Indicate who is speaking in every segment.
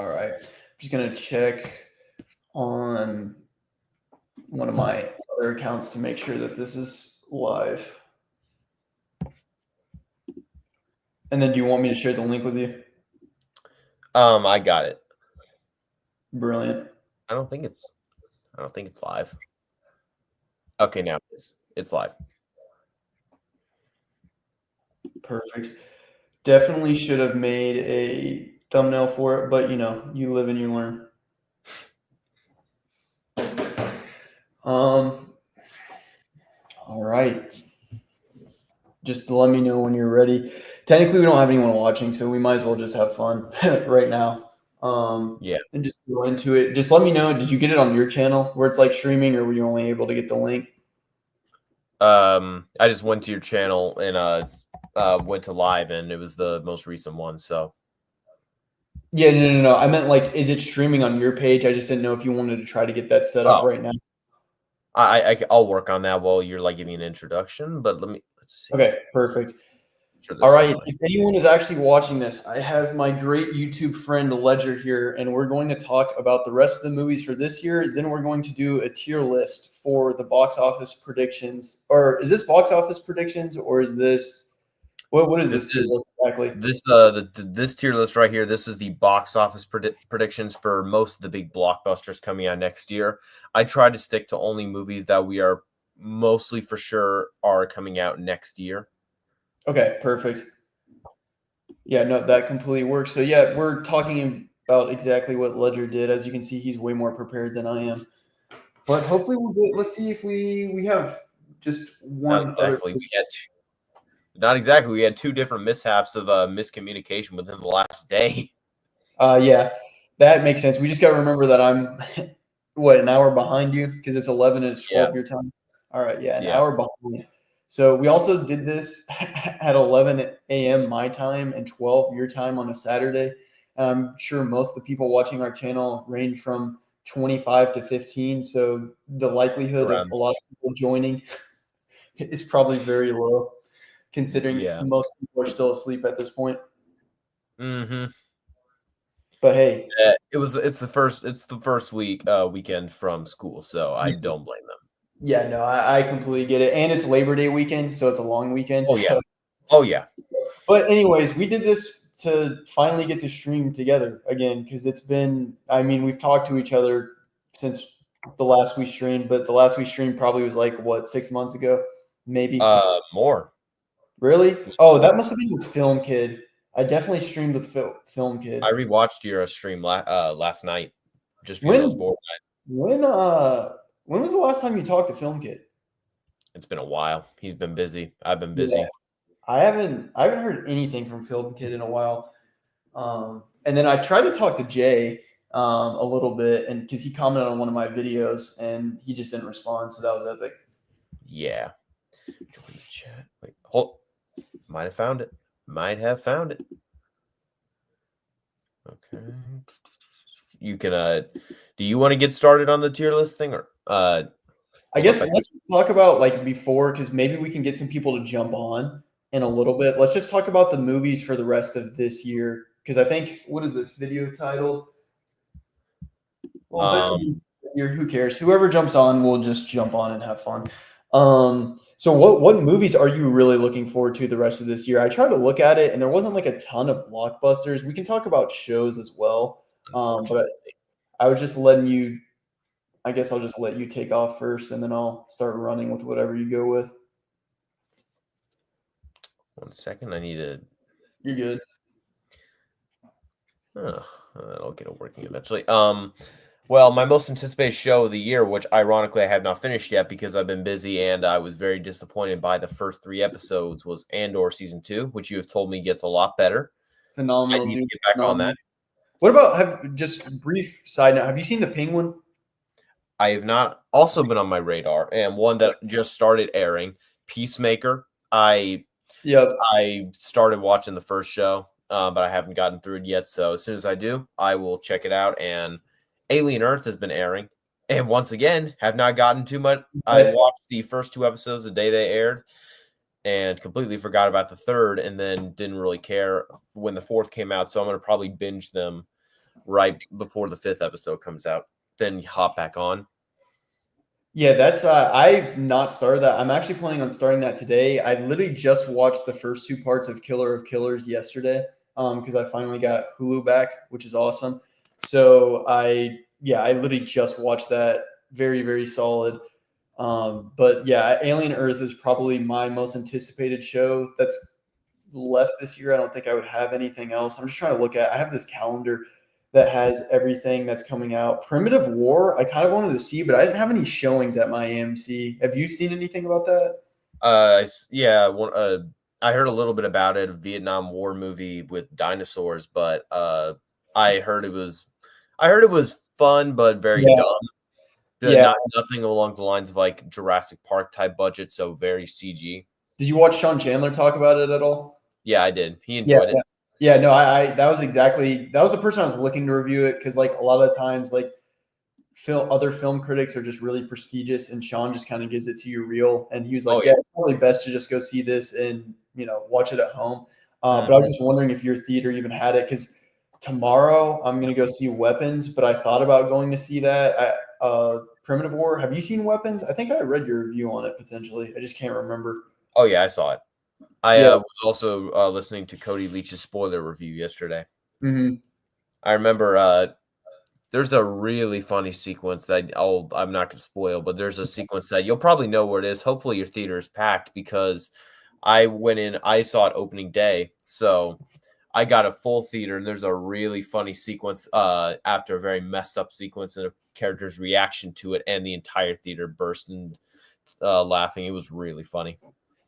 Speaker 1: All right. I'm just gonna check on one of my other accounts to make sure that this is live. And then do you want me to share the link with you?
Speaker 2: I got it.
Speaker 1: Brilliant.
Speaker 2: I don't think it's live. Okay, now it is. It's live.
Speaker 1: Perfect. Definitely should have made a thumbnail for it, but you live and you learn. All right. Just let me know when you're ready. Technically, we don't have anyone watching, so we might as well just have fun right now.
Speaker 2: Yeah.
Speaker 1: And just go into it. Just let me know. Did you get it on your channel where it's like streaming, or were you only able to get the link?
Speaker 2: I just went to your channel and went to live, and it was the most recent one. So
Speaker 1: Yeah, no. I meant like, is it streaming on your page? I just didn't know if you wanted to try to get that set up
Speaker 2: oh,
Speaker 1: right now.
Speaker 2: I'll work on that while you're like giving an introduction. But let's see.
Speaker 1: Okay, perfect.
Speaker 2: Sure,
Speaker 1: All
Speaker 2: there's
Speaker 1: right.
Speaker 2: somebody.
Speaker 1: If anyone is actually watching this, I have my great YouTube friend Ledger here, and we're going to talk about the rest of the movies for this year. Then we're going to do a tier list for the box office predictions. Or is this box office predictions, or is this what is this
Speaker 2: This
Speaker 1: tier
Speaker 2: is
Speaker 1: list exactly?
Speaker 2: this tier list right here. This is the box office predictions for most of the big blockbusters coming out next year. I try to stick to only movies that we are mostly for sure are coming out next year.
Speaker 1: Okay, perfect. Yeah, no, that completely works. So yeah, we're talking about exactly what Ledger did. As you can see, he's way more prepared than I am. But hopefully we'll get, let's see if we have just
Speaker 2: Not
Speaker 1: one other.
Speaker 2: exactly. Not exactly. We had two different mishaps of miscommunication within the last day.
Speaker 1: Yeah, that makes sense. We just got to remember that I'm what, an hour behind you because it's 11 and it's
Speaker 2: Yeah.
Speaker 1: 12 your time. All right, yeah, an
Speaker 2: Yeah.
Speaker 1: hour behind. So we also did this at 11 a.m. my time and 12 your time on a Saturday. And I'm sure most of the people watching our channel range from 25 to 15. So the likelihood of
Speaker 2: Around.
Speaker 1: a lot of people joining is probably very low, considering
Speaker 2: Yeah.
Speaker 1: most people are still asleep at this point.
Speaker 2: Mm-hmm.
Speaker 1: But hey,
Speaker 2: It's the first weekend from school, so I don't blame them.
Speaker 1: yeah, no, I completely get it. And it's Labor Day weekend, so it's a long weekend.
Speaker 2: Oh yeah.
Speaker 1: So,
Speaker 2: Oh yeah.
Speaker 1: but anyways, we did this to finally get to stream together again because it's been, I mean, we've talked to each other since the last we streamed, but the last we streamed probably was like, what, 6 months ago? Maybe.
Speaker 2: More.
Speaker 1: Really? Oh, that must have been with Film Kid. I definitely streamed with Film Kid.
Speaker 2: I rewatched your stream last night just because I was
Speaker 1: When,
Speaker 2: bored.
Speaker 1: when, uh, when was the last time you talked to Film Kid?
Speaker 2: It's been a while. He's been busy. I've been
Speaker 1: Yeah.
Speaker 2: busy.
Speaker 1: I haven't heard anything from Film Kid in a while. And then I tried to talk to Jay a little bit, and because he commented on one of my videos, and he just didn't respond, so that was epic.
Speaker 2: Yeah. Join the chat. Wait, hold. Might have found it. Might have found it. Okay. You can do you want to get started on the tier list thing or
Speaker 1: I guess let's talk about like before, because maybe we can get some people to jump on in a little bit. Let's just talk about the movies for the rest of this year, because I think, what is this video titled? Well, best movie this year, who cares? Whoever jumps on will just jump on and have fun. So what movies are you really looking forward to the rest of this year? I tried to look at it, and there wasn't like a ton of blockbusters. We can talk about shows as well, but I was just letting you. I guess I'll just let you take off first, and then I'll start running with whatever you go with.
Speaker 2: 1 second. I need to.
Speaker 1: You're good.
Speaker 2: I'll get it working eventually. Well, my most anticipated show of the year, which ironically I have not finished yet because I've been busy and I was very disappointed by the first 3 episodes, was Andor season 2, which you have told me gets a lot better.
Speaker 1: Phenomenal.
Speaker 2: I need to
Speaker 1: Dude.
Speaker 2: get back on
Speaker 1: Phenomenal.
Speaker 2: that.
Speaker 1: What about just brief side note? Have you seen The Penguin?
Speaker 2: I have not also been on my radar, and one that just started airing, Peacemaker. I started watching the first show, but I haven't gotten through it yet. So as soon as I do, I will check it out. And Alien Earth has been airing, and once again, have not gotten too much. I watched the first 2 episodes the day they aired, and completely forgot about the third, and then didn't really care when the fourth came out. So I'm going to probably binge them right before the 5th episode comes out, then hop back on.
Speaker 1: Yeah, that's I've not started that. I'm actually planning on starting that today. I literally just watched the first 2 parts of Killer of Killers yesterday because I finally got Hulu back, which is awesome. So I literally just watched that. Very, very solid. But yeah, Alien Earth is probably my most anticipated show that's left this year. I don't think I would have anything else. I'm just trying to look at. I have this calendar that has everything that's coming out. Primitive War, I kind of wanted to see, but I didn't have any showings at my AMC. Have you seen anything about that?
Speaker 2: Yeah, I heard a little bit about it, a Vietnam War movie with dinosaurs, but I heard it was fun but very dumb.
Speaker 1: Yeah.
Speaker 2: Nothing along the lines of like Jurassic Park type budget, so very CG.
Speaker 1: Did you watch Sean Chandler talk about it at all?
Speaker 2: Yeah, I did. He enjoyed it.
Speaker 1: Yeah, no, I that was the person I was looking to review it because like a lot of times like other film critics are just really prestigious and Sean just kind of gives it to you real. And he was like, it's probably best to just go see this and watch it at home. But I was just wondering if your theater even had it because tomorrow I'm gonna go see Weapons, but I thought about going to see that. Primitive War. Have you seen Weapons? I think I read your review on it potentially. I just can't remember.
Speaker 2: Oh yeah, I saw it. I was also listening to Cody Leach's spoiler review yesterday.
Speaker 1: Mm-hmm.
Speaker 2: I remember there's a really funny sequence that I'm not going to spoil, but there's a sequence that you'll probably know where it is. Hopefully your theater is packed because I went in, I saw it opening day. So I got a full theater and there's a really funny sequence after a very messed up sequence and a character's reaction to it. And the entire theater burst and laughing. It was really funny.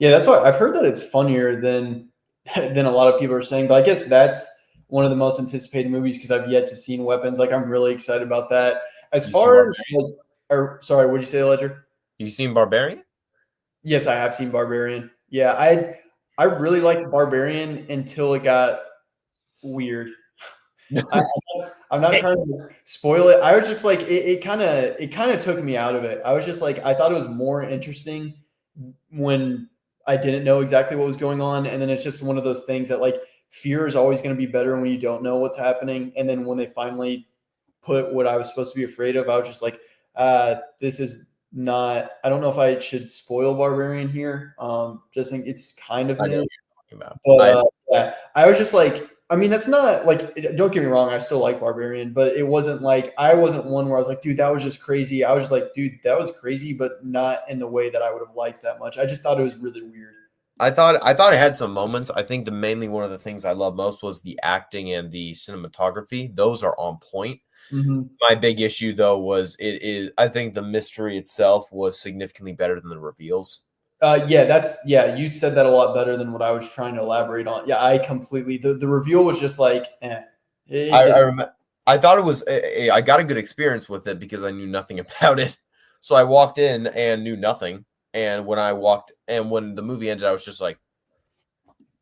Speaker 1: Yeah, that's why I've heard that it's funnier than a lot of people are saying. But I guess that's one of the most anticipated movies because I've yet to see Weapons. Like I'm really excited about that. As far as sorry, what'd you say, Ledger?
Speaker 2: You seen Barbarian?
Speaker 1: Yes, I have seen Barbarian. Yeah, I really liked Barbarian until it got weird. I'm not trying to spoil it. I was just like it kind of took me out of it. I was just like I thought it was more interesting when I didn't know exactly what was going on. And then it's just one of those things that like fear is always going to be better when you don't know what's happening. And then when they finally put what I was supposed to be afraid of, I was just like, this is not, I don't know if I should spoil Barbarian here. Just think it's kind of new. But yeah, I was just like, I mean, that's not like, don't get me wrong. I still like Barbarian, but it wasn't like, I wasn't one where I was like, dude, that was just crazy. I was just like, dude, that was crazy, but not in the way that I would have liked that much. I just thought it was really weird.
Speaker 2: I thought it had some moments. I think mainly one of the things I love most was the acting and the cinematography. Those are on point.
Speaker 1: Mm-hmm.
Speaker 2: My big issue though was I think the mystery itself was significantly better than the reveals.
Speaker 1: You said that a lot better than what I was trying to elaborate on. Yeah, I completely, the reveal was just like,
Speaker 2: I thought it was, I got a good experience with it because I knew nothing about it. So I walked in and knew nothing. And when when the movie ended, I was just like,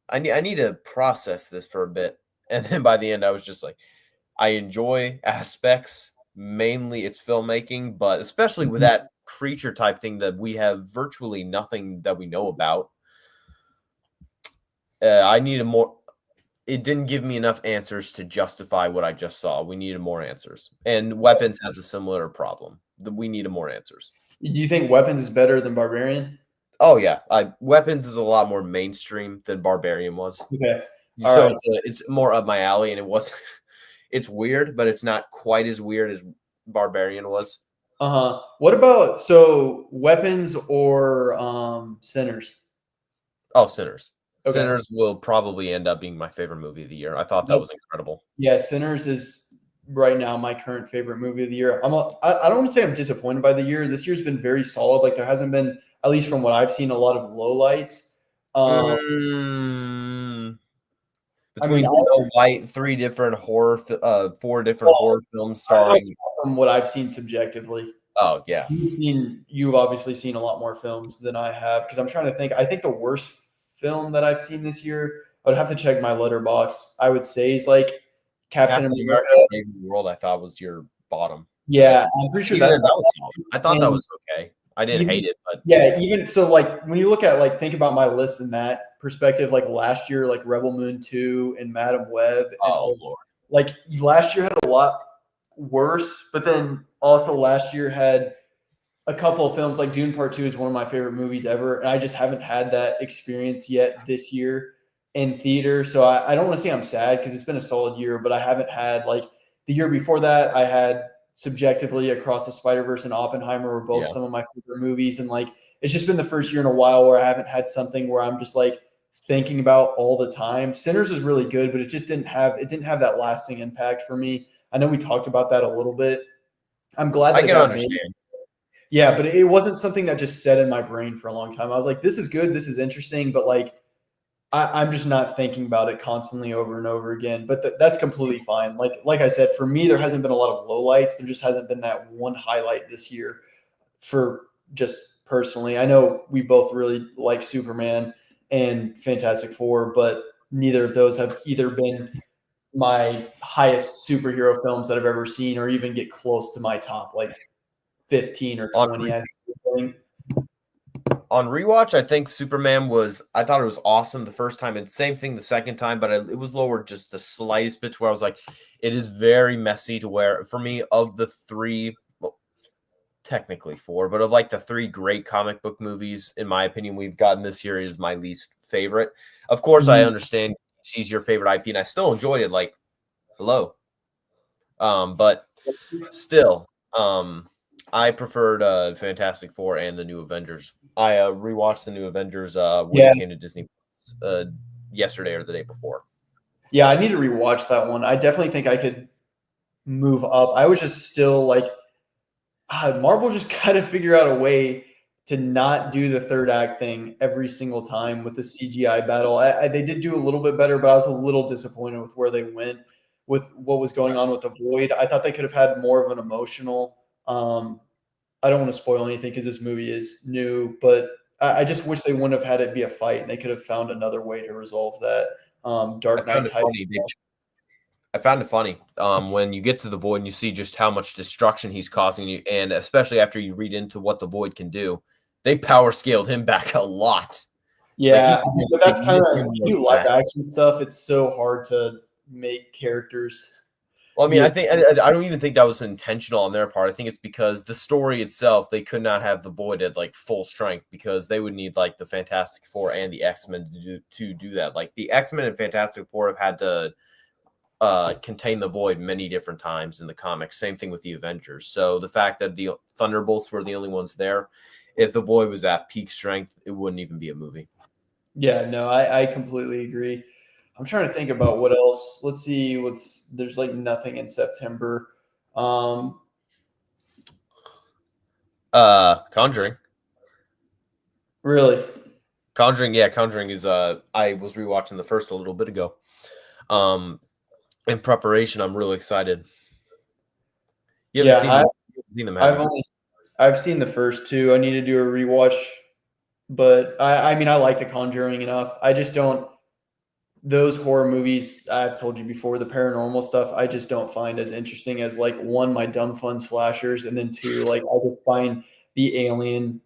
Speaker 2: I need to process this for a bit. And then by the end, I was just like, I enjoy aspects, mainly its filmmaking, but especially with that creature type thing that we have virtually nothing that we know about. I needed more. It didn't give me enough answers to justify what I just saw. We needed more answers. And Weapons has a similar problem. We needed more answers.
Speaker 1: Do you think Weapons is better than Barbarian?
Speaker 2: Oh yeah, Weapons is a lot more mainstream than Barbarian was.
Speaker 1: Okay,
Speaker 2: so it's more up my alley, and it was. It's weird, but it's not quite as weird as Barbarian was.
Speaker 1: What about Weapons or Sinners?
Speaker 2: Oh, Sinners. Okay. Sinners will probably end up being my favorite movie of the year. I thought that was incredible.
Speaker 1: Yeah, Sinners is right now my current favorite movie of the year. I don't want to say I'm disappointed by the year. This year's been very solid. Like there hasn't been, at least from what I've seen, a lot of lowlights.
Speaker 2: Between Snow White, 4 different horror films starring.
Speaker 1: From what I've seen subjectively.
Speaker 2: Oh yeah,
Speaker 1: you've obviously seen a lot more films than I have because I'm trying to think. I think the worst film that I've seen this year, I would have to check my Letterboxd. I would say is like Captain America:
Speaker 2: Saving the World. I thought was your bottom.
Speaker 1: Yeah, I'm pretty sure that
Speaker 2: was. I thought that was okay. I didn't hate it, but
Speaker 1: yeah, even so, like when you look at like think about my list in that perspective, like last year, like Rebel Moon 2 and Madam Web.
Speaker 2: Oh Lord.
Speaker 1: like last year had a lot worse, but then also last year had a couple of films like Dune Part 2 is one of my favorite movies ever. And I just haven't had that experience yet this year in theater. So I don't want to say I'm sad because it's been a solid year, but I haven't had like the year before that. I had subjectively Across the Spider-Verse and Oppenheimer were both some of my favorite movies. And like, it's just been the first year in a while where I haven't had something where I'm just like thinking about all the time. Sinners was really good, but it didn't have that lasting impact for me. I know we talked about that a little bit. I'm glad that
Speaker 2: I can understand.
Speaker 1: made. Yeah, but it wasn't something that just set in my brain for a long time. I was like, this is good, this is interesting, but like I'm just not thinking about it constantly over and over again. But that's completely fine. Like I said, for me, there hasn't been a lot of lowlights. There just hasn't been that one highlight this year for just personally. I know we both really like Superman and Fantastic Four, but neither of those have either been my highest superhero films that I've ever seen or even get close to my top like 15 or 20.
Speaker 2: On rewatch, I think Superman I thought it was awesome the first time, and same thing the second time, but it was lowered just the slightest bit where I was like, it is very messy to where, for me, of the three, well, technically four, but of like the three great comic book movies, in my opinion, we've gotten this year is my least favorite. Of course, I understand DC's your favorite IP, and I still enjoyed it. Like, hello. But still, I preferred Fantastic Four and the New Avengers. I rewatched the New Avengers when it came to Disney yesterday or the day before.
Speaker 1: Yeah, I need to rewatch that one. I definitely think I could move up. I was just still like, Marvel just got to figure out a way to not do the third act thing every single time with the CGI battle. They did do a little bit better, but I was a little disappointed with where they went with what was going on with the Void. I thought they could have had more of an emotional. I don't want to spoil anything because this movie is new, but I just wish they wouldn't have had it be a fight and they could have found another way to resolve that. Dark Knight type.
Speaker 2: I found it funny when you get to the Void and you see just how much destruction he's causing you, and especially after you read into what the Void can do, they power scaled him back a lot.
Speaker 1: Yeah, like but that's kind of you live action stuff. It's so hard to make characters.
Speaker 2: Well, I mean, I don't even think that was intentional on their part. I think it's because the story itself, they could not have the Void at like full strength because they would need like the Fantastic Four and the X-Men to do that. Like the X-Men and Fantastic Four have had to contain the Void many different times in the comics. Same thing with the Avengers. So the fact that the Thunderbolts were the only ones there, if the Void was at peak strength, it wouldn't even be a movie.
Speaker 1: Yeah, no, I completely agree. I'm trying to think about what else. Let's see there's like nothing in September.
Speaker 2: Conjuring.
Speaker 1: Really?
Speaker 2: Conjuring is I was rewatching the first a little bit ago. In preparation, I'm really excited. You haven't seen them,
Speaker 1: I've seen the first two. I need to do a rewatch, but I mean I like The Conjuring enough. I just don't. Those horror movies I've told you before, the paranormal stuff, I just don't find as interesting as like one, my dumb fun slashers, and then two, like I just find the alien,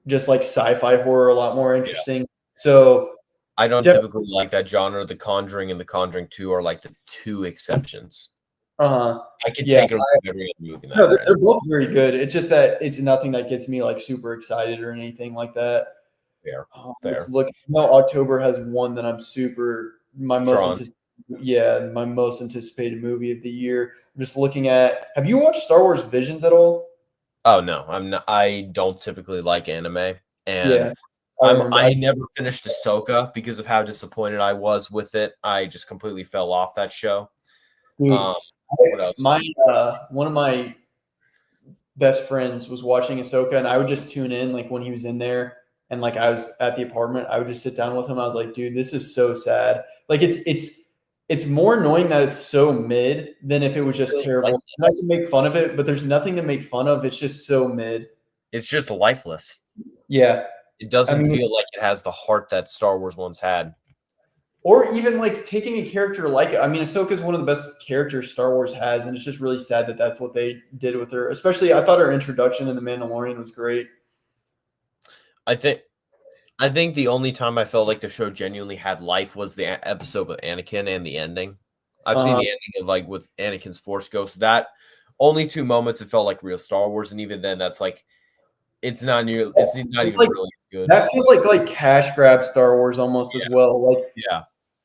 Speaker 1: just like sci-fi horror, a lot more interesting. Yeah. So
Speaker 2: I don't typically like that genre. The Conjuring and The Conjuring 2 are like the two exceptions. I could take every other movie.
Speaker 1: No, they're both very good. It's just that it's nothing that gets me like super excited or anything like that.
Speaker 2: Fair.
Speaker 1: Let's look. No, October has one that I'm my most anticipated movie of the year. I'm just looking at. Have you watched Star Wars Visions at all?
Speaker 2: Oh no, I'm not. I don't typically like anime, and I never finished Ahsoka because of how disappointed I was with it. I just completely fell off that show.
Speaker 1: Dude, what else? One of my best friends was watching Ahsoka, and I would just tune in like when he was in there. And like I was at the apartment, I would just sit down with him. I was like, dude, this is so sad. Like it's more annoying that it's so mid than if it was just terrible. I can make fun of it, but there's nothing to make fun of. It's just so mid.
Speaker 2: It's just lifeless.
Speaker 1: Yeah.
Speaker 2: It doesn't feel like it has the heart that Star Wars once had.
Speaker 1: Or even like taking a character like it. I mean, Ahsoka is one of the best characters Star Wars has, and it's just really sad that that's what they did with her. Especially, I thought her introduction in The Mandalorian was great.
Speaker 2: I think the only time I felt like the show genuinely had life was the episode with Anakin and the ending. I've seen the ending of like with Anakin's Force Ghost. That only 2 moments it felt like real Star Wars, and even then, that's like it's not even
Speaker 1: like,
Speaker 2: really good.
Speaker 1: That feels like cash grab Star Wars almost as well. Like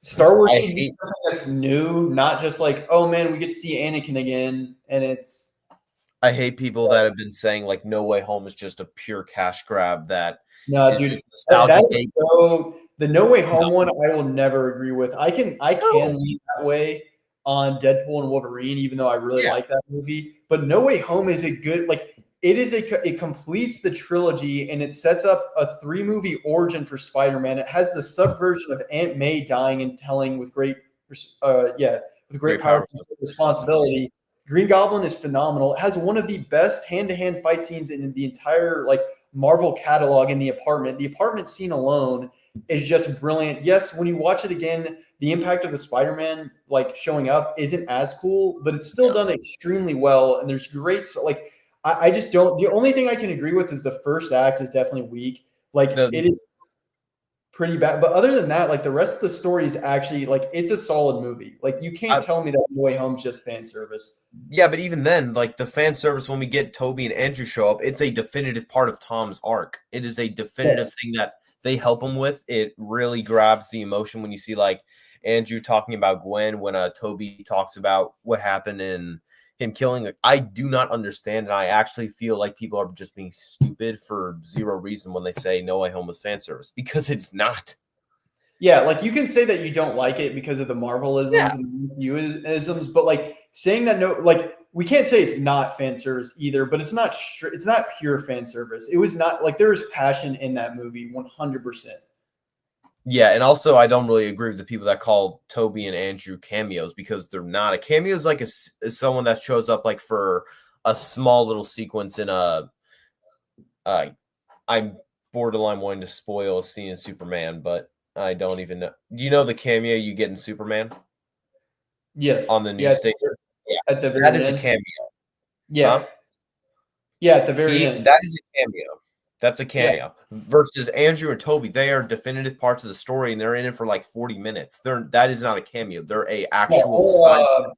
Speaker 1: Star Wars should be something that's new, not just like, oh man, we get to see Anakin again, and it's.
Speaker 2: I hate people that have been saying like No Way Home is just a pure cash grab. That
Speaker 1: no, dude, that is so. The No Way Home one, I will never agree with. I can lean that way on Deadpool and Wolverine, even though I really like that movie. But No Way Home is a good, like, it completes the trilogy and it sets up a 3-movie origin for Spider-Man. It has the subversion of Aunt May dying and telling with great power and responsibility. Green Goblin is phenomenal. It has one of the best hand-to-hand fight scenes in the entire like Marvel catalog in The Apartment. The apartment scene alone is just brilliant. Yes, when you watch it again, the impact of the Spider-Man like showing up isn't as cool, but it's still done extremely well. And there's great like I just don't. The only thing I can agree with is the first act is definitely weak. Like it is pretty bad. But other than that, like the rest of the story is actually like it's a solid movie. Like you can't tell me that No Way Home's just fan service.
Speaker 2: Yeah, but even then, like the fan service when we get Toby and Andrew show up, it's a definitive part of Tom's arc. It is a definitive thing that they help him with. It really grabs the emotion when you see like Andrew talking about Gwen, when Toby talks about what happened in him killing. I do not understand, and I actually feel like people are just being stupid for zero reason when they say No Way Home was fan service, because it's not.
Speaker 1: Yeah, like you can say that you don't like it because of the Marvelisms and the MCU-isms, but like saying that we can't say it's not fan service either, but it's not pure fan service. It was not like there is passion in that movie 100%.
Speaker 2: Yeah, and also I don't really agree with the people that call Toby and Andrew cameos, because they're not. A cameo is like is someone that shows up like for a small little sequence in a I'm borderline wanting to spoil a scene in Superman, but I don't even know. Do you know the cameo you get in Superman?
Speaker 1: Yes.
Speaker 2: On the news station?
Speaker 1: Yeah. At the very
Speaker 2: end.
Speaker 1: That is
Speaker 2: a cameo.
Speaker 1: Yeah. Huh? Yeah, at the very end.
Speaker 2: That is a cameo. That's a cameo. Yeah. Versus Andrew and Toby, they are definitive parts of the story, and they're in it for like 40 minutes. That is not a cameo. They're a actual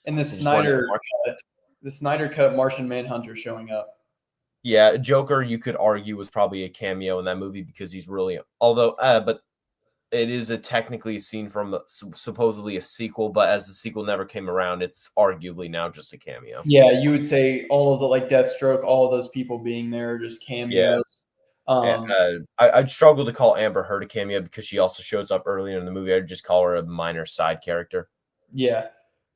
Speaker 1: and the Snyder cut Martian Manhunter showing up.
Speaker 2: Yeah, Joker, you could argue, was probably a cameo in that movie because he's really, but it is technically a scene from supposedly a sequel, but as the sequel never came around, it's arguably now just a cameo.
Speaker 1: Yeah, you would say all of the like Deathstroke, all of those people being there are just cameos.
Speaker 2: Yeah. I'd struggle to call Amber Heard a cameo because she also shows up earlier in the movie. I'd just call her a minor side character.
Speaker 1: Yeah,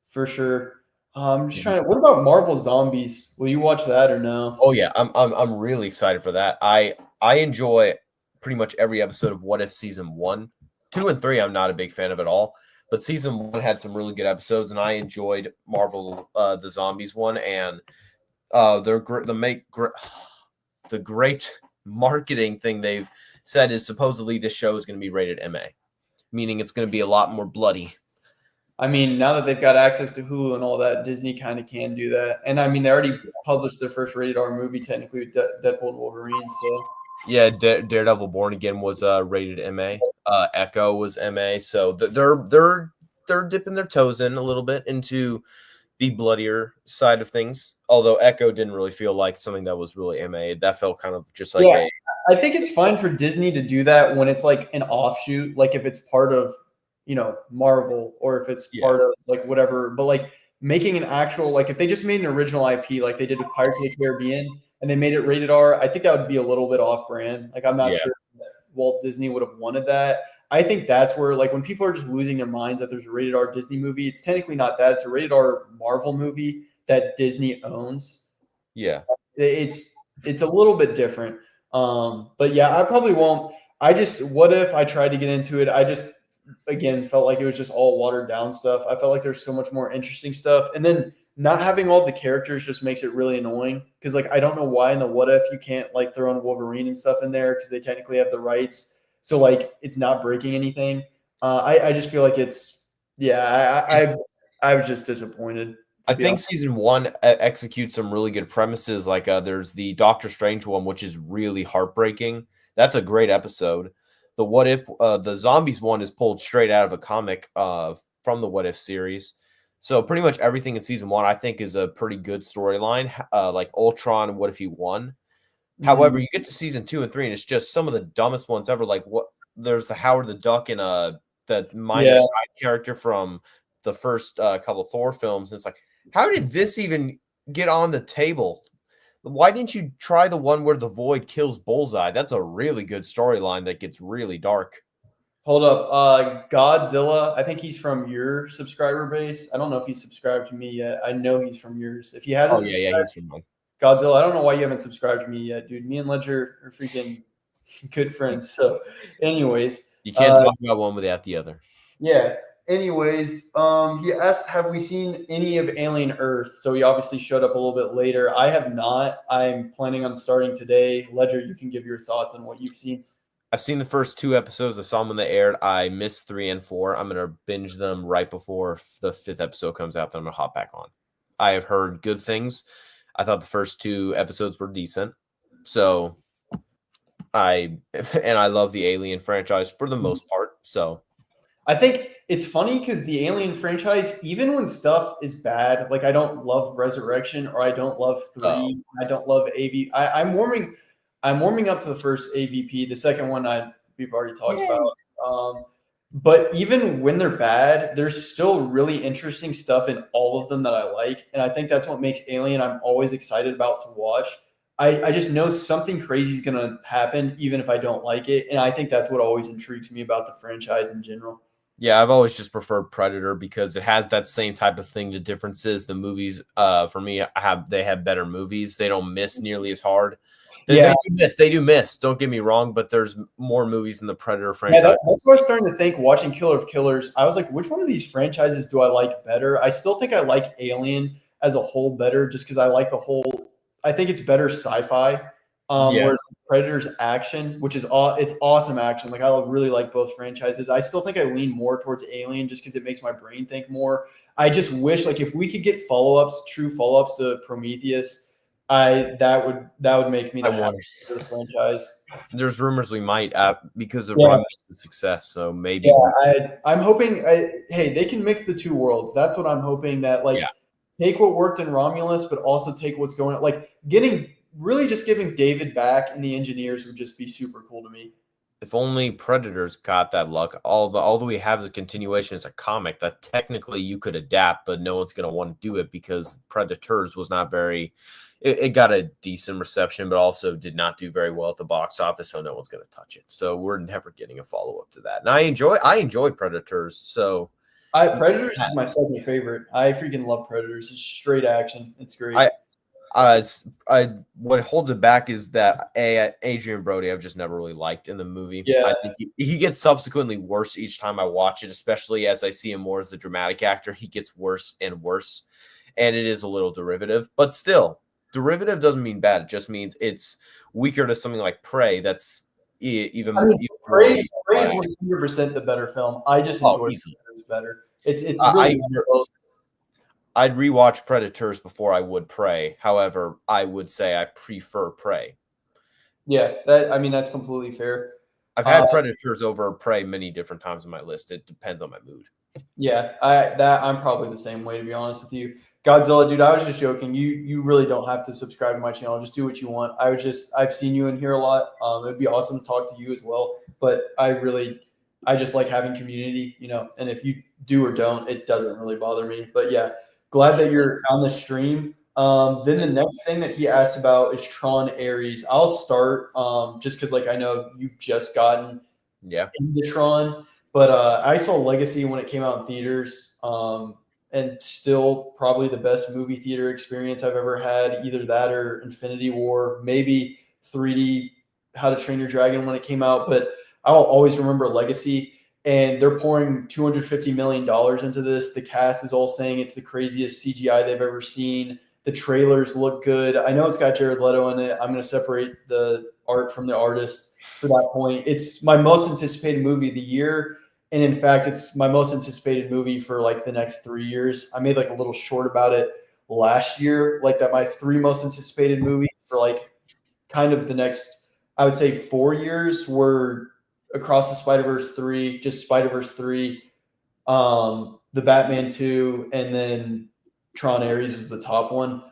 Speaker 1: for sure. I'm just trying to. What about Marvel Zombies? Will you watch that or no?
Speaker 2: Oh yeah, I'm really excited for that. I enjoy pretty much every episode of What If season 1. 2 and 3, I'm not a big fan of at all. But season 1 had some really good episodes, and I enjoyed Marvel the Zombies one, and the great marketing thing they've said is supposedly this show is going to be rated MA, meaning it's going to be a lot more bloody.
Speaker 1: I mean, now that they've got access to Hulu and all that, Disney kind of can do that. And I mean, they already published their first rated R movie technically with Deadpool and Wolverine. So
Speaker 2: yeah, Daredevil Born Again was rated MA. Echo was MA. So they're dipping their toes in a little bit into the bloodier side of things. Although Echo didn't really feel like something that was really MA. That felt kind of just like
Speaker 1: I think it's fine for Disney to do that when it's like an offshoot, like if it's part of Marvel, or if it's part of like whatever, but like making an actual, like if they just made an original IP like they did with Pirates of the Caribbean and they made it rated R, I think that would be a little bit off brand. Like I'm not sure that Walt Disney would have wanted that. I think that's where like when people are just losing their minds that there's a rated R Disney movie, it's technically not that. It's a rated R Marvel movie that Disney owns.
Speaker 2: Yeah.
Speaker 1: It's a little bit different. But yeah, I probably won't. What if I tried to get into it? I just again felt like it was just all watered down stuff. I felt like there's so much more interesting stuff, and then not having all the characters just makes it really annoying because like I don't know why in the What If you can't like throw in Wolverine and stuff in there because they technically have the rights, so like it's not breaking anything. I just feel like it's I was just disappointed.
Speaker 2: I think season 1 executes some really good premises. Like there's the Doctor Strange one, which is really heartbreaking. That's a great episode. The What If the Zombies one is pulled straight out of a comic from the What If series. So pretty much everything in season 1, I think, is a pretty good storyline. Like Ultron, what if he won? However, you get to season 2 and 3, and it's just some of the dumbest ones ever. Like what? There's the Howard the Duck and the minor side character from the first couple Thor films. And it's like, how did this even get on the table? Why didn't you try the one where the Void kills Bullseye? That's a really good storyline that gets really dark.
Speaker 1: Hold up. Godzilla, I think he's from your subscriber base. I don't know if he's subscribed to me yet. I know he's from yours. If he hasn't,
Speaker 2: he's from mine.
Speaker 1: Godzilla, I don't know why you haven't subscribed to me yet, dude. Me and Ledger are freaking good friends. So, anyways.
Speaker 2: You can't talk about one without the other.
Speaker 1: Yeah. Anyways, he asked, have we seen any of Alien Earth? So he obviously showed up a little bit later. I have not. I'm planning on starting today. Ledger, you can give your thoughts on what you've seen.
Speaker 2: I've seen the first 2 episodes. I saw them when they aired. I missed 3 and 4. I'm going to binge them right before the 5th episode comes out. Then I'm going to hop back on. I have heard good things. I thought the first 2 episodes were decent. So I love the Alien franchise for the most part. So
Speaker 1: I think it's funny because the Alien franchise, even when stuff is bad, like I don't love Resurrection or I don't love 3, I don't love I'm warming up to the first AVP. The second one we've already talked about. But even when they're bad, there's still really interesting stuff in all of them that I like. And I think that's what makes Alien I'm always excited about to watch. I just know something crazy is going to happen, even if I don't like it. And I think that's what always intrigues me about the franchise in general.
Speaker 2: Yeah, I've always just preferred Predator because it has that same type of thing. The difference is the movies, for me, they have better movies. They don't miss nearly as hard. They do miss. Don't get me wrong, but there's more movies in the Predator franchise.
Speaker 1: Yeah, that's what I was starting to think watching Killer of Killers. I was like, which one of these franchises do I like better? I still think I like Alien as a whole better just because I like the whole – I think it's better sci-fi. Whereas Predator's action, which is it's awesome action. Like I really like both franchises. I still think I lean more towards Alien just because it makes my brain think more. I just wish like if we could get true follow-ups to Prometheus – that would make me the happiest for the franchise.
Speaker 2: There's rumors we might because of Romulus's success, so maybe.
Speaker 1: Yeah, I'm hoping. Hey, they can mix the 2 worlds. That's what I'm hoping. That take what worked in Romulus, but also take what's going on. Like giving David back and the engineers would just be super cool to me.
Speaker 2: If only Predators got that luck. All that we have is a continuation. It's a comic that technically you could adapt, but no one's going to want to do it because Predators was not very. It got a decent reception, but also did not do very well at the box office, so no one's going to touch it. So we're never getting a follow-up to that. And I enjoy Predators. So
Speaker 1: Predators is my second favorite. I freaking love Predators. It's straight action. It's great.
Speaker 2: What holds it back is that Adrian Brody I've just never really liked in the movie.
Speaker 1: Yeah.
Speaker 2: I think he gets subsequently worse each time I watch it, especially as I see him more as the dramatic actor. He gets worse and worse, and it is a little derivative, but still. Derivative doesn't mean bad. It just means it's weaker to something like Prey. That's even more.
Speaker 1: Prey is 100% the better film. I just enjoy it better. It's really close.
Speaker 2: I'd rewatch Predators before I would Prey. However, I would say I prefer Prey.
Speaker 1: Yeah, that's completely fair.
Speaker 2: I've had Predators over Prey many different times on my list. It depends on my mood.
Speaker 1: Yeah, I'm probably the same way, to be honest with you. Godzilla, dude, I was just joking. You really don't have to subscribe to my channel. Just do what you want. I've seen you in here a lot. It'd be awesome to talk to you as well. But I just like having community, and if you do or don't, it doesn't really bother me. But yeah, glad that you're on the stream. Then the next thing that he asked about is Tron Ares. I'll start just because I know you've just gotten into Tron. But I saw Legacy when it came out in theaters. And still probably the best movie theater experience I've ever had, either that or Infinity War, maybe 3D How to Train Your Dragon when it came out. But I'll always remember Legacy. And they're pouring $250 million into this. The cast is all saying it's the craziest CGI they've ever seen. The trailers look good. I know it's got Jared Leto in it. I'm going to separate the art from the artist for that point. It's my most anticipated movie of the year. And in fact, it's my most anticipated movie for the next 3 years. I made a little short about it last year, that my 3 most anticipated movies for kind of the next, I would say 4 years were Across the Spider-Verse 3, just Spider-Verse 3, the Batman 2, and then Tron Ares was the top one.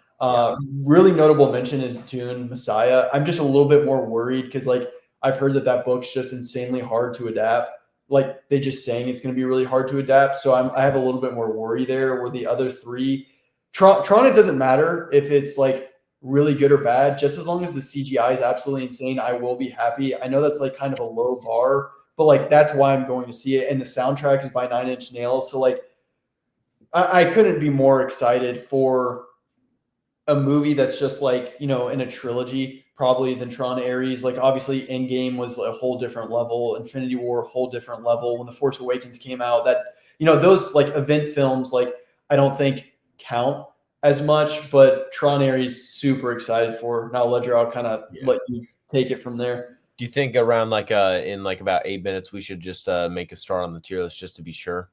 Speaker 1: Really notable mention is Dune Messiah. I'm just a little bit more worried because like I've heard that book's just insanely hard to adapt. Like they just saying it's going to be really hard to adapt. So I have a little bit more worry there. Where the other three, Tron, it doesn't matter if it's like really good or bad. Just as long as the CGI is absolutely insane, I will be happy. I know that's like kind of a low bar, but like that's why I'm going to see it. And the soundtrack is by Nine Inch Nails, so like I couldn't be more excited for a movie that's just like, you know, in a trilogy probably than Tron Ares. Like obviously Endgame was a whole different level, Infinity War a whole different level. When The Force Awakens came out, that, you know, those like event films, like I don't think count as much, but Tron Ares super excited for. Now Ledger, I'll kind of let you take it from there.
Speaker 2: Do you think around like in like about 8 minutes we should just make a start on the tier list just to be sure?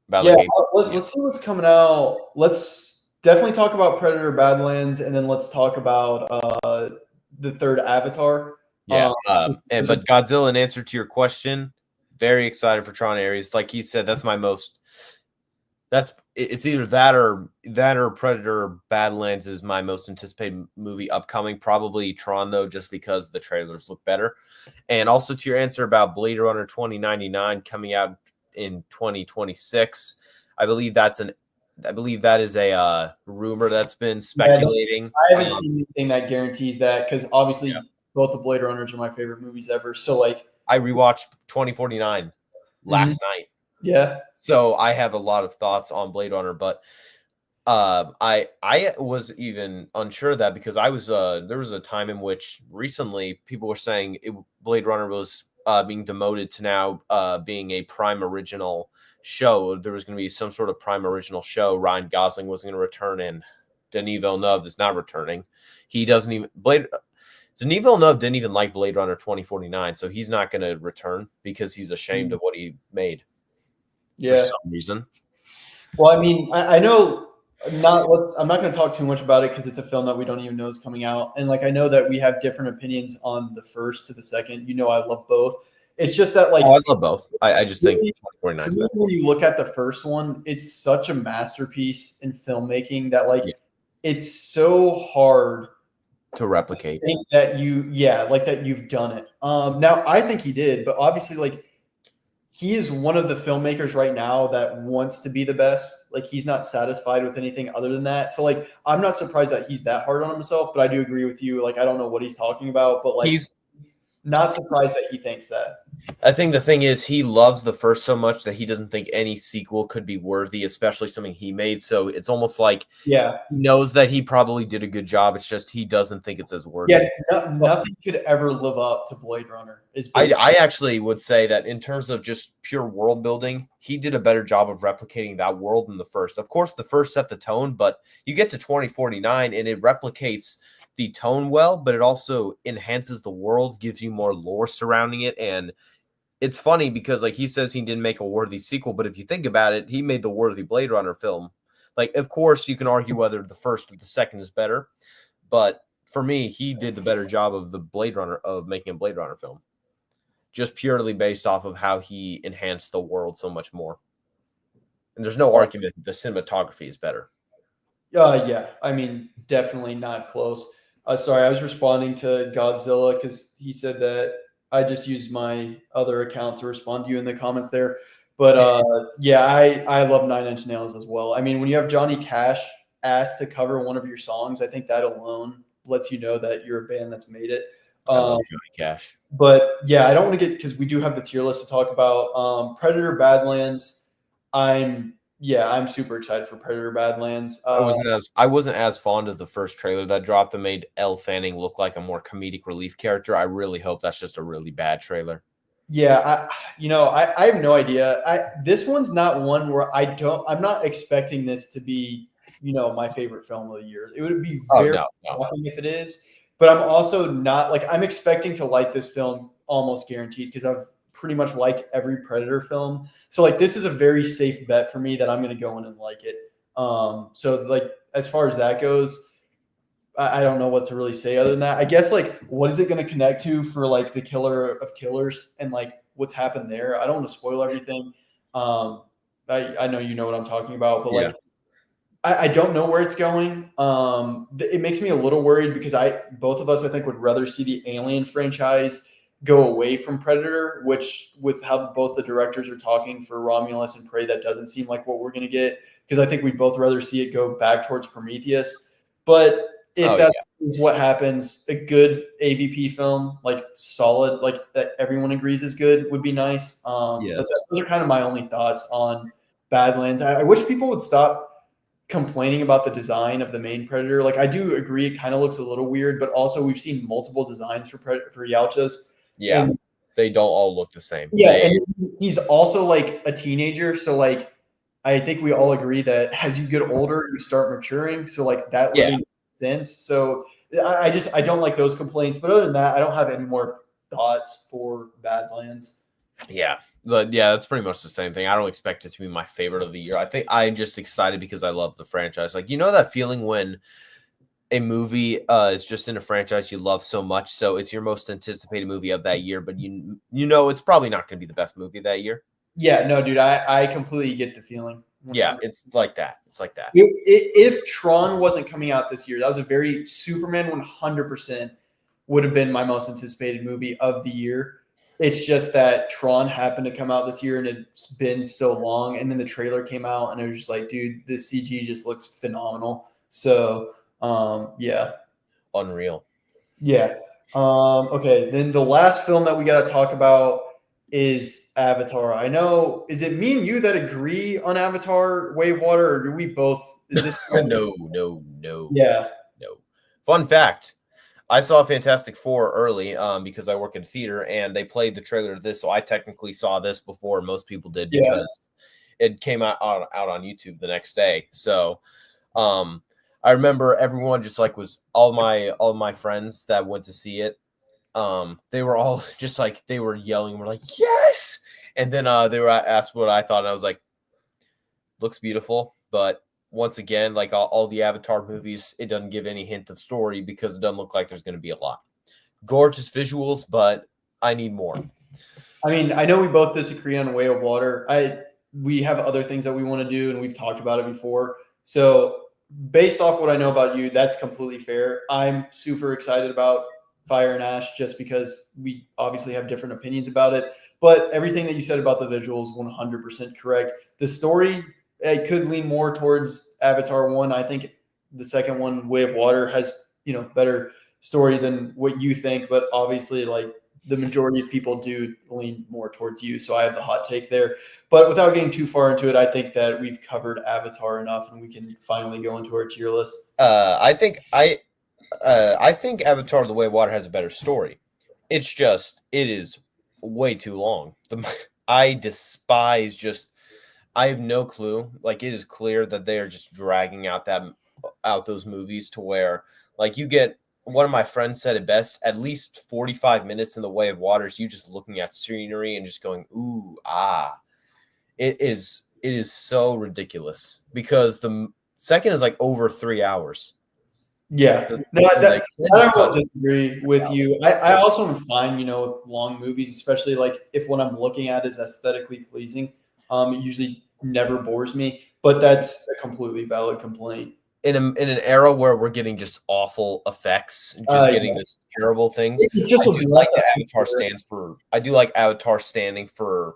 Speaker 1: About yeah, like let's see what's coming out. Let's definitely talk about Predator Badlands, and then let's talk about the third Avatar.
Speaker 2: Yeah, but Godzilla, in answer to your question, very excited for Tron Ares. Like he said, that's my most. It's either that or Predator Badlands is my most anticipated movie upcoming. Probably Tron though, just because the trailers look better. And also to your answer about Blade Runner 2099 coming out in 2026, I believe that is a rumor that's been speculating.
Speaker 1: I haven't seen anything that guarantees that because obviously both the Blade Runners are my favorite movies ever. So like
Speaker 2: I rewatched 2049 last night.
Speaker 1: Yeah.
Speaker 2: So I have a lot of thoughts on Blade Runner, but I was even unsure of that because I was there was a time in which recently people were saying Blade Runner was being demoted to now being a prime original show. There was going to be some sort of prime original show. Ryan Gosling was going to return, and Denis Villeneuve is not returning. He doesn't even Denis Villeneuve didn't even like Blade Runner 2049, so he's not going to return because he's ashamed of what he made.
Speaker 1: Yeah,
Speaker 2: for some reason.
Speaker 1: Well, I mean, I know I'm not going to talk too much about it because it's a film that we don't even know is coming out, and like I know that we have different opinions on the first to the second. You know, I love both. It's just that like
Speaker 2: I love both. I just think 2049.
Speaker 1: When you look at the first one, it's such a masterpiece in filmmaking that like it's so hard
Speaker 2: to replicate.
Speaker 1: Think that that you've done it. Now I think he did, but obviously like. He is one of the filmmakers right now that wants to be the best. Like he's not satisfied with anything other than that. So like I'm not surprised that he's that hard on himself, but I do agree with you. Like I don't know what he's talking about, but like he's not surprised that he thinks that.
Speaker 2: I think the thing is he loves the first so much that he doesn't think any sequel could be worthy, especially something he made. So it's almost like he knows that he probably did a good job. It's just he doesn't think it's as worthy.
Speaker 1: Yeah, nothing could ever live up to Blade Runner.
Speaker 2: I actually would say that in terms of just pure world building, he did a better job of replicating that world than the first. Of course, the first set the tone, but you get to 2049 and it replicates the tone well, but it also enhances the world, gives you more lore surrounding it. And it's funny because like he says he didn't make a worthy sequel, but if you think about it, he made the worthy Blade Runner film. Like, of course, you can argue whether the first or the second is better, but for me, he did the better job of making a Blade Runner film, just purely based off of how he enhanced the world so much more. And there's no argument the cinematography is better.
Speaker 1: Yeah, I mean, definitely not close. Sorry, I was responding to Godzilla because he said that I just used my other account to respond to you in the comments there. But yeah, I love Nine Inch Nails as well. I mean, when you have Johnny Cash asked to cover one of your songs, I think that alone lets you know that you're a band that's made it.
Speaker 2: I love Johnny Cash.
Speaker 1: But yeah, I don't want to get because we do have the tier list to talk about. Predator Badlands. I'm super excited for Predator Badlands.
Speaker 2: I wasn't as fond of the first trailer that dropped that made Elle Fanning look like a more comedic relief character. I really hope that's just a really bad trailer.
Speaker 1: Yeah, I have no idea. This one's not one where I'm not expecting this to be, my favorite film of the year. It would be very shocking if it is, but I'm also not like I'm expecting to like this film almost guaranteed because I've pretty much liked every Predator film. So like this is a very safe bet for me that I'm going to go in and like it. So like as far as that goes, I don't know what to really say other than that. I guess like what is it going to connect to for like the Killer of Killers and like what's happened there? I don't want to spoil everything. I know you know what I'm talking about, but
Speaker 2: Yeah.
Speaker 1: like I don't know where it's going. It makes me a little worried because both of us, I think, would rather see the Alien franchise go away from Predator, which with how both the directors are talking for Romulus and Prey, that doesn't seem like what we're going to get. Because I think we'd both rather see it go back towards Prometheus. But if that is what happens, a good AVP film, like solid, like that everyone agrees is good, would be nice.
Speaker 2: Yes.
Speaker 1: But those are kind of my only thoughts on Badlands. I wish people would stop complaining about the design of the main Predator. Like I do agree, it kind of looks a little weird, but also we've seen multiple designs for Yautjas.
Speaker 2: Yeah,
Speaker 1: and,
Speaker 2: they don't all look the same.
Speaker 1: Yeah, and he's also like a teenager, so like I think we all agree that as you get older, you start maturing. So like that really makes sense. So I don't like those complaints, but other than that, I don't have any more thoughts for Badlands.
Speaker 2: Yeah, but yeah, that's pretty much the same thing. I don't expect it to be my favorite of the year. I think I'm just excited because I love the franchise. Like, you know that feeling when a movie is just in a franchise you love so much, so it's your most anticipated movie of that year, but you know it's probably not going to be the best movie that year.
Speaker 1: Yeah, no, dude, I completely get the feeling.
Speaker 2: 100%. Yeah, it's like that. It's like that.
Speaker 1: If Tron wasn't coming out this year, that was a very Superman 100% would have been my most anticipated movie of the year. It's just that Tron happened to come out this year and it's been so long. And then the trailer came out and it was just like, dude, this CG just looks phenomenal. So, yeah.
Speaker 2: Unreal.
Speaker 1: Yeah. Okay. Then the last film that we got to talk about is Avatar. I know. Is it me and you that agree on Avatar: Way of Water, or do we both? Is this
Speaker 2: No.
Speaker 1: Yeah.
Speaker 2: No. Fun fact. I saw Fantastic Four early because I work in theater and they played the trailer of this. So I technically saw this before most people did because it came out on YouTube the next day. So I remember everyone just like was all my friends that went to see it. They were all just like they were yelling. We're like, yes. And then they were asked what I thought. And I was like, looks beautiful. But once again, like all the Avatar movies, it doesn't give any hint of story because it doesn't look like there's going to be a lot. Gorgeous visuals, but I need more.
Speaker 1: I mean, I know we both disagree on Way of Water. We have other things that we want to do, and we've talked about it before. So based off what I know about you, that's completely fair. I'm super excited about Fire and Ash just because we obviously have different opinions about it. But everything that you said about the visuals, 100% correct. The story, it could lean more towards Avatar 1. I think the second one, Way of Water, has, better story than what you think. But obviously, like, the majority of people do lean more towards you. So I have the hot take there. But without getting too far into it, I think that we've covered Avatar enough and we can finally go into our tier list.
Speaker 2: I think Avatar: The Way of Water has a better story. It's just it is way too long. I despise I have no clue. Like, it is clear that they are just dragging out those movies to where, like, you get, one of my friends said it best, at least 45 minutes in The Way of Water is you just looking at scenery and just going, ooh, ah. It is so ridiculous because the second is like over 3 hours.
Speaker 1: Yeah, I don't disagree with you. I also am fine, with long movies, especially like if what I'm looking at is aesthetically pleasing. It usually never bores me, but that's a completely valid complaint.
Speaker 2: In an era where we're getting just awful effects, just getting this terrible things, I do like Avatar standing for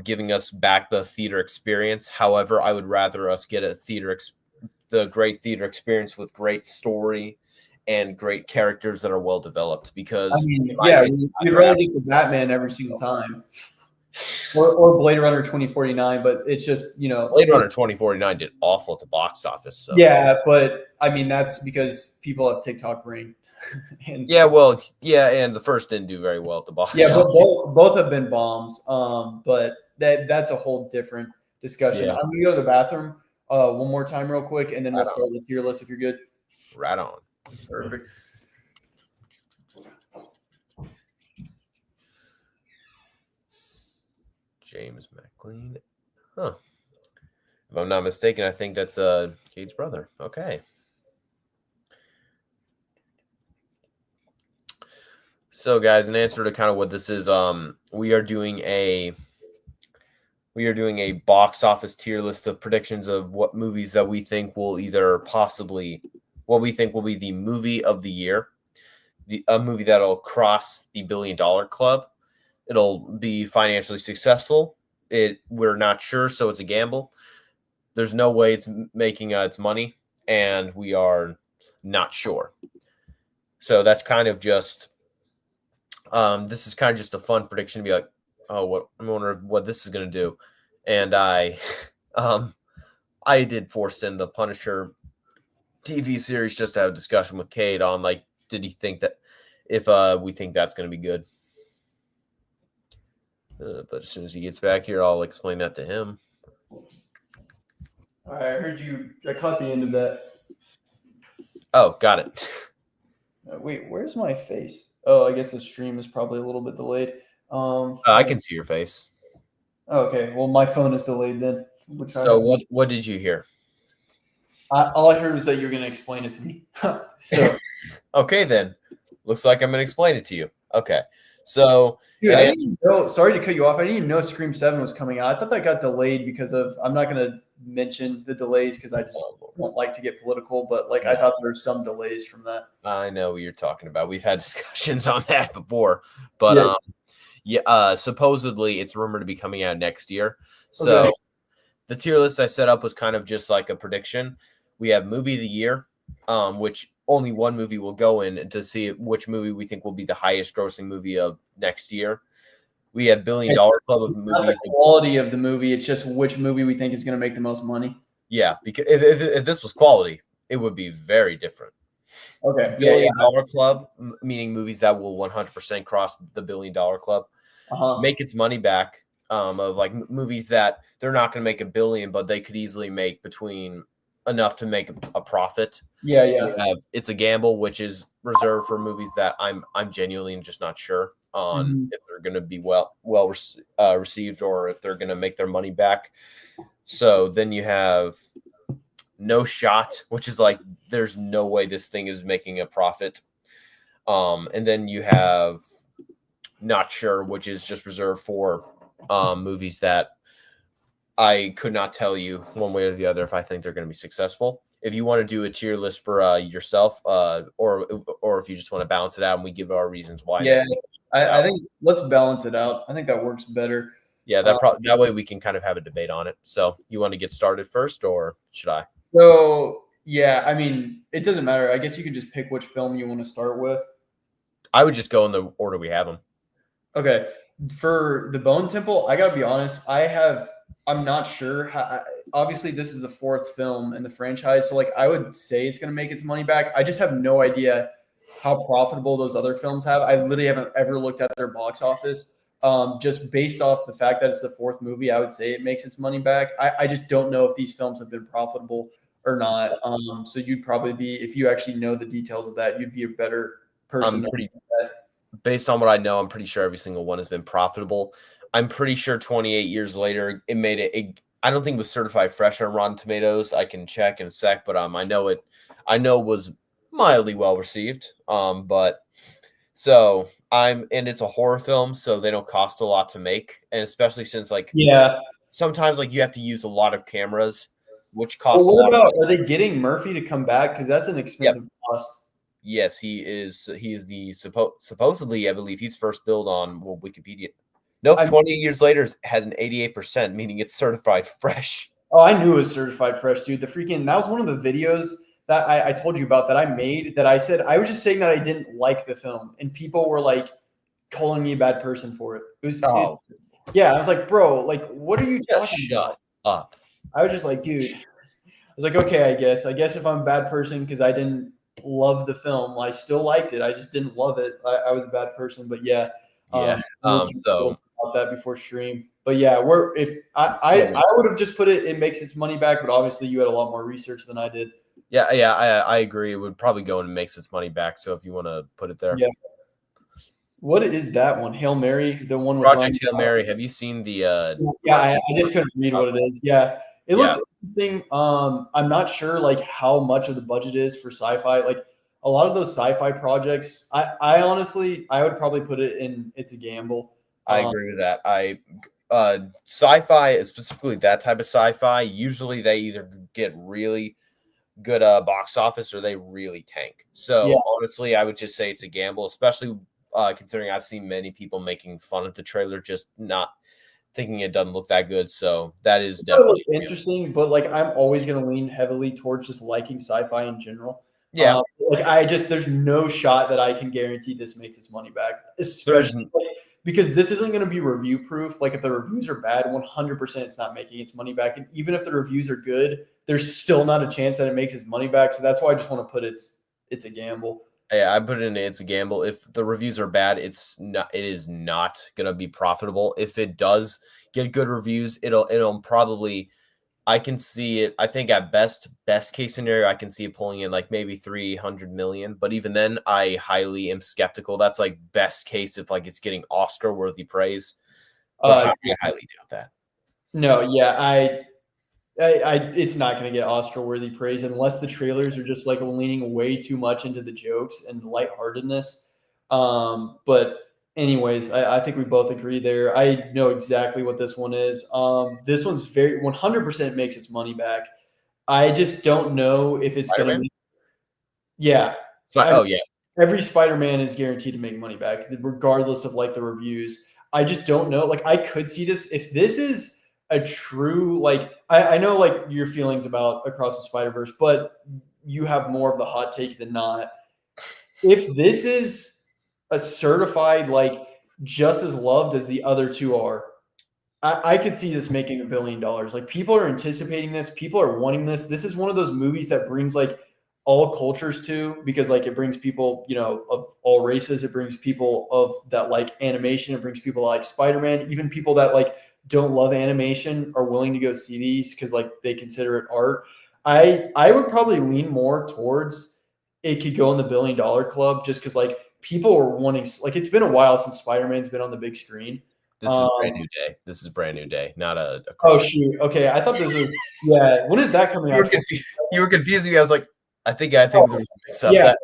Speaker 2: giving us back the theater experience. However, I would rather us get the great theater experience with great story and great characters that are well developed. Because
Speaker 1: you'd rather get the Batman every single time. Or Blade Runner 2049, but it's just,
Speaker 2: Blade Runner 2049 did awful at the box office. So.
Speaker 1: Yeah, but I mean, that's because people have TikTok brain.
Speaker 2: And the first didn't do very well at the box office.
Speaker 1: Yeah, both have been bombs. But that's a whole different discussion. I'm going to go to the bathroom one more time real quick, and then we'll start the tier list if you're good.
Speaker 2: Right on.
Speaker 1: Perfect.
Speaker 2: James McLean. Huh. If I'm not mistaken, I think that's Cade's brother. Okay. So, guys, in answer to kind of what this is, we are doing a We are doing a box office tier list of predictions of what movies that we think will what we think will be the movie of the year, a movie that'll cross the $1 billion club. It'll be financially successful. We're not sure, so it's a gamble. There's no way it's making its money, and we are not sure. So that's kind of just this is kind of just a fun prediction to be like, oh, what I'm wondering what this is going to do. And I did force in the Punisher TV series just to have a discussion with Cade on like, did he think that if we think that's going to be good? But as soon as he gets back here, I'll explain that to him.
Speaker 1: All right, I heard you. I caught the end of that.
Speaker 2: Oh, got it.
Speaker 1: Wait, where's my face? Oh, I guess the stream is probably a little bit delayed.
Speaker 2: I can see your face.
Speaker 1: Okay, well, my phone is delayed then.
Speaker 2: So what did you hear?
Speaker 1: All I heard was that you're going to explain it to me. So
Speaker 2: okay, then. Looks like I'm going to explain it to you. Okay, so
Speaker 1: dude, I didn't even know. Sorry to cut you off. I didn't even know Scream 7 was coming out. I thought that got delayed because of. I'm not going to mention the delays because I just don't like to get political. But like, I thought there were some delays from that.
Speaker 2: I know what you're talking about. We've had discussions on that before, but supposedly it's rumored to be coming out next year. So okay. The tier list I set up was kind of just like a prediction. We have movie of the year, which only one movie will go in to see which movie we think will be the highest grossing movie of next year. We have $1 billion club of movies.
Speaker 1: Not the quality of the movie. It's just which movie we think is going to make the most money.
Speaker 2: Yeah, because if this was quality, it would be very different.
Speaker 1: Okay.
Speaker 2: $1 billion club, meaning movies that will 100% cross the $1 billion club, make its money back. Of like movies that they're not going to make $1 billion, but they could easily make between enough to make a profit.
Speaker 1: Yeah.
Speaker 2: It's a gamble, which is reserved for movies that I'm genuinely just not sure on if they're going to be well received or if they're going to make their money back. So then you have No Shot, which is like there's no way this thing is making a profit. And then you have Not Sure, which is just reserved for movies that I could not tell you one way or the other if I think they're going to be successful. If you want to do a tier list for yourself, or if you just want to balance it out and we give our reasons why.
Speaker 1: Yeah, I think let's balance it out. I think that works better.
Speaker 2: Yeah, that way we can kind of have a debate on it. So you want to get started first, or should I?
Speaker 1: So yeah, I mean, it doesn't matter. I guess you can just pick which film you want to start with.
Speaker 2: I would just go in the order we have them.
Speaker 1: Okay, for the Bone Temple, I gotta be honest. I'm not sure. Obviously, this is the fourth film in the franchise, so like I would say it's going to make its money back. I just have no idea how profitable those other films have. I literally haven't ever looked at their box office. Just based off the fact that it's the fourth movie, I would say it makes its money back. I just don't know if these films have been profitable or not. So you'd probably be, if you actually know the details of that, you'd be a better person.
Speaker 2: Based on what I know, I'm pretty sure every single one has been profitable. I'm pretty sure 28 years later, it made it. I don't think it was certified fresh on Rotten Tomatoes. I can check in a sec, but I know it was mildly well received. And it's a horror film, so they don't cost a lot to make, and especially since sometimes like you have to use a lot of cameras, which costs.
Speaker 1: Well, what about are they getting Murphy to come back because that's an expensive cost?
Speaker 2: Yes, he is. He is the supposedly, I believe, he's first billed on Wikipedia. Nope, 28 years later it has an 88%, meaning it's certified fresh.
Speaker 1: Oh, I knew it was certified fresh, dude. That was one of the videos that I told you about that I made, that I said I was just saying that I didn't like the film, and people were like calling me a bad person for it. I was like, bro, like, what are you talking about?
Speaker 2: Shut up.
Speaker 1: I was just like, dude. I was like, okay, I guess if I'm a bad person because I didn't love the film, I still liked it. I just didn't love it. I was a bad person, but yeah.
Speaker 2: So
Speaker 1: about that before stream, but yeah, I would have just put it makes its money back, but obviously you had a lot more research than I did.
Speaker 2: I agree. It would probably go and makes its money back. So if you want to put it there,
Speaker 1: what is that one? Hail Mary, the one with
Speaker 2: Project Hail Mary. Have you seen the?
Speaker 1: I just couldn't read what it is. Yeah, it looks interesting. I'm not sure like how much of the budget is for sci-fi. Like a lot of those sci-fi projects, I honestly would probably put it in. It's a gamble.
Speaker 2: I agree with that. sci-fi, specifically that type of sci-fi, usually they either get really good box office or they really tank. So honestly, I would just say it's a gamble, especially considering I've seen many people making fun of the trailer, just not thinking it doesn't look that good. So that is definitely
Speaker 1: interesting, but like I'm always going to lean heavily towards just liking sci-fi in general.
Speaker 2: Yeah.
Speaker 1: There's no shot that I can guarantee this makes its money back, especially because this isn't going to be review proof. Like if the reviews are bad, 100% it's not making its money back. And even if the reviews are good, there's still not a chance that it makes its money back. So that's why I just want to put it's a gamble.
Speaker 2: Yeah, I put it in it's a gamble. If the reviews are bad, it is not going to be profitable. If it does get good reviews, it'll probably, I can see it. I think at best case scenario, I can see it pulling in like maybe 300 million. But even then, I highly am skeptical. That's like best case if like it's getting Oscar worthy praise. But I highly doubt that.
Speaker 1: No, yeah, it's not going to get Oscar worthy praise unless the trailers are just like leaning way too much into the jokes and lightheartedness. But anyways, I think we both agree there. I know exactly what this one is. This one's very 100% makes its money back. I just don't know if it's going to. Yeah. Every Spider-Man is guaranteed to make money back, regardless of like the reviews. I just don't know. Like I could see this if this is a true like I know like your feelings about Across the Spider-Verse, but you have more of the hot take than not. If this is a certified like just as loved as the other two are, I could see this making $1 billion. Like people are anticipating this, people are wanting this. This is one of those movies that brings like all cultures to, because like it brings people, of all races. It brings people of that like animation. It brings people like Spider-Man, even people that like don't love animation are willing to go see these because like they consider it art. I would probably lean more towards it could go in the $1 billion club just because like people are wanting, like it's been a while since Spider-Man's been on the big screen.
Speaker 2: This is Brand New Day. This is Brand New Day, not a
Speaker 1: Oh shoot. Okay, I thought this was when is that coming out?
Speaker 2: You were confusing me. I was like, I think there was a mix up.
Speaker 1: Yeah.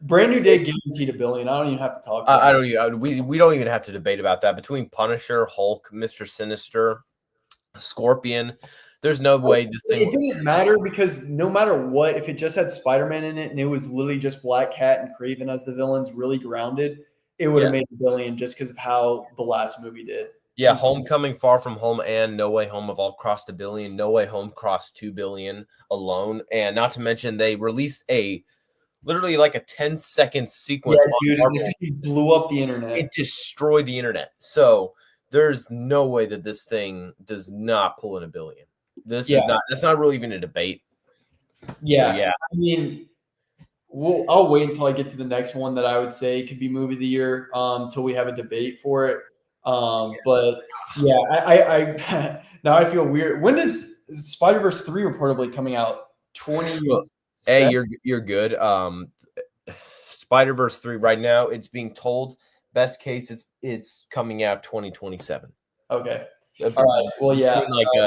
Speaker 1: Brand New Day guaranteed $1 billion. I don't even have to talk about
Speaker 2: I don't even, we don't even have to debate about that. Between Punisher, Hulk, Mr. Sinister, Scorpion, there's no way this thing.
Speaker 1: It didn't matter because no matter what, if it just had Spider-Man in it and it was literally just Black Cat and Kraven as the villains, really grounded, it would have made $1 billion just because of how the last movie did.
Speaker 2: Yeah, Homecoming, Far From Home, and No Way Home have all crossed $1 billion. No Way Home crossed $2 billion alone, and not to mention they released literally like a 10-second sequence.
Speaker 1: Yeah, dude, it blew up the internet.
Speaker 2: It destroyed the internet. So there's no way that this thing does not pull in $1 billion. That's not really even a debate.
Speaker 1: Yeah. So, yeah. I mean, I'll wait until I get to the next one that I would say could be movie of the year until we have a debate for it. But yeah, I now I feel weird. When does Spider-Verse 3 reportedly coming out? 20.
Speaker 2: Hey, you're good. Spider-Verse 3 right now, it's being told best case it's coming out 2027.
Speaker 1: Okay. All right. Well, yeah.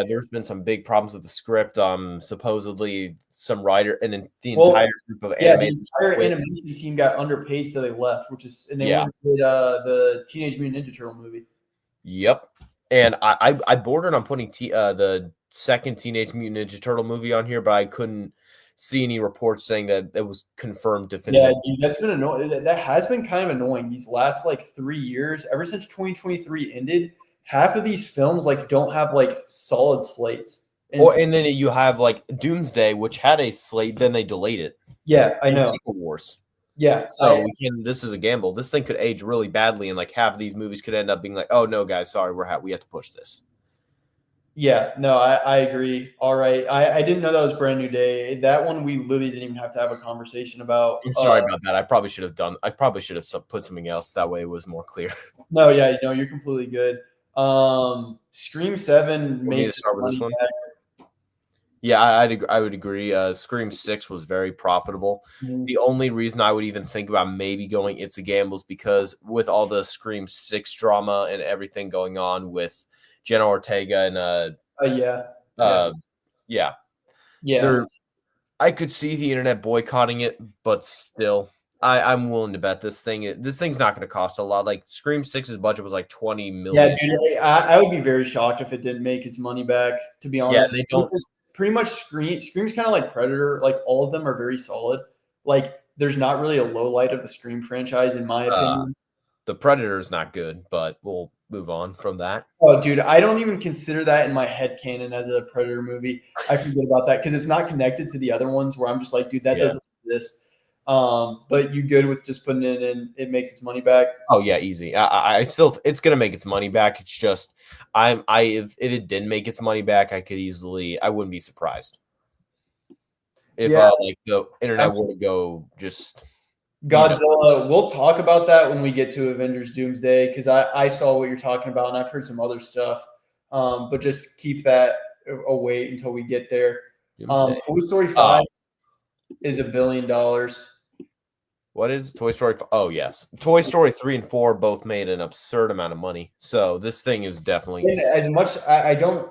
Speaker 2: There's been some big problems with the script. Supposedly some writer and the entire group of animators.
Speaker 1: The entire animation team got underpaid, so they left. And they went and did the Teenage Mutant Ninja Turtle movie.
Speaker 2: Yep. And I bordered on putting the second Teenage Mutant Ninja Turtle movie on here, but I couldn't see any reports saying that it was confirmed definitively.
Speaker 1: Yeah, dude, that's been annoying. That has been kind of annoying these last like 3 years. Ever since 2023 ended, half of these films like don't have like solid slates.
Speaker 2: And then you have like Doomsday, which had a slate, then they delayed it.
Speaker 1: Yeah, I know.
Speaker 2: Secret Wars.
Speaker 1: Yeah.
Speaker 2: So this is a gamble. This thing could age really badly, and like half of these movies could end up being like, oh no, guys, sorry, we have to push this.
Speaker 1: Yeah, no, I agree. All right. I didn't know that was Brand New Day. That one we literally didn't even have to have a conversation about.
Speaker 2: I'm sorry about that. I probably should have put something else. That way it was more clear.
Speaker 1: No, yeah, no, you're completely good. Scream 7 makes
Speaker 2: start with this one. Yeah, I would agree. Scream 6 was very profitable. Mm-hmm. The only reason I would even think about maybe going It's a Gamble is because with all the Scream 6 drama and everything going on with Jenna Ortega and I could see the internet boycotting it, but still, I'm willing to bet this thing's not going to cost a lot. Like Scream 6's budget was like 20
Speaker 1: Yeah,
Speaker 2: million.
Speaker 1: dude, I would be very shocked if it didn't make its money back. To be
Speaker 2: Yeah,
Speaker 1: honest,
Speaker 2: they don't.
Speaker 1: Pretty much Scream's kind of like Predator. Like all of them are very solid. Like there's not really a low light of the Scream franchise, in my opinion.
Speaker 2: The Predator is not good, but we'll move on from that.
Speaker 1: Oh, dude, I don't even consider that in my head canon as a Predator movie. I forget about that because it's not connected to the other ones where I'm just like, dude, that doesn't exist. But you good with just putting it in? It makes its money back.
Speaker 2: Oh yeah, easy. I still, it's gonna make its money back. It's just, if it didn't make its money back, I wouldn't be surprised if like the internet were to go just
Speaker 1: Godzilla. We'll talk about that when we get to Avengers Doomsday because I saw what you're talking about and I've heard some other stuff. But just keep that away until we get there. Toy Story 5 is $1 billion.
Speaker 2: What is Toy Story? Oh, yes. Toy Story 3 and 4 both made an absurd amount of money. So this thing is definitely...
Speaker 1: As much... I don't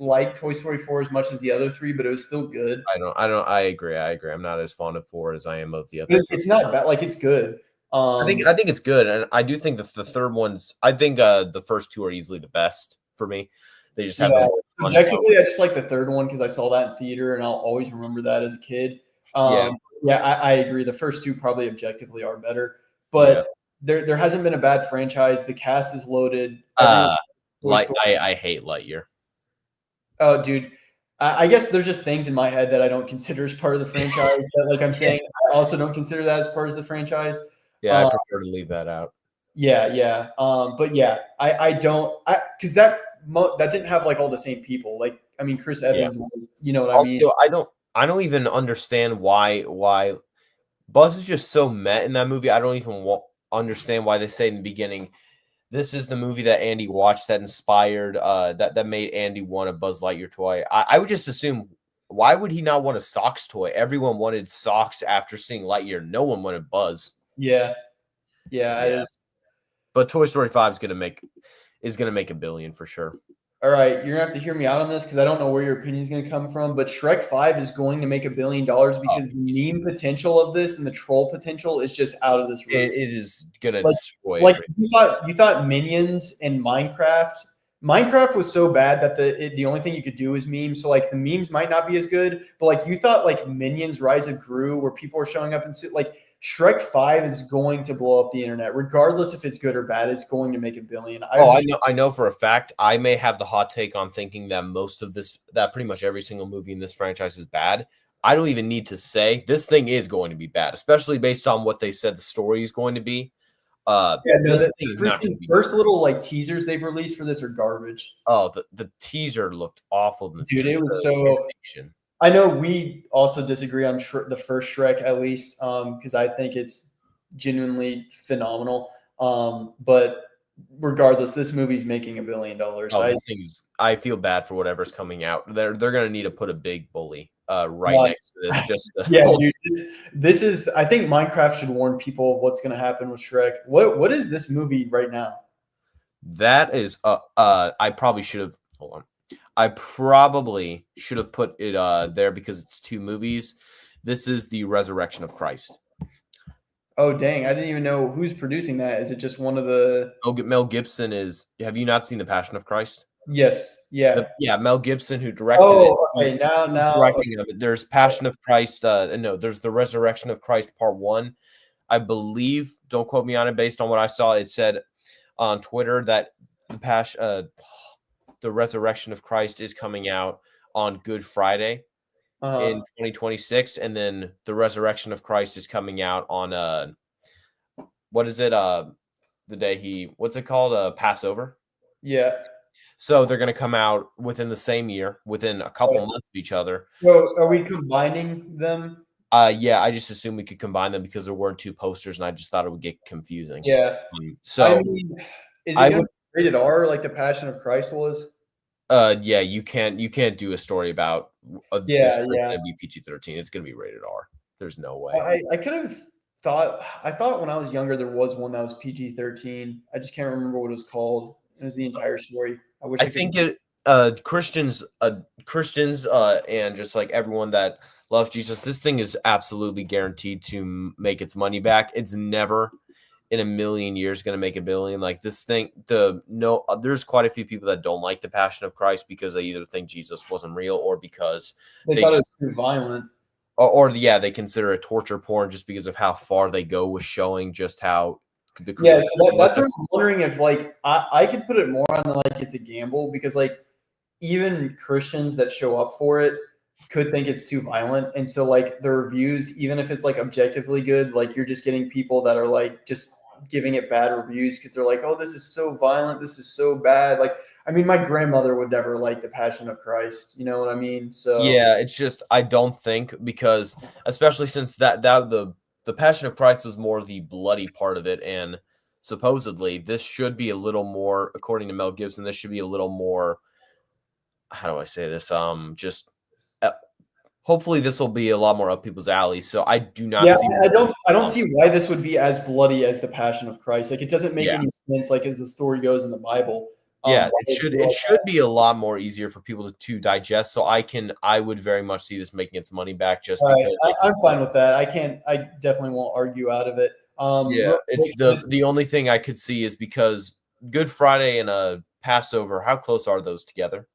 Speaker 1: like Toy Story 4 as much as the other three, but it was still good.
Speaker 2: I agree. I'm not as fond of 4 as I am of the other.
Speaker 1: It's not bad. Like, it's good.
Speaker 2: I think it's good. And I do think that the third one's... I think the first two are easily the best for me. They just have...
Speaker 1: Objectively, I just like the third one because I saw that in theater, and I'll always remember that as a kid. Yeah, I agree. The first two probably objectively are better, but there hasn't been a bad franchise. The cast is loaded.
Speaker 2: I hate Lightyear.
Speaker 1: Oh, dude. I guess there's just things in my head that I don't consider as part of the franchise. Like I'm saying, I also don't consider that as part of the franchise.
Speaker 2: Yeah, I prefer to leave that out.
Speaker 1: Yeah. But yeah, I don't, because that didn't have like all the same people. Like, I mean, Chris Evans was, you know what I mean?
Speaker 2: I don't even understand why Buzz is just so met in that movie. I don't even understand why they say in the beginning, this is the movie that Andy watched that inspired, that made Andy want a Buzz Lightyear toy. I would just assume, why would he not want a Socks toy? Everyone wanted Socks after seeing Lightyear. No one wanted Buzz.
Speaker 1: Yeah. It is.
Speaker 2: But Toy Story 5 is gonna make $1 billion for sure.
Speaker 1: All right, you're gonna have to hear me out on this because I don't know where your opinion is gonna come from. But Shrek 5 is going to make $1 billion because the meme potential of this and the troll potential is just out of this room.
Speaker 2: It is gonna destroy.
Speaker 1: Like you thought Minions and Minecraft. Minecraft was so bad that the only thing you could do is memes. So like the memes might not be as good, but like you thought like Minions Rise of Gru, where people are showing up and like Shrek 5 is going to blow up the internet, regardless if it's good or bad. It's going to make $1 billion.
Speaker 2: I know for a fact. I may have the hot take on thinking that pretty much every single movie in this franchise is bad. I don't even need to say this thing is going to be bad, especially based on what they said the story is going to be. This thing is not going to be
Speaker 1: first little like teasers they've released for this are garbage.
Speaker 2: Oh, the teaser looked awful.
Speaker 1: Dude, it was so. I know we also disagree on the first Shrek, at least, because I think it's genuinely phenomenal. But regardless, this movie's making $1 billion.
Speaker 2: I feel bad for whatever's coming out. They're going to need to put a big bully next to this. Just
Speaker 1: dude, this is. I think Minecraft should warn people of what's going to happen with Shrek. What is this movie right now?
Speaker 2: That is. I probably should have. Hold on. I probably should have put it there because it's two movies. This is the Resurrection of Christ.
Speaker 1: Oh, dang. I didn't even know who's producing that. Is it just one of the...
Speaker 2: Mel Gibson is... Have you not seen The Passion of Christ?
Speaker 1: Yes. Yeah.
Speaker 2: Mel Gibson, who directed it.
Speaker 1: Okay. Now.
Speaker 2: Directing of it. There's Passion of Christ. There's The Resurrection of Christ Part 1. I believe, don't quote me on it, based on what I saw, it said on Twitter that the Resurrection of Christ is coming out on Good Friday in 2026, and then the Resurrection of Christ is coming out on what is it? The day what's it called? Passover.
Speaker 1: Yeah.
Speaker 2: So they're going to come out within the same year, within a couple months of each other.
Speaker 1: So are we combining them?
Speaker 2: Yeah, I just assumed we could combine them because there weren't two posters, and I just thought it would get confusing.
Speaker 1: Yeah.
Speaker 2: So
Speaker 1: is it rated R like the Passion of Christ was?
Speaker 2: Yeah, you can't do a story about this going to be PG-13. It's going to be rated R. There's no way.
Speaker 1: I could have thought. I thought when I was younger there was one that was PG-13. I just can't remember what it was called. It was the entire story.
Speaker 2: Christians, and just like everyone that loves Jesus, this thing is absolutely guaranteed to make its money back. It's never in a million years going to make $1 billion. Like this thing, there's quite a few people that don't like the Passion of Christ because they either think Jesus wasn't real or because
Speaker 1: they thought it was too violent.
Speaker 2: Or they consider it torture porn just because of how far they go with showing just how
Speaker 1: the that's what I'm wondering if like I could put it more on like it's a gamble because like even Christians that show up for it could think it's too violent, and so like the reviews, even if it's like objectively good, like you're just getting people that are like just giving it bad reviews because they're like, oh, this is so violent, this is so bad. Like, I mean, my grandmother would never like the Passion of Christ, you know what I mean? So
Speaker 2: yeah, it's just I don't think, because especially since the Passion of Christ was more the bloody part of it, and supposedly this should be a little more, according to Mel Gibson, this should be a little more, how do I say this? Hopefully this will be a lot more up people's alley. So I do not.
Speaker 1: Yeah, I don't see why this would be as bloody as the Passion of Christ. Like it doesn't make any sense. Like as the story goes in the Bible.
Speaker 2: Yeah, it should be a lot more easier for people to digest. So I would very much see this making its money back just because.
Speaker 1: I'm fine with that. I definitely won't argue out of it.
Speaker 2: It's the only thing I could see is because Good Friday and a Passover, how close are those together?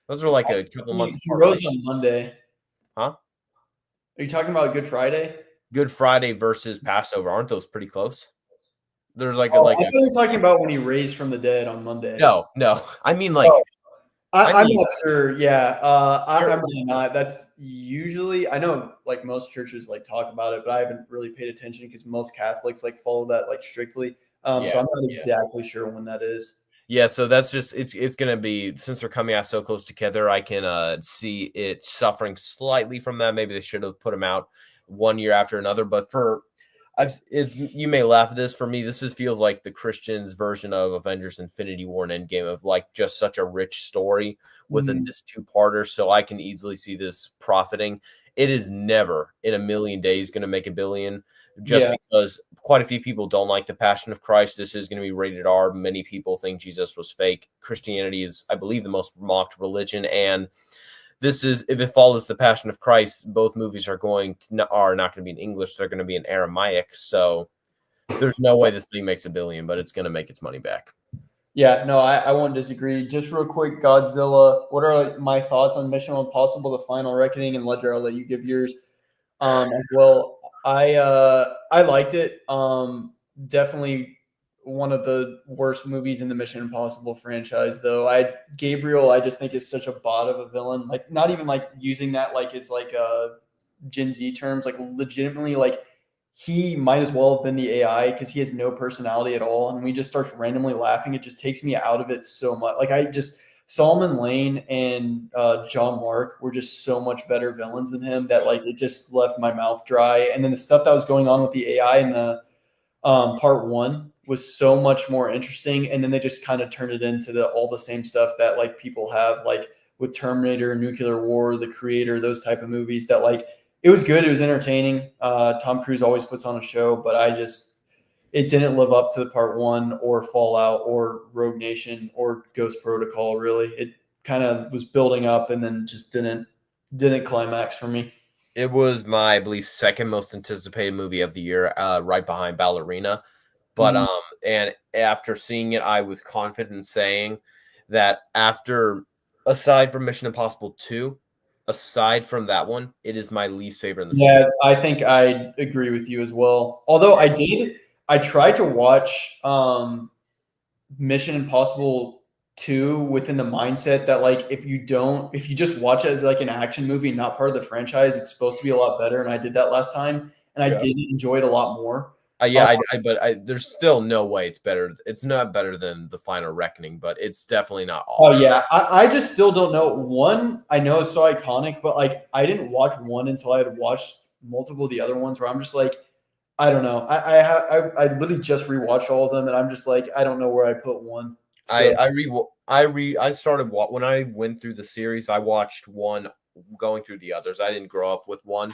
Speaker 2: Those are like a couple months apart.
Speaker 1: Rose on Monday.
Speaker 2: Huh?
Speaker 1: Are you talking about Good Friday?
Speaker 2: Good Friday versus Passover, aren't those pretty close? There's like
Speaker 1: I thought you were talking about when he raised from the dead on Monday.
Speaker 2: No. I mean like
Speaker 1: I'm not sure. Yeah, I'm really not. That's usually, I know like most churches like talk about it, but I haven't really paid attention because most Catholics like follow that like strictly. So I'm not exactly sure when that is.
Speaker 2: Yeah, so that's just it's gonna be, since they're coming out so close together, I can see it suffering slightly from that. Maybe they should have put them out one year after another. But you may laugh at this. For me, this feels like the Christians' version of Avengers: Infinity War and Endgame, of like just such a rich story within this two-parter. So I can easily see this profiting. It is never in a million days going to make $1 billion. Just because quite a few people don't like the Passion of Christ. This is going to be rated R. Many people think Jesus was fake. Christianity is, I believe, the most mocked religion. And this is, if it follows the Passion of Christ, both movies are not going to be in English. They're going to be in Aramaic. So there's no way this thing makes $1 billion, but it's going to make its money back.
Speaker 1: Yeah, no, I won't disagree. Just real quick, Godzilla, what are like my thoughts on Mission Impossible: The Final Reckoning? And Ledger, I'll let you give yours as well. I liked it. Definitely one of the worst movies in the Mission Impossible franchise, though. Gabriel, I just think is such a bot of a villain. Like not even like using that like it's like Gen Z terms, like legitimately like he might as well have been the AI because he has no personality at all. And we just start randomly laughing. It just takes me out of it so much. Like Solomon Lane and John Mark were just so much better villains than him that like it just left my mouth dry. And then the stuff that was going on with the AI in the part one was so much more interesting. And then they just kind of turned it into all the same stuff that like people have like with Terminator, Nuclear War, The Creator, those type of movies that like it was good. It was entertaining. Tom Cruise always puts on a show, but it didn't live up to the part one or Fallout or Rogue Nation or Ghost Protocol. Really, it kind of was building up and then just didn't climax for me.
Speaker 2: It was my, I believe, second most anticipated movie of the year, right behind Ballerina. But and after seeing it, I was confident in saying that aside from Mission Impossible 2, aside from that one, it is my least favorite in the series.
Speaker 1: I think I agree with you as well. Although I tried to watch Mission Impossible 2 within the mindset that like if you just watch it as like an action movie, not part of the franchise, it's supposed to be a lot better. And I did that last time, and I did enjoy it a lot more.
Speaker 2: But there's still no way it's better. It's not better than The Final Reckoning, but it's definitely not awful.
Speaker 1: Oh yeah, I just still don't know. One, I know it's so iconic, but like I didn't watch one until I had watched multiple of the other ones. Where I'm just like, I don't know. I literally just rewatched all of them, and I'm just like, I don't know where I put one. So.
Speaker 2: I started when I went through the series. I watched one going through the others. I didn't grow up with one.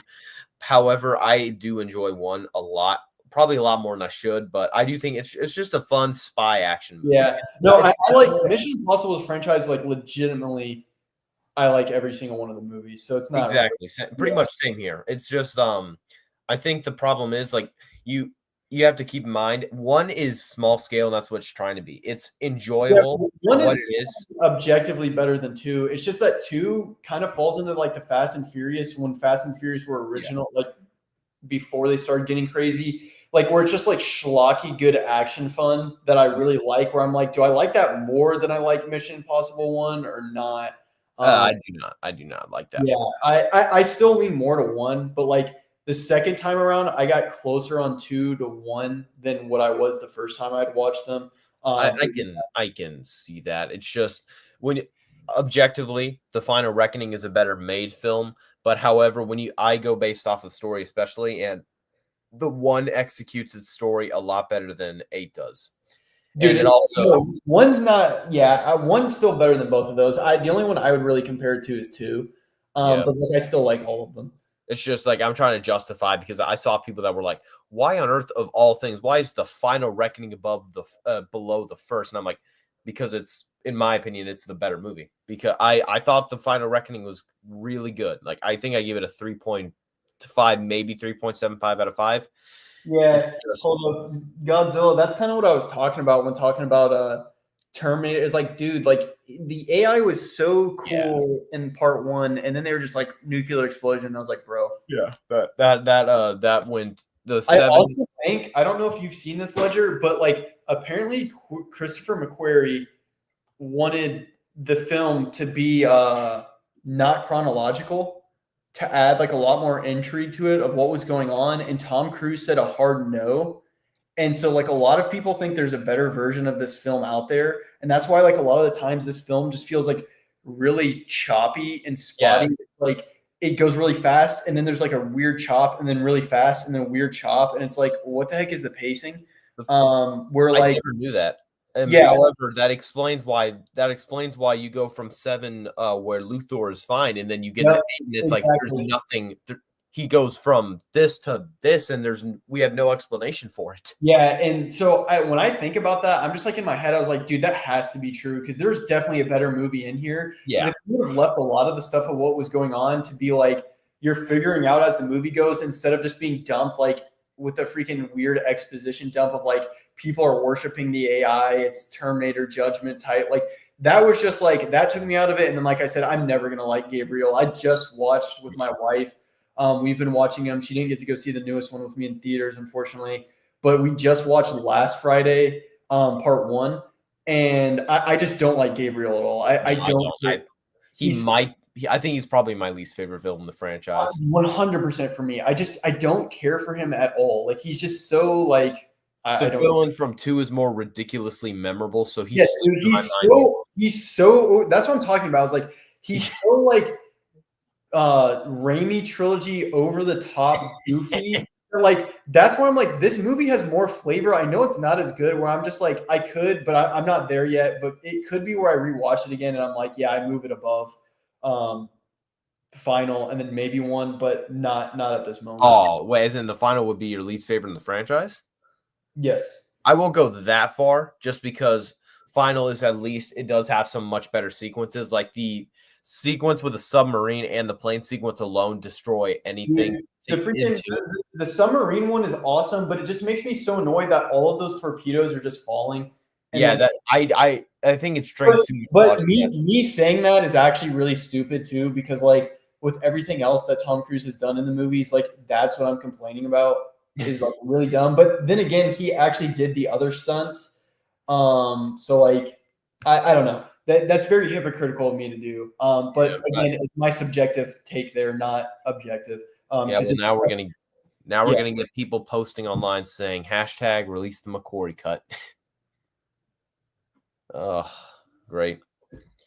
Speaker 2: However, I do enjoy one a lot. probably a lot more than I should, but I do think it's just a fun spy action movie.
Speaker 1: Yeah. I like Mission Impossible's franchise, like legitimately. I like every single one of the movies, so it's not
Speaker 2: exactly pretty much same here. It's just I think the problem is like you have to keep in mind one is small scale, and that's what it's trying to be. It's enjoyable.
Speaker 1: One is objectively better than 2. It's just that 2 kind of falls into like the Fast and Furious when Fast and Furious were original, like before they started getting crazy, like where it's just like schlocky good action fun that I really like. Where I'm like, do I like that more than I like Mission Impossible 1 or not?
Speaker 2: I do not like that.
Speaker 1: Yeah, I still lean more to 1, but like the second time around, I got closer on 2 to 1 than what I was the first time I'd watched them.
Speaker 2: I can see that. It's just when objectively, The Final Reckoning is a better made film, but however, when I go based off of story, especially, and the 1 executes its story a lot better than 8 does.
Speaker 1: Dude, and it also one's not. Yeah, one's still better than both of those. The only one I would really compare it to is 2, but like, I still like all of them.
Speaker 2: It's just like I'm trying to justify because I saw people that were like, "Why on earth, of all things, why is The Final Reckoning above below the first?" And I'm like, because it's, in my opinion, it's the better movie. Because I thought The Final Reckoning was really good. Like I think I give it a 3.5, maybe 3.75 out of 5.
Speaker 1: Yeah, Godzilla. That's kind of what I was talking about when talking about Terminator. It's like, dude, like the AI was so cool in part 1, and then they were just like nuclear explosion. And I was like, bro,
Speaker 2: that went the 7.
Speaker 1: I also think, I don't know if you've seen this, Ledger, but like apparently Christopher McQuarrie wanted the film to be not chronological, to add like a lot more intrigue to it of what was going on, and Tom Cruise said a hard no. And so like a lot of people think there's a better version of this film out there, and that's why like a lot of the times this film just feels like really choppy and spotty. Like it goes really fast, and then there's like a weird chop, and then really fast, and then a weird chop, and it's like, what the heck is the pacing? Where like,
Speaker 2: I never knew that. However, that explains why you go from 7, where Luthor is fine, and then you get to 8, and it's like there's nothing. He goes from this to this, and we have no explanation for it.
Speaker 1: Yeah, and so when I think about that, I'm just like in my head, I was like, dude, that has to be true because there's definitely a better movie in here.
Speaker 2: Yeah,
Speaker 1: it would have left a lot of the stuff of what was going on to be like you're figuring out as the movie goes, instead of just being dumped like with the freaking weird exposition dump of like people are worshiping the AI, it's Terminator Judgment type. Like that was just like, that took me out of it. And then, like I said, I'm never gonna like Gabriel. I just watched with my wife. We've been watching him. She didn't get to go see the newest one with me in theaters, unfortunately, but we just watched last Friday, part 1, and I just don't like Gabriel at all. I don't.
Speaker 2: I think he's probably my least favorite villain in the franchise.
Speaker 1: 100% for me. I don't care for him at all. Like he's just so like.
Speaker 2: The villain from 2 is more ridiculously memorable, so he's
Speaker 1: so. That's what I'm talking about. It's like he's so like Raimi trilogy over the top goofy. Like that's why I'm like, this movie has more flavor. I know it's not as good. Where I'm just like, I could, but I'm not there yet. But it could be where I rewatch it again, and I'm like, yeah, I move it above Final, and then maybe 1, but not at this moment.
Speaker 2: Oh, wait, as in the Final would be your least favorite in the franchise?
Speaker 1: Yes.
Speaker 2: I won't go that far, just because Final is, at least it does have some much better sequences. Like the sequence with the submarine and the plane sequence alone destroy anything.
Speaker 1: The submarine one is awesome, but it just makes me so annoyed that all of those torpedoes are just falling.
Speaker 2: I think it's strange.
Speaker 1: But me saying that is actually really stupid too, because like with everything else that Tom Cruise has done in the movies, like that's what I'm complaining about. Is like really dumb. But then again, he actually did the other stunts. So like I don't know. That's very hypocritical of me to do. But again, it's my subjective take there, not objective.
Speaker 2: Well, now we're gonna get people posting online saying hashtag release the McQuarrie cut. Oh, great.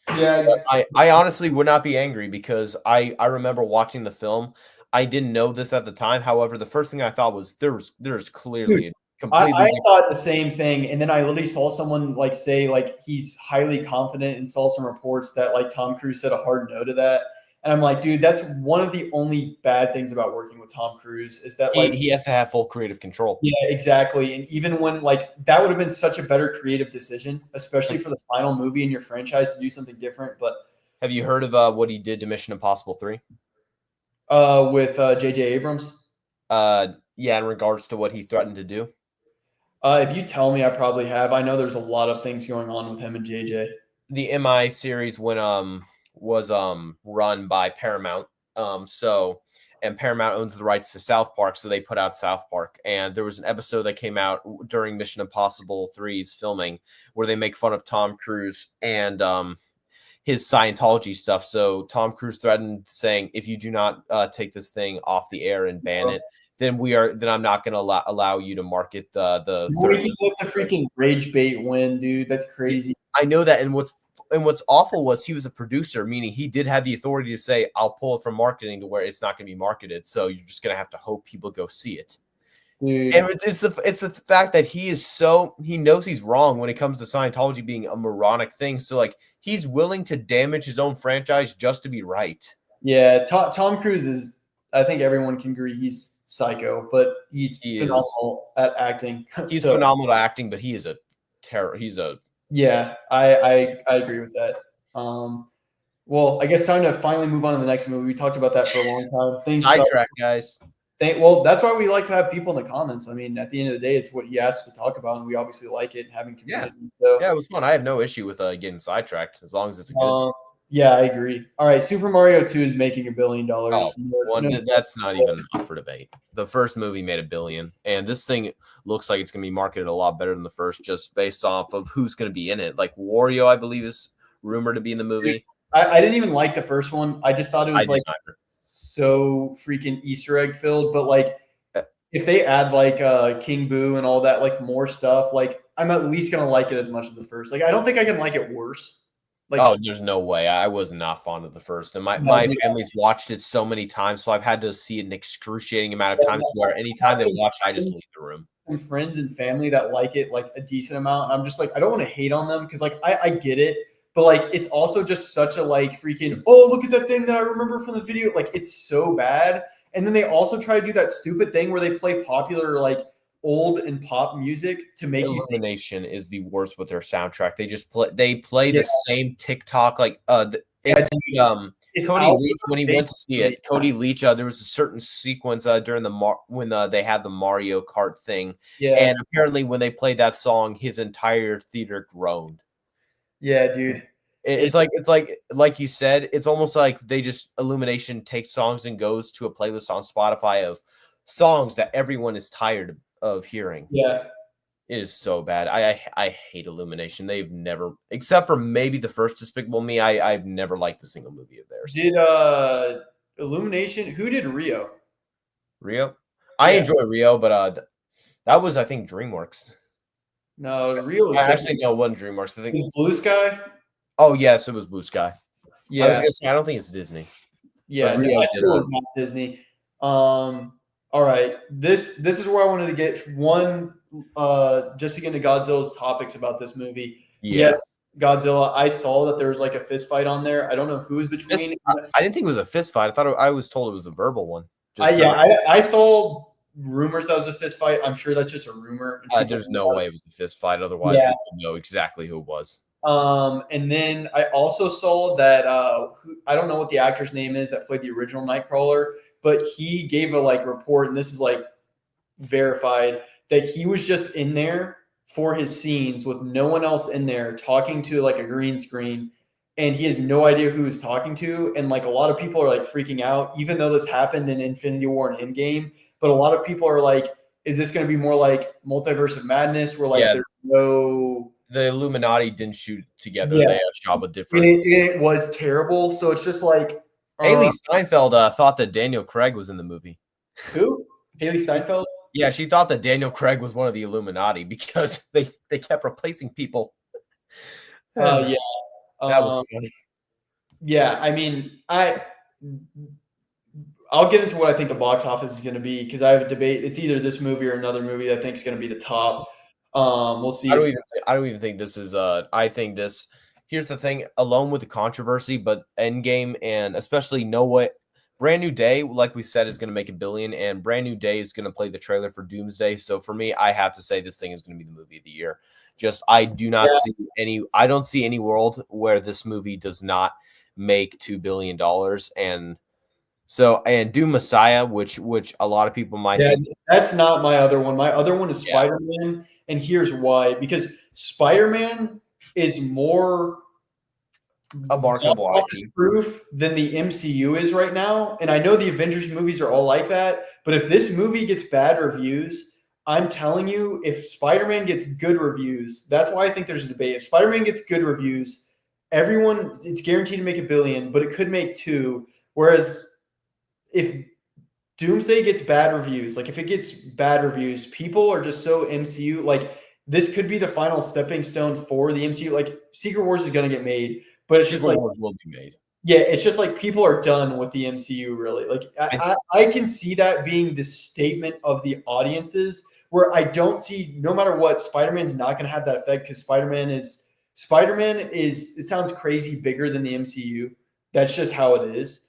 Speaker 1: Yeah.
Speaker 2: I honestly would not be angry because I remember watching the film. I didn't know this at the time. However, the first thing I thought was there's clearly completely.
Speaker 1: I thought the same thing, and then I literally saw someone like say like he's highly confident, and saw some reports that like Tom Cruise said a hard no to that, And I'm like, dude, that's one of the only bad things about working with Tom Cruise is that like
Speaker 2: he has to have full creative control.
Speaker 1: Yeah, exactly. And even when like that would have been such a better creative decision, especially for the final movie in your franchise to do something different. But
Speaker 2: have you heard of what he did to Mission Impossible 3?
Speaker 1: With J.J. Abrams?
Speaker 2: Yeah, in regards to what he threatened to do.
Speaker 1: If you tell me, I probably have. I know there's a lot of things going on with him and JJ.
Speaker 2: The MI series was run by Paramount. And Paramount owns the rights to South Park, so they put out South Park. And there was an episode that came out during Mission Impossible 3's filming where they make fun of Tom Cruise and his Scientology stuff. So Tom Cruise threatened saying, if you do not take this thing off the air and ban it, then I'm not going to allow you to market the
Speaker 1: third. Let the freaking rage bait win, dude. That's crazy.
Speaker 2: I know that. And what's awful was he was a producer, meaning he did have the authority to say, I'll pull it from marketing to where it's not going to be marketed. So you're just going to have to hope people go see it. Dude. And it's the fact that he knows he's wrong when it comes to Scientology being a moronic thing. So like he's willing to damage his own franchise just to be right.
Speaker 1: Yeah. Tom Cruise is, I think everyone can agree he's psycho, but he's phenomenal at acting.
Speaker 2: He's phenomenal at acting, but he is a terror.
Speaker 1: Yeah, I agree with that. Well, I guess time to finally move on to the next movie. We talked about that for a long time.
Speaker 2: Sidetrack, guys.
Speaker 1: Well, that's why we like to have people in the comments. I mean, at the end of the day, it's what he asked to talk about, and we obviously like it and having community.
Speaker 2: Yeah, it was fun. I have no issue with getting sidetracked as long as it's a good.
Speaker 1: Yeah, I agree. All right, Super Mario 2 is making $1 billion.
Speaker 2: That's not even up for debate. The first movie made $1 billion, and this thing looks like it's going to be marketed a lot better than the first, just based off of who's going to be in it. Like Wario, I believe, is rumored to be in the movie.
Speaker 1: I didn't even like the first one. I just thought it was like so freaking Easter egg filled. But like, if they add like King Boo and all that, like more stuff, like I'm at least gonna like it as much as the first. Like, I don't think I can like it worse.
Speaker 2: Like, there's no way. I was not fond of the first, and my family's watched it so many times, so I've had to see it an excruciating amount of times. Where anytime they watch, I just leave the room.
Speaker 1: And friends and family that like it like a decent amount. I'm just like, I don't want to hate on them because like I get it, but like it's also just such a like freaking look at that thing that I remember from the video. Like it's so bad. And then they also try to do that stupid thing where they play popular like old and pop music to make
Speaker 2: Illumination is the worst with their soundtrack. They just play the same TikTok like Cody Leach when he went to see it. Cody Leach, there was a certain sequence during when they had the Mario Kart thing, and apparently when they played that song, his entire theater groaned.
Speaker 1: Yeah, dude.
Speaker 2: It's like you said, it's almost like they just Illumination takes songs and goes to a playlist on Spotify of songs that everyone is tired of hearing.
Speaker 1: Yeah,
Speaker 2: it is so bad. I hate Illumination. They've never, except for maybe the first Despicable Me, I've never liked a single movie of theirs.
Speaker 1: Did Illumination? Who did Rio?
Speaker 2: Rio? I enjoy Rio, but that was, I think, DreamWorks.
Speaker 1: No, Rio.
Speaker 2: Actually, no, it wasn't DreamWorks. I think
Speaker 1: it was Blue Sky.
Speaker 2: Oh yes, it was Blue Sky.
Speaker 1: Yeah,
Speaker 2: I was gonna say I don't think it's Disney.
Speaker 1: Yeah, no, it was not Disney. All right, this is where I wanted to get one. Just to get into Godzilla's topics about this movie. Yes, Godzilla. I saw that there was like a fist fight on there. I don't know who was between.
Speaker 2: I didn't think it was a fist fight. I was told it was a verbal one.
Speaker 1: I saw rumors that was a fist fight. I'm sure that's just a rumor.
Speaker 2: There's no way it was a fist fight. Otherwise, we would know exactly who it was.
Speaker 1: And then I also saw that I don't know what the actor's name is that played the original Nightcrawler, but he gave a like report, and this is like verified, that he was just in there for his scenes with no one else in there talking to like a green screen, and he has no idea who he's talking to. And like a lot of people are like freaking out, even though this happened in Infinity War and Endgame. But a lot of people are like, is this going to be more like Multiverse of Madness where like there's no...
Speaker 2: The Illuminati didn't shoot together. They shot with different...
Speaker 1: It was terrible. So it's just like...
Speaker 2: Haley Steinfeld thought that Daniel Craig was in the movie.
Speaker 1: Who? Haley Steinfeld?
Speaker 2: Yeah, she thought that Daniel Craig was one of the Illuminati because they kept replacing people.
Speaker 1: Yeah.
Speaker 2: That was funny.
Speaker 1: Yeah, I mean, I'll get into what I think the box office is going to be because I have a debate. It's either this movie or another movie that I think is going to be the top. We'll see.
Speaker 2: I don't even think this is. I think this here's the thing, alone with the controversy, but Endgame and especially Brand New Day, like we said, is going to make $1 billion, and Brand New Day is going to play the trailer for Doomsday. So for me, I have to say this thing is going to be the movie of the year. Just I don't see any world where this movie does not make $2 billion. And Doom Messiah, which a lot of people might think.
Speaker 1: That's not my other one. My other one is Spider-Man, and here's why. Because Spider-Man is more
Speaker 2: a marketable IP
Speaker 1: proof than the MCU is right now. And I know the Avengers movies are all like that, but if this movie gets bad reviews, I'm telling you, if Spider-Man gets good reviews, that's why I think there's a debate. If Spider-Man gets good reviews, it's guaranteed to make $1 billion, but it could make $2 billion. Whereas if Doomsday gets bad reviews, like if it gets bad reviews, people are just so MCU, like this could be the final stepping stone for the MCU. Like Secret Wars is going to get made, but it's just like
Speaker 2: will be made.
Speaker 1: Yeah, it's just like people are done with the MCU, really. Like I can see that being the statement of the audiences, where I don't see, no matter what, Spider-Man's not going to have that effect, because Spider-Man is, it sounds crazy, bigger than the MCU. That's just how it is.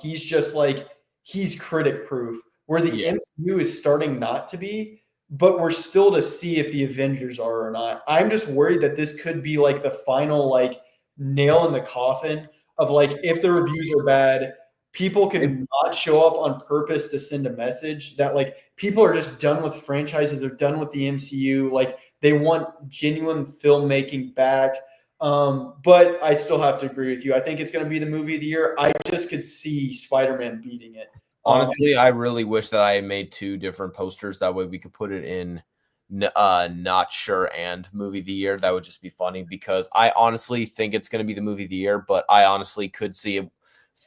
Speaker 1: He's just like, he's critic proof, where the MCU is starting not to be, but we're still to see if the Avengers are or not. I'm just worried that this could be like the final like nail in the coffin of like, if the reviews are bad, people can not show up on purpose to send a message that like people are just done with franchises. They're done with the MCU. Like they want genuine filmmaking back. But I still have to agree with you. I think it's going to be the movie of the year. I just could see Spider-Man beating it.
Speaker 2: Honestly, I really wish that I had made 2 different posters. That way we could put it in Not Sure and Movie of the Year. That would just be funny, because I honestly think it's going to be the movie of the year, but I honestly could see it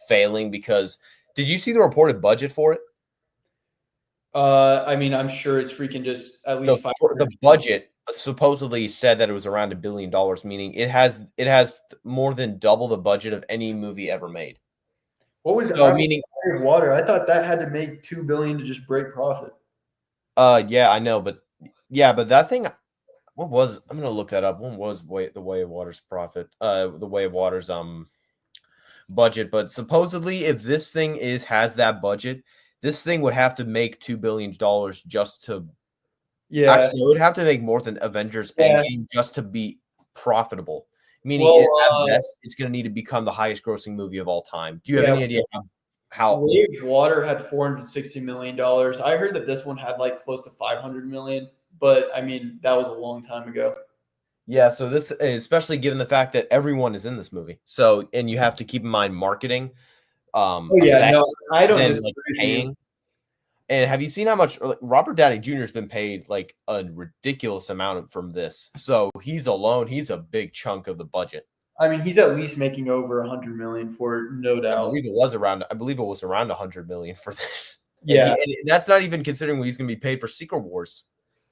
Speaker 2: failing, because did you see the reported budget for it?
Speaker 1: I mean, I'm sure it's freaking just at least
Speaker 2: the budget supposedly said that it was around $1 billion, meaning it has more than double the budget of any movie ever made.
Speaker 1: What was meaning Water? I thought that had to make $2 billion to just break profit.
Speaker 2: Yeah, I know, but that thing, what was, I'm gonna look that up. What was The Way of Water's profit? The Way of Water's budget. But supposedly, if this thing has that budget, this thing would have to make $2 billion just to. Yeah, actually, it would have to make more than Avengers Endgame just to be profitable. Meaning, at best, it's going to need to become the highest grossing movie of all time. Do you have any idea how?
Speaker 1: Way of Water had $460 million. I heard that this one had like close to $500 million, but I mean, that was a long time ago.
Speaker 2: Yeah, so this, especially given the fact that everyone is in this movie, so, and you have to keep in mind marketing.
Speaker 1: No, I don't disagree
Speaker 2: with paying. And have you seen how much Robert Downey Jr. has been paid? Like a ridiculous amount from this. So he's alone. He's a big chunk of the budget.
Speaker 1: I mean, he's at least making over $100 million for it, no doubt.
Speaker 2: I believe it was around $100 million for this.
Speaker 1: Yeah,
Speaker 2: and that's not even considering what he's going to be paid for Secret Wars.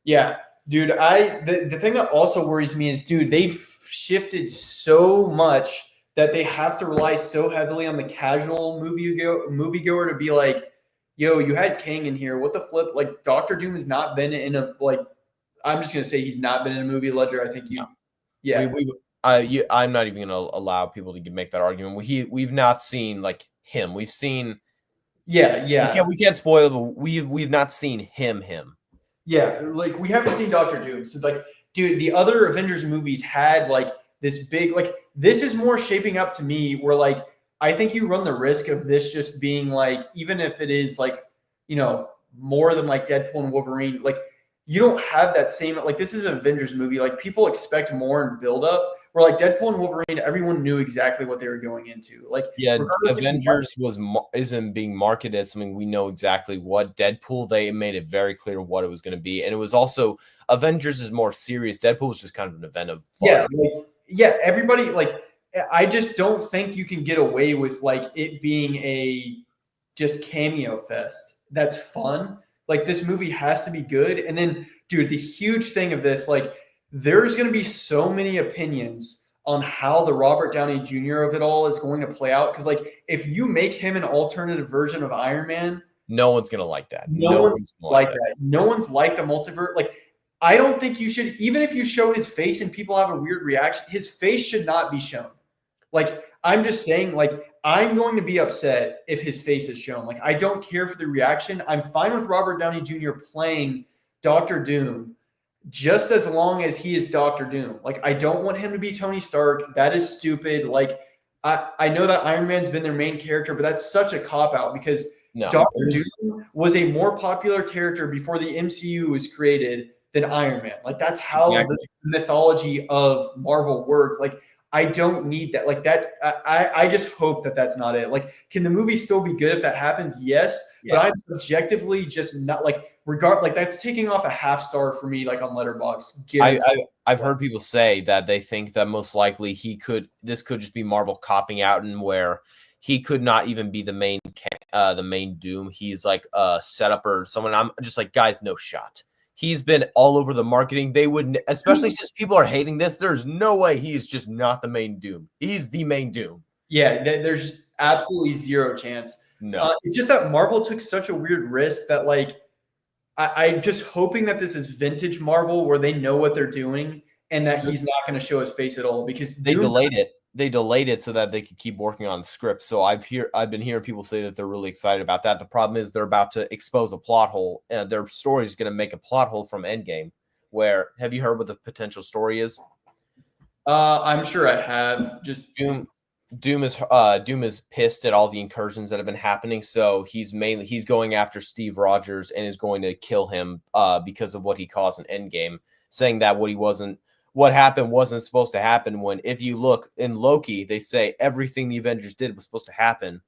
Speaker 1: Yeah, dude. The thing that also worries me is, dude, they've shifted so much that they have to rely so heavily on the casual moviegoer to be like, yo, you had Kang in here. What the flip? Like, Doctor Doom has not been in a, like, I'm just going to say he's not been in a movie, Ledger. I think you,
Speaker 2: I'm not even going to allow people to make that argument. We've not seen, like, him. We've seen.
Speaker 1: Yeah.
Speaker 2: We can't spoil it, but we've not seen him.
Speaker 1: Yeah, like, we haven't seen Doctor Doom. So, like, dude, the other Avengers movies had, like, this big, like, this is more shaping up to me where, like, I think you run the risk of this just being like, even if it is like, you know, more than like Deadpool and Wolverine, like you don't have that same, like this is an Avengers movie. Like people expect more and build up. Where like Deadpool and Wolverine, everyone knew exactly what they were going into. Like
Speaker 2: Avengers isn't being marketed as something we know exactly what. Deadpool, they made it very clear what it was going to be, and it was also Avengers is more serious. Deadpool was just kind of an event of fun.
Speaker 1: Everybody like. I just don't think you can get away with like it being a just cameo fest. That's fun. Like this movie has to be good. And then, dude, the huge thing of this, like there's going to be so many opinions on how the Robert Downey Jr. of it all is going to play out. Because like if you make him an alternative version of Iron Man,
Speaker 2: no one's going to like that.
Speaker 1: No one's like that. No one's like the multiverse. Like I don't think you should, even if you show his face and people have a weird reaction, his face should not be shown. Like, I'm just saying, like, I'm going to be upset if his face is shown. Like, I don't care for the reaction. I'm fine with Robert Downey Jr. playing Doctor Doom just as long as he is Doctor Doom. Like, I don't want him to be Tony Stark. That is stupid. Like, I know that Iron Man's been their main character, but that's such a cop-out because Doctor Doom was a more popular character before the MCU was created than Iron Man. Like, that's how the mythology of Marvel works. Like, I don't need that. Like, that, I just hope that that's not it. Like, can the movie still be good if that happens? Yes. Yeah. But I'm subjectively just not, like, like, that's taking off a half star for me, like, on Letterboxd.
Speaker 2: I've heard people say that they think that most likely this could just be Marvel copping out, and where he could not even be the main Doom. He's like a setup or someone. I'm just like, guys, no shot. He's been all over the marketing. They wouldn't, especially since people are hating this. There's no way he's just not the main Doom. He's the main Doom.
Speaker 1: Yeah, there's absolutely zero chance.
Speaker 2: No,
Speaker 1: it's just that Marvel took such a weird risk that, like, I'm just hoping that this is vintage Marvel where they know what they're doing and that he's not going to show his face at all, because
Speaker 2: they delayed it. They delayed it so that they could keep working on the script. So I've been hearing people say that they're really excited about that. The problem is they're about to expose a plot hole. Their story is going to make a plot hole from Endgame. Where, have you heard what the potential story is?
Speaker 1: I'm sure I have. Just
Speaker 2: Doom is pissed at all the incursions that have been happening. So he's going after Steve Rogers and is going to kill him because of what he caused in Endgame, saying that what happened wasn't supposed to happen. When, if you look in Loki, they say everything the Avengers did was supposed to happen.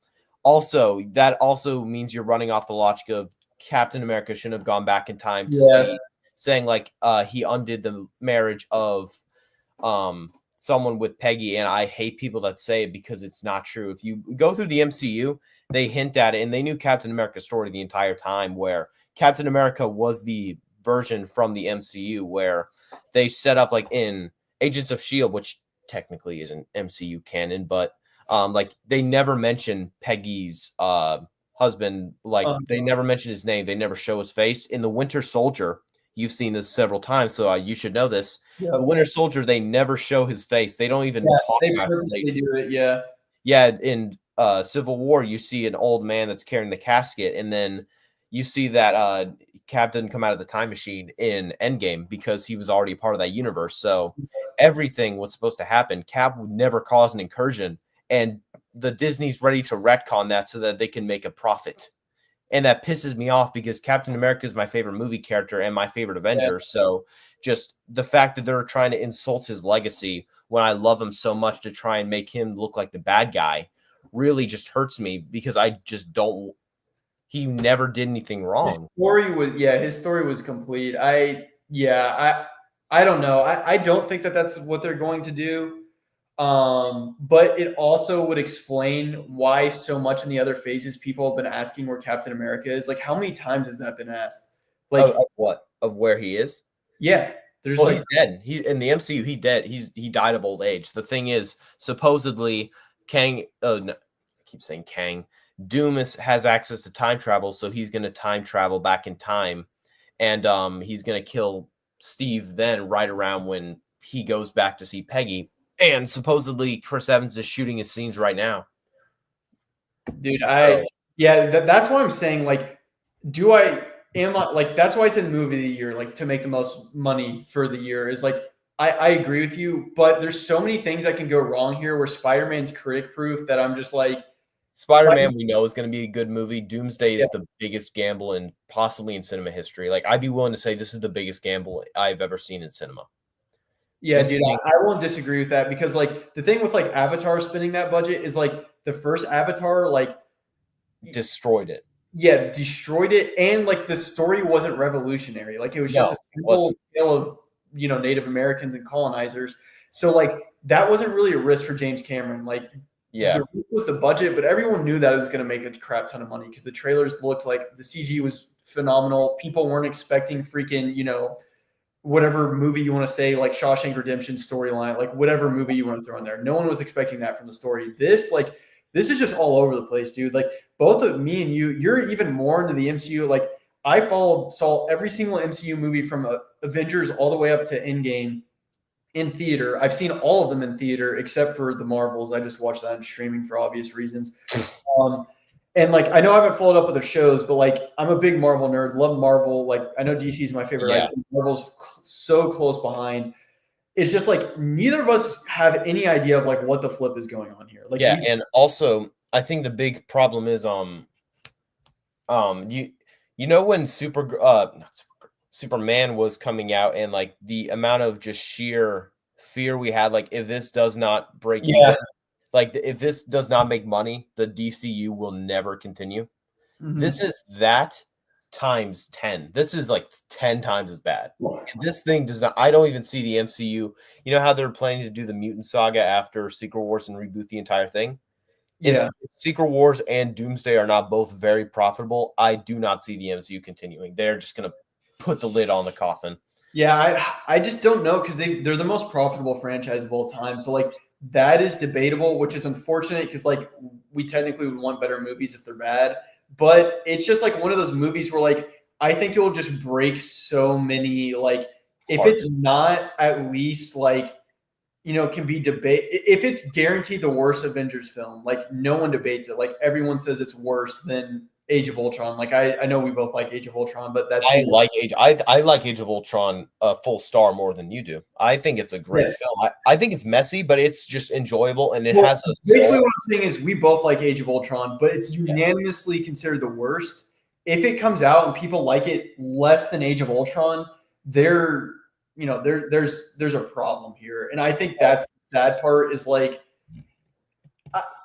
Speaker 2: Also, that also means you're running off the logic of Captain America shouldn't have gone back in time to see, saying like he undid the marriage of someone with Peggy. And I hate people that say it because it's not true. If you go through the MCU, they hint at it, and they knew Captain America's story the entire time, where Captain America was the version from the MCU where they set up, like in Agents of S.H.I.E.L.D., which technically isn't MCU canon, but like they never mention Peggy's husband. Like they never mention his name. They never show his face. In the Winter Soldier, you've seen this several times, so you should know this. Yeah. The Winter Soldier, they never show his face. They don't even talk about it.
Speaker 1: They do it, yeah.
Speaker 2: Yeah, in Civil War, you see an old man that's carrying the casket, and then you see that Cap didn't come out of the time machine in Endgame because he was already a part of that universe. So everything was supposed to happen. Cap would never cause an incursion, and the Disney's ready to retcon that so that they can make a profit. And that pisses me off because Captain America is my favorite movie character and my favorite Avenger. Yeah. So just the fact that they're trying to insult his legacy when I love him so much to try and make him look like the bad guy really just hurts me, because I just don't. He never did anything wrong.
Speaker 1: His story was complete. I don't know. I don't think that that's what they're going to do. But it also would explain why so much in the other phases people have been asking where Captain America is. Like, how many times has that been asked? Like,
Speaker 2: of what? Of where he is?
Speaker 1: Yeah.
Speaker 2: He's dead. He in the MCU, he dead. He died of old age. The thing is, supposedly Kang. I keep saying Kang. Doom has access to time travel, so he's going to time travel back in time, and he's going to kill Steve then right around when he goes back to see Peggy. And supposedly Chris Evans is shooting his scenes right now.
Speaker 1: Dude, that's why I'm saying, like, that's why it's in movie of the year, like, to make the most money for the year is like, I agree with you, but there's so many things that can go wrong here where Spider-Man's critic proof that I'm just like,
Speaker 2: Spider-Man we know is going to be a good movie. Doomsday is the biggest gamble in possibly in cinema history. Like, I'd be willing to say this is the biggest gamble I've ever seen in cinema.
Speaker 1: Yeah, dude, I won't disagree with that, because like the thing with like Avatar spending that budget is like the first Avatar like
Speaker 2: destroyed it.
Speaker 1: Yeah, destroyed it, and like the story wasn't revolutionary. Like, it was just a simple tale of Native Americans and colonizers. So like that wasn't really a risk for James Cameron. Like, the risk was the budget, but everyone knew that it was going to make a crap ton of money because the trailers looked like the CG was phenomenal. People weren't expecting freaking whatever movie you want to say, like Shawshank Redemption storyline, like whatever movie you want to throw in there. No one was expecting that from the story. This is just all over the place, dude. Like, both of me and you're even more into the MCU. Like, I saw every single MCU movie from Avengers all the way up to Endgame in theater. I've seen all of them in theater except for the Marvels. I just watched that in streaming for obvious reasons. And like, I know I haven't followed up with their shows, but like, I'm a big Marvel nerd, love Marvel. Like, I know DC is my favorite.
Speaker 2: Yeah.
Speaker 1: I think Marvel's so close behind. It's just like neither of us have any idea of like what the flip is going on here. Like,
Speaker 2: yeah, and also I think the big problem is you know when Superman was coming out, and like the amount of just sheer fear we had, like if this does not break even, like if this does not make money, the DCU will never continue. Mm-hmm. This is that times 10. This is like 10 times as bad. This thing does not. I don't even see the MCU. You know how they're planning to do the Mutant Saga after Secret Wars and reboot the entire thing?
Speaker 1: Yeah.
Speaker 2: If Secret Wars and Doomsday are not both very profitable, I do not see the MCU continuing. They're just going to put the lid on the coffin.
Speaker 1: Yeah, I just don't know, because they're the most profitable franchise of all time. So like that is debatable, which is unfortunate, because like we technically would want better movies if they're bad. But it's just like one of those movies where like I think it will just break so many, like if it's not at least like, you know, can be debate. If it's guaranteed the worst Avengers film, like no one debates it. Like everyone says it's worse than Age of Ultron. Like I know we both like Age of Ultron, but that's
Speaker 2: I like Age of Ultron full star more than you do. I think it's a great film. I think it's messy, but it's just enjoyable, and it has a
Speaker 1: basically what I'm saying is we both like Age of Ultron, but it's unanimously considered the worst. If it comes out and people like it less than Age of Ultron, there's a problem here. And I think that's the sad part, is like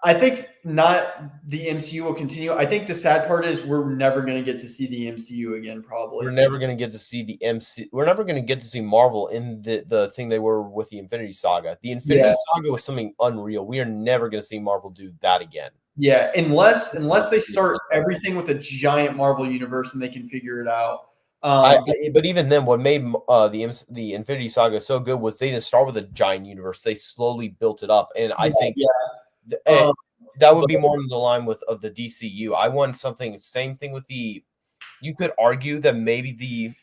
Speaker 1: I think not the MCU will continue. I think the sad part is we're never going to get to see the MCU again, probably.
Speaker 2: We're never going to get to see the MCU. We're never going to get to see Marvel in the thing they were with the Infinity Saga. The Infinity Saga was something unreal. We are never going to see Marvel do that again.
Speaker 1: Yeah, unless they start everything with a giant Marvel universe and they can figure it out.
Speaker 2: But even then, what made the Infinity Saga so good was they didn't start with a giant universe. They slowly built it up, and I think that would be more in the line of the DCU. I want something. Same thing with the. You could argue that maybe the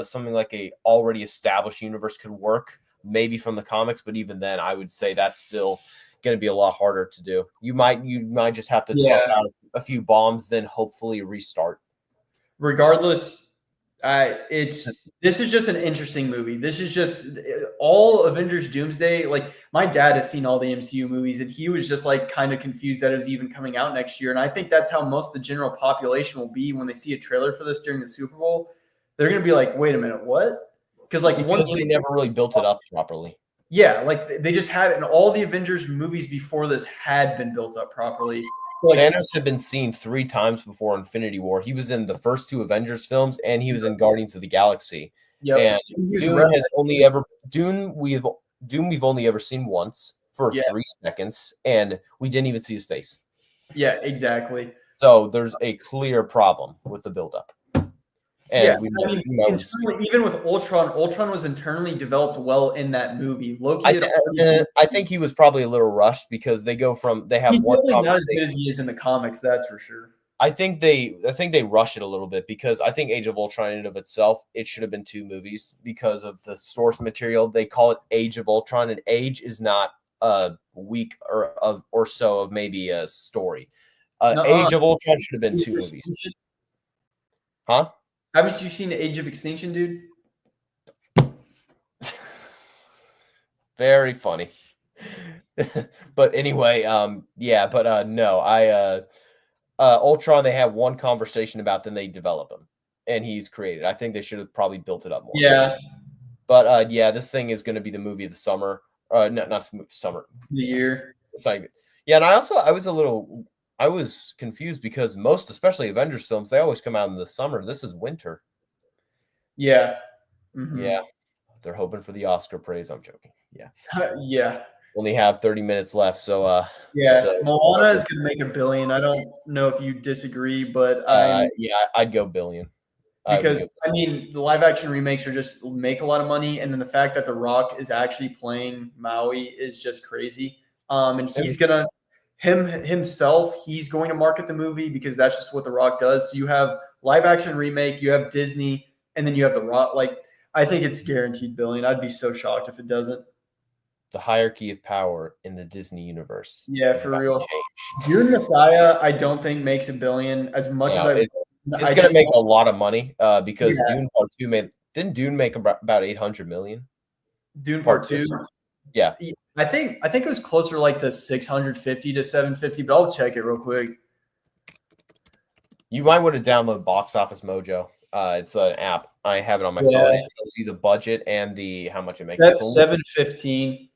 Speaker 2: something like a already established universe could work, maybe from the comics, but even then, I would say that's still going to be a lot harder to do. You might just have to tough out a few bombs, then hopefully restart.
Speaker 1: Regardless. This is just an interesting movie. This is just all Avengers Doomsday. Like my dad has seen all the MCU movies, and he was just like kind of confused that it was even coming out next year. And I think that's how most of the general population will be when they see a trailer for this during the Super Bowl. They're going to be like, wait a minute, what? Because once
Speaker 2: they never really built it up properly.
Speaker 1: Yeah, like they just had it, and all the Avengers movies before this had been built up properly.
Speaker 2: Like, Thanos had been seen 3 times before Infinity War. He was in the first 2 Avengers films, and he was in Guardians of the Galaxy. Yep. And Dune we've only ever seen once for 3 seconds, and we didn't even see his face.
Speaker 1: Yeah, exactly.
Speaker 2: So there's a clear problem with the buildup. And
Speaker 1: even with Ultron was internally developed well in that movie.
Speaker 2: I think he was probably a little rushed because they have
Speaker 1: he's one not as good as he is in the comics, that's for sure.
Speaker 2: I think they rush it a little bit, because I think Age of Ultron in and of itself, it should have been 2 movies because of the source material. They call it Age of Ultron, and age is not a week or so of maybe a story. Age of Ultron should have been 2 movies. Huh?
Speaker 1: Haven't you seen the Age of Extinction, dude?
Speaker 2: Very funny. But anyway, no. Ultron, they have one conversation about, then they develop him, and he's created. I think they should have probably built it up more.
Speaker 1: Yeah.
Speaker 2: But this thing is going to be the movie of the summer. Not summer.
Speaker 1: The year.
Speaker 2: It's like, and I was confused because most, especially Avengers films, they always come out in the summer. This is winter.
Speaker 1: Yeah.
Speaker 2: Mm-hmm. Yeah. They're hoping for the Oscar praise. I'm joking. Yeah.
Speaker 1: Yeah.
Speaker 2: Only have 30 minutes left. So,
Speaker 1: Moana is going to make $1 billion. I don't know if you disagree, but
Speaker 2: I'd go $1 billion.
Speaker 1: Because, the live action remakes are just make a lot of money. And then the fact that The Rock is actually playing Maui is just crazy. And he's going to, he's going to market the movie because that's just what The Rock does. So you have live action remake, you have Disney, and then you have The Rock. Like, I think it's guaranteed billion. I'd be so shocked if it doesn't.
Speaker 2: The hierarchy of power in the Disney universe.
Speaker 1: Yeah, for real. Dune Messiah, I don't think makes $1 billion as much as
Speaker 2: it's going to make a lot of money because Dune Part 2 didn't Dune make about 800 million?
Speaker 1: Dune Part 2?
Speaker 2: Yeah.
Speaker 1: I think it was closer like to 650 to 750, but I'll check it real quick.
Speaker 2: You might want to download Box Office Mojo. It's an app. I have it on my phone. It tells you the budget and how much it makes.
Speaker 1: That's 715.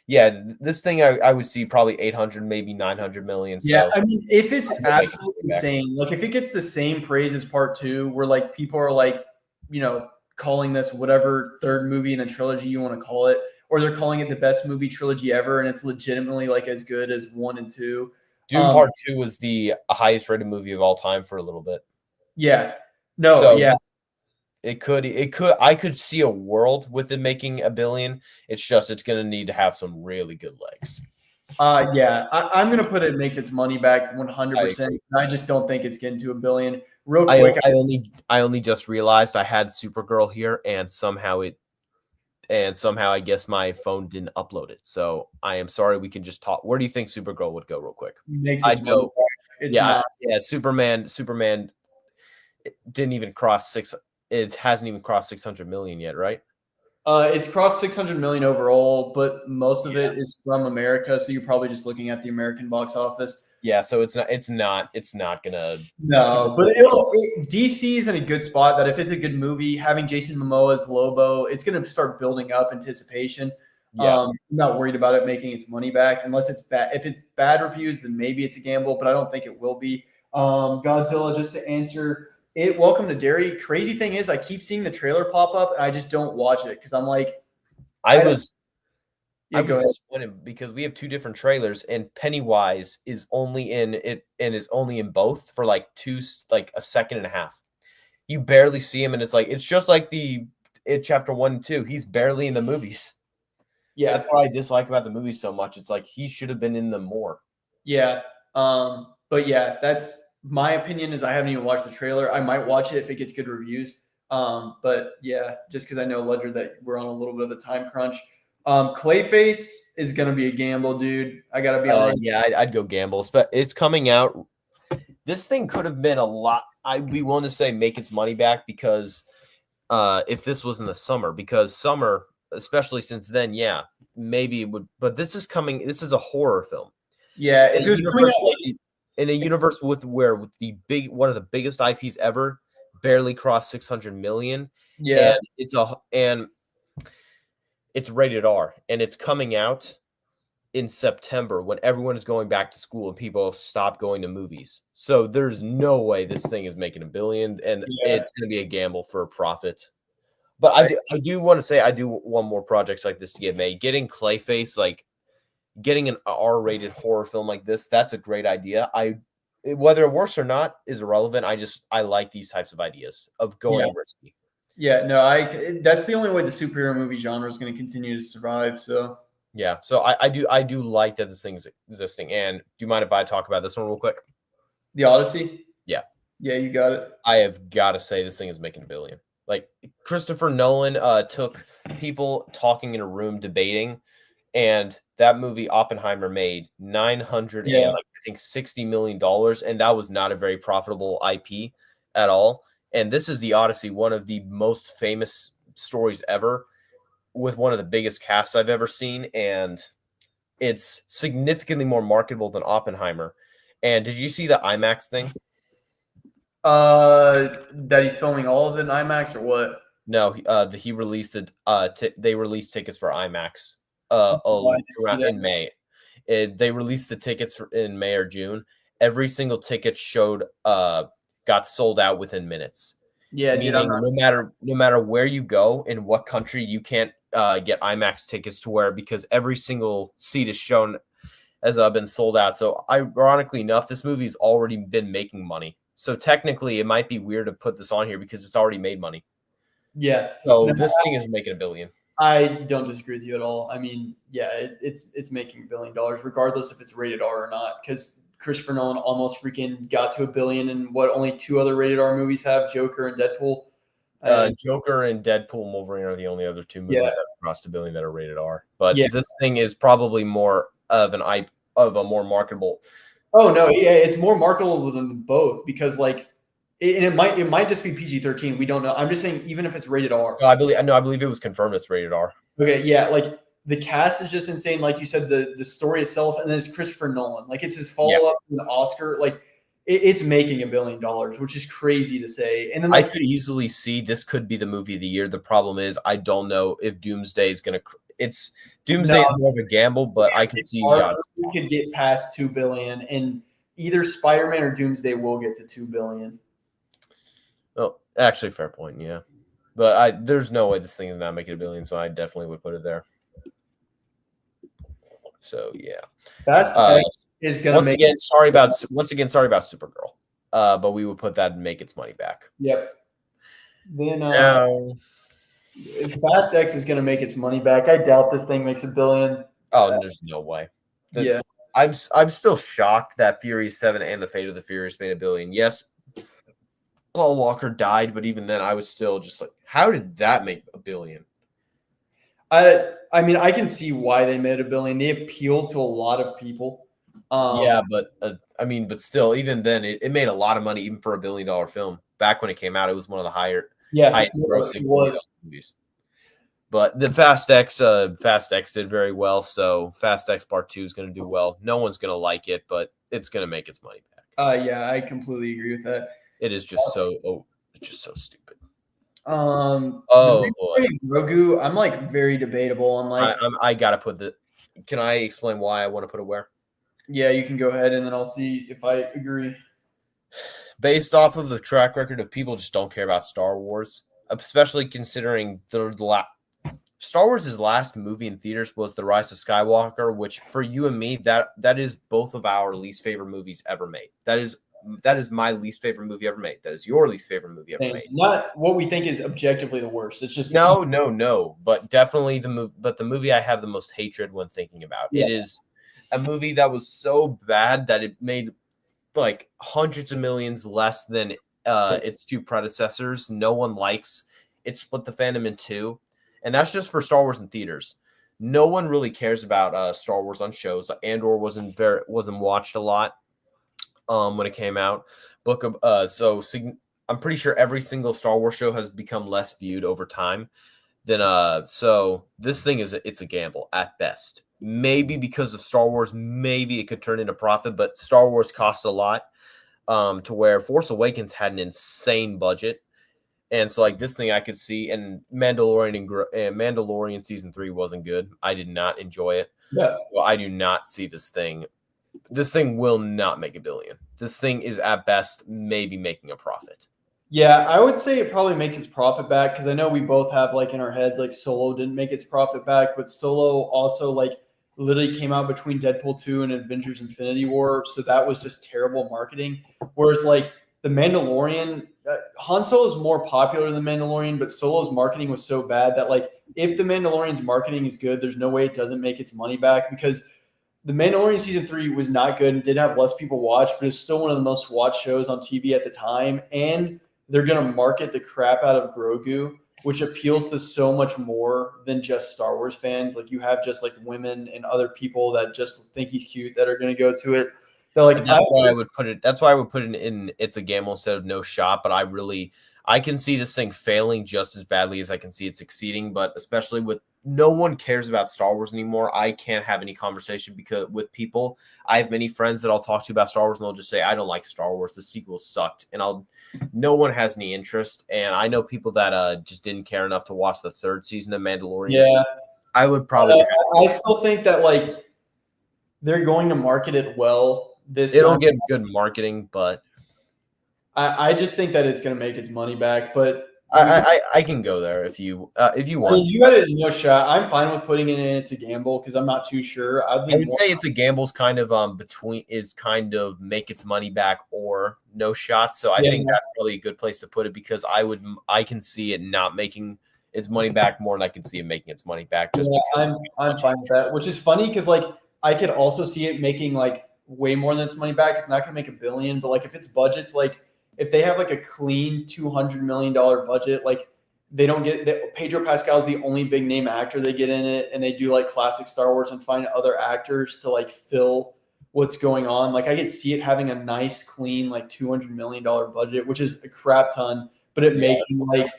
Speaker 2: Yeah, this thing I would see probably 800, maybe 900 million. So
Speaker 1: yeah, I mean, if it's absolutely insane, like if it gets the same praise as Part 2, where like people are like, calling this whatever third movie in the trilogy you want to call it, or they're calling it the best movie trilogy ever, and it's legitimately like as good as 1 and 2.
Speaker 2: Dune Part 2 was the highest rated movie of all time for a little bit.
Speaker 1: Yeah. No, so yeah.
Speaker 2: It could. I could see a world with it making $1 billion. It's going to need to have some really good legs.
Speaker 1: Yeah, I'm going to put it makes its money back 100%. I just don't think it's getting to $1 billion. Real quick,
Speaker 2: I only just realized I had Supergirl here, and somehow I guess my phone didn't upload it. So I am sorry. We can just talk. Where do you think Supergirl would go, real quick? Superman. It didn't even cross six. It hasn't even crossed 600 million yet, right?
Speaker 1: It's crossed 600 million overall, but most of it is from America. So you're probably just looking at the American box office.
Speaker 2: Yeah, so it's not gonna.
Speaker 1: No, but DC is in a good spot. That if it's a good movie, having Jason Momoa as Lobo, it's gonna start building up anticipation.
Speaker 2: Yeah,
Speaker 1: I'm not worried about it making its money back unless it's bad. If it's bad reviews, then maybe it's a gamble, but I don't think it will be. Godzilla, just to answer it. Welcome to Derry. Crazy thing is, I keep seeing the trailer pop up, and I just don't watch it because I'm like,
Speaker 2: I was disappointed because we have two different trailers, and Pennywise is only in it and is only in both for like a second and a half. You barely see him, and it's just like It Chapter 1 and 2. He's barely in the movies. Yeah, that's what I dislike about the movies so much. It's like he should have been in them more.
Speaker 1: Yeah, but yeah, that's my opinion. Is I haven't even watched the trailer. I might watch it if it gets good reviews. But yeah, just because I know, Ledger, that we're on a little bit of a time crunch. Clayface is going to be a gamble, dude. I got to be honest.
Speaker 2: Yeah, I'd go gamble. But it's coming out. This thing could have been a lot. I'd be willing to say make its money back because if this was in the summer, because summer, especially since then, yeah, maybe it would. But this is coming. This is a horror film.
Speaker 1: Yeah, if it was coming out
Speaker 2: in a universe with one of the biggest IPs ever, barely crossed 600 million.
Speaker 1: Yeah,
Speaker 2: and it's rated R, and it's coming out in September when everyone is going back to school and people stop going to movies. So there's no way this thing is making $1 billion, and it's going to be a gamble for a profit. But I do want to say I do want more projects like this to get made. Getting Clayface, like getting an R-rated horror film like this, that's a great idea. Whether it works or not is irrelevant. I like these types of ideas of going risky.
Speaker 1: Yeah, no, that's the only way the superhero movie genre is going to continue to survive. So
Speaker 2: yeah, so I do like that this thing is existing. And do you mind if I talk about this one real quick?
Speaker 1: The Odyssey?
Speaker 2: Yeah.
Speaker 1: Yeah, you got it.
Speaker 2: I have got to say this thing is making $1 billion. Like Christopher Nolan took people talking in a room debating, and that movie Oppenheimer made $60 million, and that was not a very profitable IP at all. And this is the Odyssey, one of the most famous stories ever, with one of the biggest casts I've ever seen, and it's significantly more marketable than Oppenheimer. And did you see the IMAX thing?
Speaker 1: That he's filming all of it in IMAX or what?
Speaker 2: No, he released it. They released tickets for IMAX in May. They released the tickets in May or June. Every single ticket got sold out within minutes.
Speaker 1: Yeah,
Speaker 2: meaning no matter where you go in what country, you can't get IMAX tickets to where, because every single seat is shown as been sold out. So ironically enough, this movie's already been making money. So technically, it might be weird to put this on here because it's already made money.
Speaker 1: Yeah.
Speaker 2: So this thing is making $1 billion.
Speaker 1: I don't disagree with you at all. I mean, yeah, it's making $1 billion regardless if it's rated R or not. Because Christopher Nolan almost freaking got to $1 billion, and what only 2 other rated R movies have, Joker and Deadpool.
Speaker 2: Joker and Deadpool and Wolverine are the only other 2 movies that have crossed $1 billion that are rated R. But this thing is probably more of a more marketable.
Speaker 1: Oh no, yeah, it's more marketable than both because like it might just be PG-13. We don't know. I'm just saying even if it's rated R.
Speaker 2: No, I believe it was confirmed it's rated R.
Speaker 1: Okay, yeah, like the cast is just insane. Like you said, the story itself, and then it's Christopher Nolan. Like it's his follow-up to an Oscar. Like it's making $1 billion, which is crazy to say. And then
Speaker 2: I could easily see this could be the movie of the year. The problem is I don't know if Doomsday is going to. Doomsday is more of a gamble, but I can see
Speaker 1: we could get past $2 billion, and either Spider-Man or Doomsday will get to $2 billion.
Speaker 2: Oh, actually, fair point. Yeah, but there's no way this thing is not making $1 billion, so I definitely would put it there. So yeah,
Speaker 1: Fast X is going to make.
Speaker 2: Sorry about Supergirl, but we would put that and make its money back.
Speaker 1: Yep. Then Fast X is going to make its money back. I doubt this thing makes $1 billion.
Speaker 2: Oh, there's no way.
Speaker 1: Yeah,
Speaker 2: I'm still shocked that Furious 7 and The Fate of the Furious made $1 billion. Yes, Paul Walker died, but even then, I was still just like, how did that make $1 billion?
Speaker 1: I mean, I can see why they made $1 billion. They appeal to a lot of people.
Speaker 2: But still, even then, it made a lot of money, even for $1 billion film. Back when it came out, it was one of the highest grossing movies. But the Fast X did very well. So Fast X Part 2 is going to do well. No one's going to like it, but it's going to make its money back.
Speaker 1: Yeah, I completely agree with that.
Speaker 2: It is just so stupid.
Speaker 1: Boy, Grogu. I'm like very debatable. I'm like,
Speaker 2: I gotta put the. Can I explain why I want to put it where?
Speaker 1: Yeah, you can go ahead, and then I'll see if I agree.
Speaker 2: Based off of the track record of people just don't care about Star Wars, especially considering Star Wars' last movie in theaters was The Rise of Skywalker, which for you and me, that is both of our least favorite movies ever made. That is my least favorite movie ever made. That is your least favorite movie ever made.
Speaker 1: Not what we think is objectively the worst. It's just
Speaker 2: no. But definitely the movie. But the movie I have the most hatred when thinking about. It is a movie that was so bad that it made like hundreds of millions less than its 2 predecessors. No one likes it. Split the fandom in 2, and that's just for Star Wars in theaters. No one really cares about Star Wars on shows. Andor wasn't watched a lot. When it came out, I'm pretty sure every single Star Wars show has become less viewed over time. So this thing it's a gamble at best. Maybe because of Star Wars, maybe it could turn into profit, but Star Wars costs a lot. To where Force Awakens had an insane budget, and so like this thing I could see, and Mandalorian season 3 wasn't good. I did not enjoy it.
Speaker 1: Yeah.
Speaker 2: So I do not see this thing. This thing will not make $1 billion. This thing is at best maybe making a profit.
Speaker 1: Yeah, I would say it probably makes its profit back because I know we both have like in our heads like Solo didn't make its profit back, but Solo also like literally came out between Deadpool 2 and Avengers Infinity War, so that was just terrible marketing. Whereas like The Mandalorian, Han Solo is more popular than Mandalorian, but Solo's marketing was so bad that like if The Mandalorian's marketing is good, there's no way it doesn't make its money back because The Mandalorian season 3 was not good and did have less people watch, but it's still one of the most watched shows on TV at the time. And they're going to market the crap out of Grogu, which appeals to so much more than just Star Wars fans. Like you have just like women and other people that just think he's cute that are going to go to it. They're like,
Speaker 2: that's why I would put it. That's why I would put it in. It's a gamble instead of no shot. But I can see this thing failing just as badly as I can see it succeeding. But especially with no one cares about Star Wars anymore. I can't have any conversation with people. I have many friends that I'll talk to about Star Wars, and they'll just say, "I don't like Star Wars. The sequel sucked," and no one has any interest. And I know people that just didn't care enough to watch the 3rd season of Mandalorian.
Speaker 1: Yeah,
Speaker 2: I would probably.
Speaker 1: I still think that like they're going to market it well.
Speaker 2: It'll get good marketing, but
Speaker 1: I just think that it's going to make its money back. But
Speaker 2: I can go there if you want.
Speaker 1: I mean, you got it no shot. I'm fine with putting it in. It's a gamble because I'm not too sure.
Speaker 2: I would say it's a gamble's kind of make its money back or no shot. So I think that's probably a good place to put it because I can see it not making its money back more than I can see it making its money back.
Speaker 1: I'm fine with that, which is funny because like I could also see it making like way more than its money back. It's not going to make $1 billion, but like if its budget's like if they have like a clean $200 million budget, like they don't get Pedro Pascal is the only big name actor they get in it, and they do like classic Star Wars and find other actors to like fill what's going on. Like I could see it having a nice, clean like $200 million budget, which is a crap ton, but it making like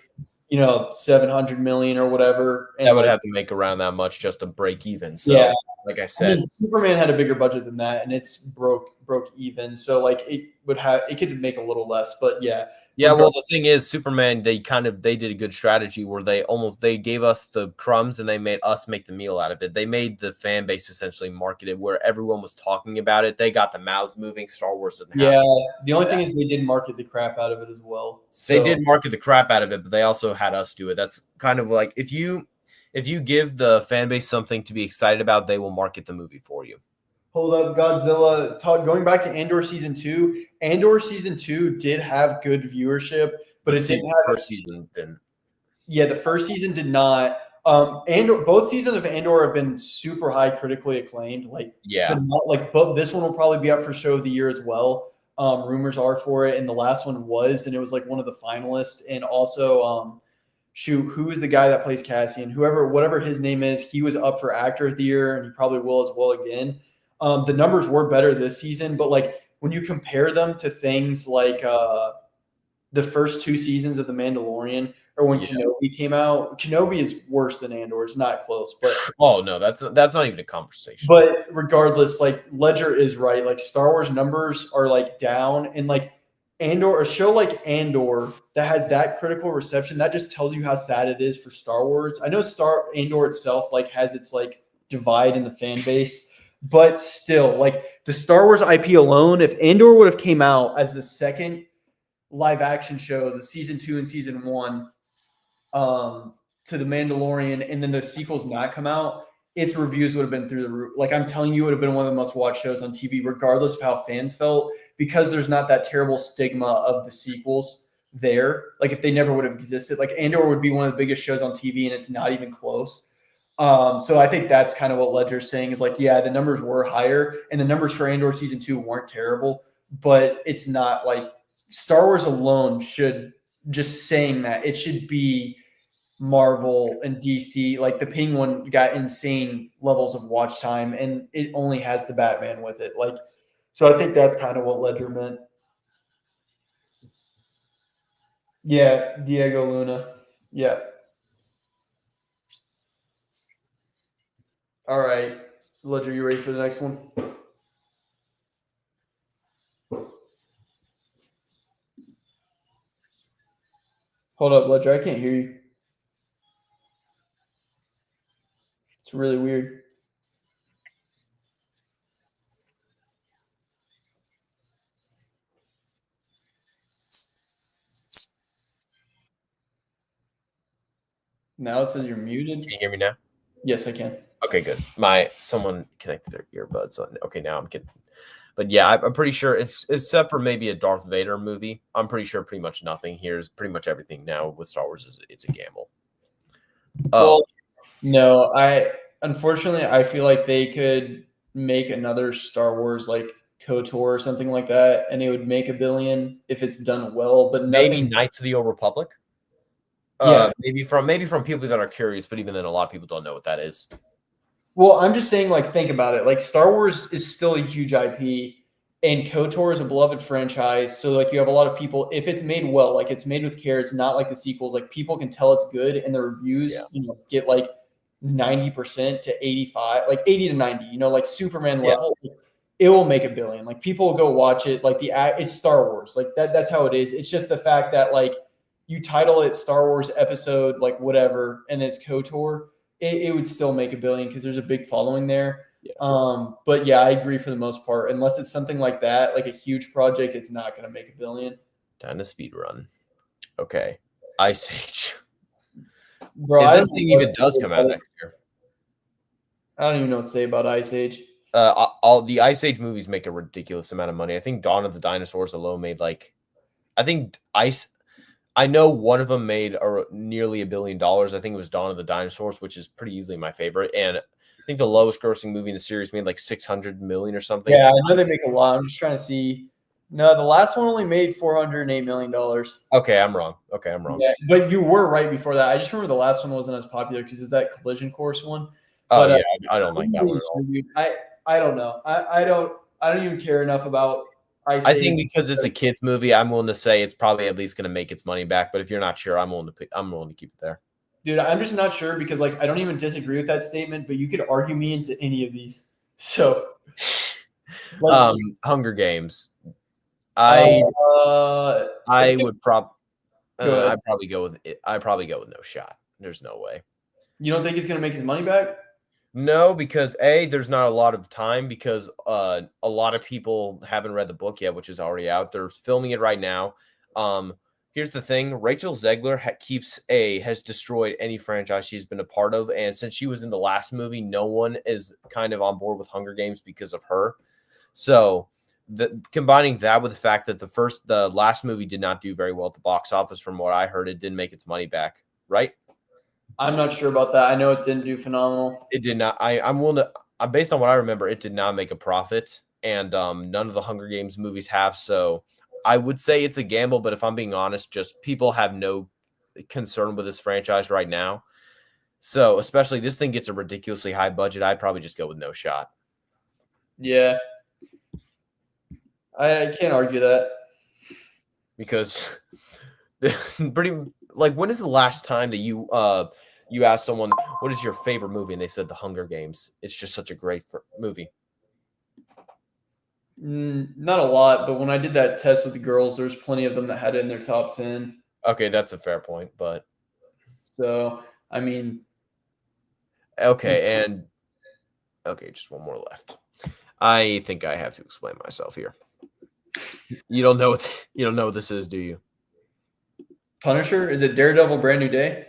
Speaker 1: 700 million or whatever.
Speaker 2: And that would have to make around that much just to break even. So
Speaker 1: yeah,
Speaker 2: like I said,
Speaker 1: Superman had a bigger budget than that, and it's broke even. So like it could make a little less, but yeah.
Speaker 2: Yeah, well, the thing is, Superman, they did a good strategy where they gave us the crumbs and they made us make the meal out of it. They made the fan base essentially market it where everyone was talking about it. They got the mouths moving. Star Wars didn't have
Speaker 1: the only thing is they did market the crap out of it as well.
Speaker 2: So. They did market the crap out of it, but they also had us do it. That's kind of like if you give the fan base something to be excited about, they will market the movie for you.
Speaker 1: Hold up, Godzilla. Going back to Andor season 2. Andor season 2 did have good viewership, but it didn't have
Speaker 2: first season didn't.
Speaker 1: Yeah, the first season did not. Andor, both seasons of Andor have been super high critically acclaimed. Like but this one will probably be up for show of the year as well. Rumors are for it, and the last one was, and it was like one of the finalists. And also, who is the guy that plays Cassian? Whatever his name is, he was up for actor of the year, and he probably will as well again. The numbers were better this season, but like when you compare them to things like the first 2 seasons of The Mandalorian or when Kenobi came out, Kenobi is worse than Andor. It's not close, but
Speaker 2: oh no, that's not even a conversation.
Speaker 1: But regardless, like Ledger is right. Like Star Wars numbers are like down, and like Andor, a show like Andor that has that critical reception, that just tells you how sad it is for Star Wars. I know Andor itself like has its like divide in the fan base. But still, like the Star Wars IP alone, if Andor would have came out as the second live action show, the season 2 and season 1, to The Mandalorian, and then the sequels not come out, its reviews would have been through the roof. Like I'm telling you, it would have been one of the most watched shows on TV, regardless of how fans felt, because there's not that terrible stigma of the sequels there. Like if they never would have existed, like Andor would be one of the biggest shows on TV, and it's not even close. So I think that's kind of what Ledger's saying is like, yeah, the numbers were higher and the numbers for Andor season 2 weren't terrible, but it's not like Star Wars alone should just saying that it should be Marvel and DC. Like the Penguin got insane levels of watch time and it only has the Batman with it. Like, so I think that's kind of what Ledger meant. Yeah. Diego Luna. Yeah. All right, Ledger, you ready for the next one? Hold up, Ledger, I can't hear you. It's really weird. Now it says you're muted.
Speaker 2: Can you hear me now?
Speaker 1: Yes, I can.
Speaker 2: Okay, good. Someone connected their earbuds. So okay, now I'm kidding. But yeah, I'm pretty sure except for maybe a Darth Vader movie. I'm pretty sure pretty much nothing here is pretty much everything now with Star Wars it's a gamble.
Speaker 1: Well, no, unfortunately I feel like they could make another Star Wars like KOTOR or something like that, and it would make $1 billion if it's done well. But
Speaker 2: maybe Knights of the Old Republic. Maybe from people that are curious, but even then, a lot of people don't know what that is.
Speaker 1: Well, I'm just saying, like, think about it. Like, Star Wars is still a huge IP, and KOTOR is a beloved franchise. So, like, you have a lot of people. If it's made well, like it's made with care, it's not like the sequels. Like, people can tell it's good, and the reviews, get like 90% to 85, like 80 to 90. Like Superman level. It will make $1 billion. Like, people will go watch it. Like it's Star Wars. Like that's how it is. It's just the fact that like you title it Star Wars episode, like whatever, and it's KOTOR. It would still make $1 billion because there's a big following there. Yeah. But yeah, I agree for the most part. Unless it's something like that, like a huge project, it's not going to make $1 billion.
Speaker 2: Time to speed run. Okay, Ice Age.
Speaker 1: Bro,
Speaker 2: if this thing even does come out next year,
Speaker 1: I don't even know what to say about Ice Age.
Speaker 2: All the Ice Age movies make a ridiculous amount of money. I think Dawn of the Dinosaurs alone made I know one of them made nearly $1 billion. I think it was Dawn of the Dinosaurs, which is pretty easily my favorite. And think the lowest grossing movie in the series made like 600 million or something.
Speaker 1: Yeah, I know they make a lot. I'm just trying to see. No, the last one only made $408 million.
Speaker 2: Okay, I'm wrong.
Speaker 1: Yeah, but you were right before that. I just remember the last one wasn't as popular because it's that Collision Course one.
Speaker 2: Oh
Speaker 1: But,
Speaker 2: yeah, I don't like that one at all.
Speaker 1: I don't know. I don't even care enough about
Speaker 2: I think because it's a kids movie, I'm willing to say it's probably at least going to make its money back. But if you're not sure, I'm willing to keep it there.
Speaker 1: Dude, I'm just not sure because like I don't even disagree with that statement, but you could argue me into any of these. So,
Speaker 2: Hunger Games. I'd probably go with it. I'd probably go with No Shot. There's no way.
Speaker 1: You don't think it's going to make his money back?
Speaker 2: No, because there's not a lot of time because a lot of people haven't read the book yet, which is already out. They're filming it right now. Here's the thing: Rachel Zegler has destroyed any franchise she's been a part of, and since she was in the last movie, no one is kind of on board with Hunger Games because of her. So, combining that with the fact that the last movie did not do very well at the box office, from what I heard, it didn't make its money back, right?
Speaker 1: I'm not sure about that. I know it didn't do phenomenal.
Speaker 2: It did not. I'm willing to. Based on what I remember, it did not make a profit, and none of the Hunger Games movies have. So I would say it's a gamble. But if I'm being honest, just people have no concern with this franchise right now. So especially this thing gets a ridiculously high budget, I'd probably just go with No Shot.
Speaker 1: Yeah, I can't argue that
Speaker 2: because when is the last time that you asked someone what is your favorite movie and they said The Hunger Games? It's just such a great movie.
Speaker 1: Not a lot, but when I did that test with the girls, there's plenty of them that had it in their top 10.
Speaker 2: Okay, that's a fair point, but
Speaker 1: so I mean,
Speaker 2: okay, just one more left. I think I have to explain myself here. You don't know what this is, do you?
Speaker 1: Punisher? Is it Daredevil Brand New Day?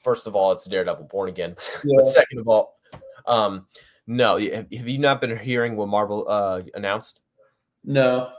Speaker 2: First of all, it's Daredevil Born Again. Yeah. But second of all, no. Have you not been hearing what Marvel announced?
Speaker 1: No.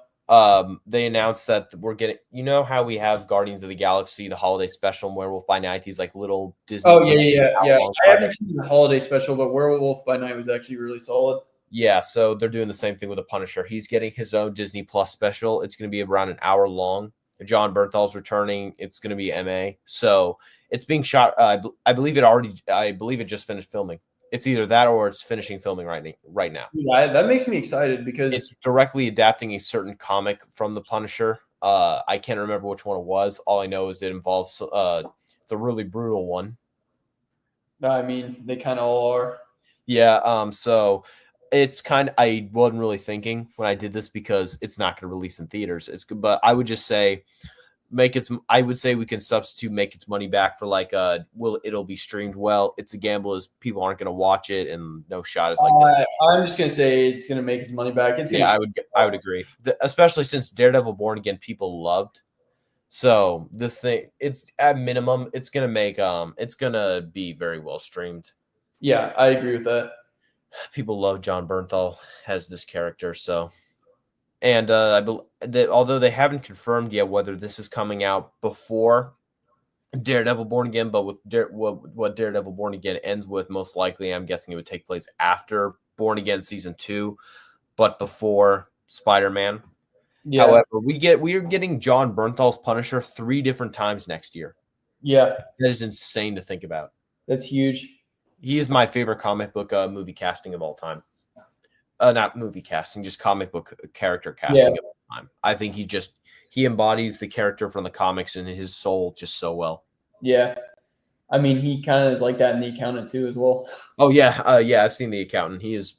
Speaker 2: They announced that we're getting. You know how we have Guardians of the Galaxy, the holiday special, and Werewolf by Night. These like little Disney.
Speaker 1: Oh yeah. I haven't seen the holiday special, but Werewolf by Night was actually really solid.
Speaker 2: Yeah, so they're doing the same thing with the Punisher. He's getting his own Disney Plus special. It's going to be around an hour long. Jon Bernthal's returning. It's going to be MA. So it's being shot. I believe it just finished filming. It's either that or it's finishing filming right now.
Speaker 1: Yeah, that makes me excited because
Speaker 2: it's directly adapting a certain comic from the Punisher. I can't remember which one it was. All I know is it involves. It's a really brutal one.
Speaker 1: I mean, they kind of all are.
Speaker 2: Yeah. So. It's I wasn't really thinking when I did this because it's not going to release in theaters. But I would just say I would say we can substitute make its money back for it'll be streamed well. It's a gamble as people aren't going to watch it and No Shot is like this.
Speaker 1: I'm just going to say it's going to make its money back.
Speaker 2: I would agree. Especially since Daredevil Born Again people loved. So this thing, it's at minimum, it's going to make it's going to be very well streamed.
Speaker 1: Yeah, I agree with that.
Speaker 2: People love Jon Bernthal as this character, so and I believe that although they haven't confirmed yet whether this is coming out before Daredevil Born Again, but with what Daredevil Born Again ends with, most likely, I'm guessing it would take place after Born Again season 2, but before Spider-Man. Yeah. However, we are getting Jon Bernthal's Punisher 3 different times next year.
Speaker 1: Yeah,
Speaker 2: that is insane to think about.
Speaker 1: That's huge.
Speaker 2: He is my favorite comic book movie casting of all time. Not movie casting, just comic book character casting of all time. I think he embodies the character from the comics and his soul just so well.
Speaker 1: Yeah. I mean, he kind of is like that in The Accountant too as well.
Speaker 2: Oh yeah. I've seen The Accountant. He is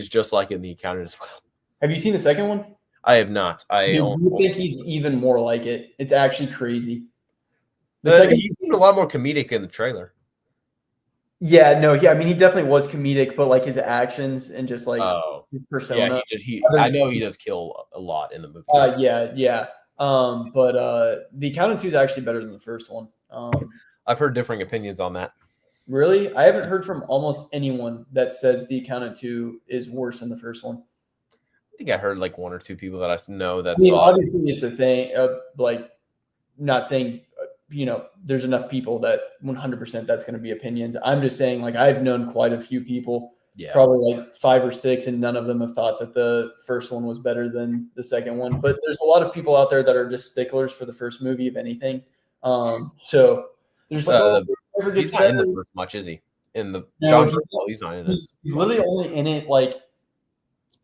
Speaker 2: just like in The Accountant as well.
Speaker 1: Have you seen the second one?
Speaker 2: I have not.
Speaker 1: You think he's even more like it. It's actually crazy.
Speaker 2: He seemed a lot more comedic in the trailer.
Speaker 1: Yeah, no, I mean, he definitely was comedic, but like his actions and just like his persona.
Speaker 2: Yeah, I know he does kill a lot in the movie.
Speaker 1: Yeah. But The Accountant 2 is actually better than the first one.
Speaker 2: I've heard differing opinions on that.
Speaker 1: Really? I haven't heard from almost anyone that says The Accountant 2 is worse than the first one.
Speaker 2: I think I heard like 1 or 2 people that I know that
Speaker 1: saw. Obviously, it's a thing. Like, not saying there's enough people that 100% that's going to be opinions. I'm just saying, like, I've known quite a few people, probably like 5 or 6, and none of them have thought that the first one was better than the second one. But there's a lot of people out there that are just sticklers for the first movie, if anything. So there's like,
Speaker 2: he's not in the first much, is he? In the he's not in it.
Speaker 1: He's literally only in it like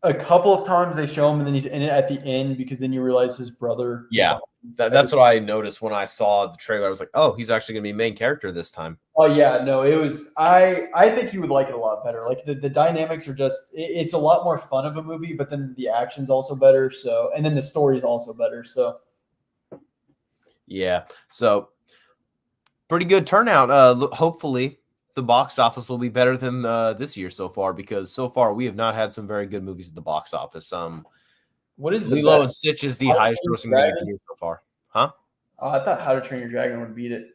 Speaker 1: a couple of times. They show him, and then he's in it at the end because then you realize his brother.
Speaker 2: Yeah. That's what I noticed when I saw the trailer. I was like, oh, he's actually going to be main character this time.
Speaker 1: Oh, yeah. No, it was – I think you would like it a lot better. Like, the dynamics are just – it's a lot more fun of a movie, but then the action's also better. So – and then the story's also better. So –
Speaker 2: yeah. So, pretty good turnout. Hopefully, the box office will be better than this year so far, because so far we have not had some very good movies at the box office.
Speaker 1: What is
Speaker 2: Lilo and Stitch is the highest grossing movie of the year so far. Huh?
Speaker 1: Oh, I thought How to Train Your Dragon would beat it.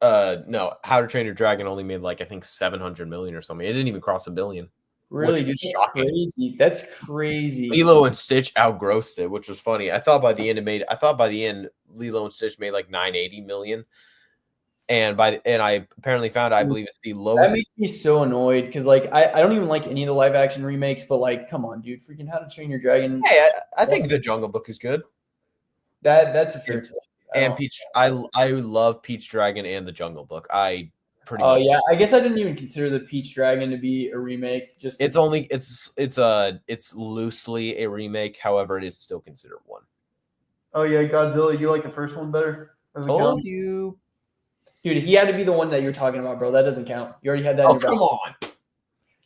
Speaker 2: No, How to Train Your Dragon only made like, I think 700 million or something. It didn't even cross $1 billion.
Speaker 1: Really? Dude, that's crazy. That's crazy.
Speaker 2: Lilo and Stitch outgrossed it, which was funny. I thought by the end Lilo and Stitch made like 980 million. And I apparently found, I believe it's the lowest.
Speaker 1: That makes me so annoyed because, like, I don't even like any of the live action remakes, but, like, come on, dude, freaking How to Train Your Dragon.
Speaker 2: Hey, I think The Jungle Book is good.
Speaker 1: That's a fair take.
Speaker 2: And Peach, I love Peach Dragon and The Jungle Book. I pretty
Speaker 1: Oh
Speaker 2: much.
Speaker 1: yeah, I guess I didn't even consider the Peach Dragon to be a remake. Just
Speaker 2: it's loosely a remake. However, it is still considered one.
Speaker 1: Oh yeah, Godzilla. You like the first one better?
Speaker 2: Told you.
Speaker 1: Dude, he had to be the one that you're talking about, bro. That doesn't count. You already had that in your back
Speaker 2: pocket.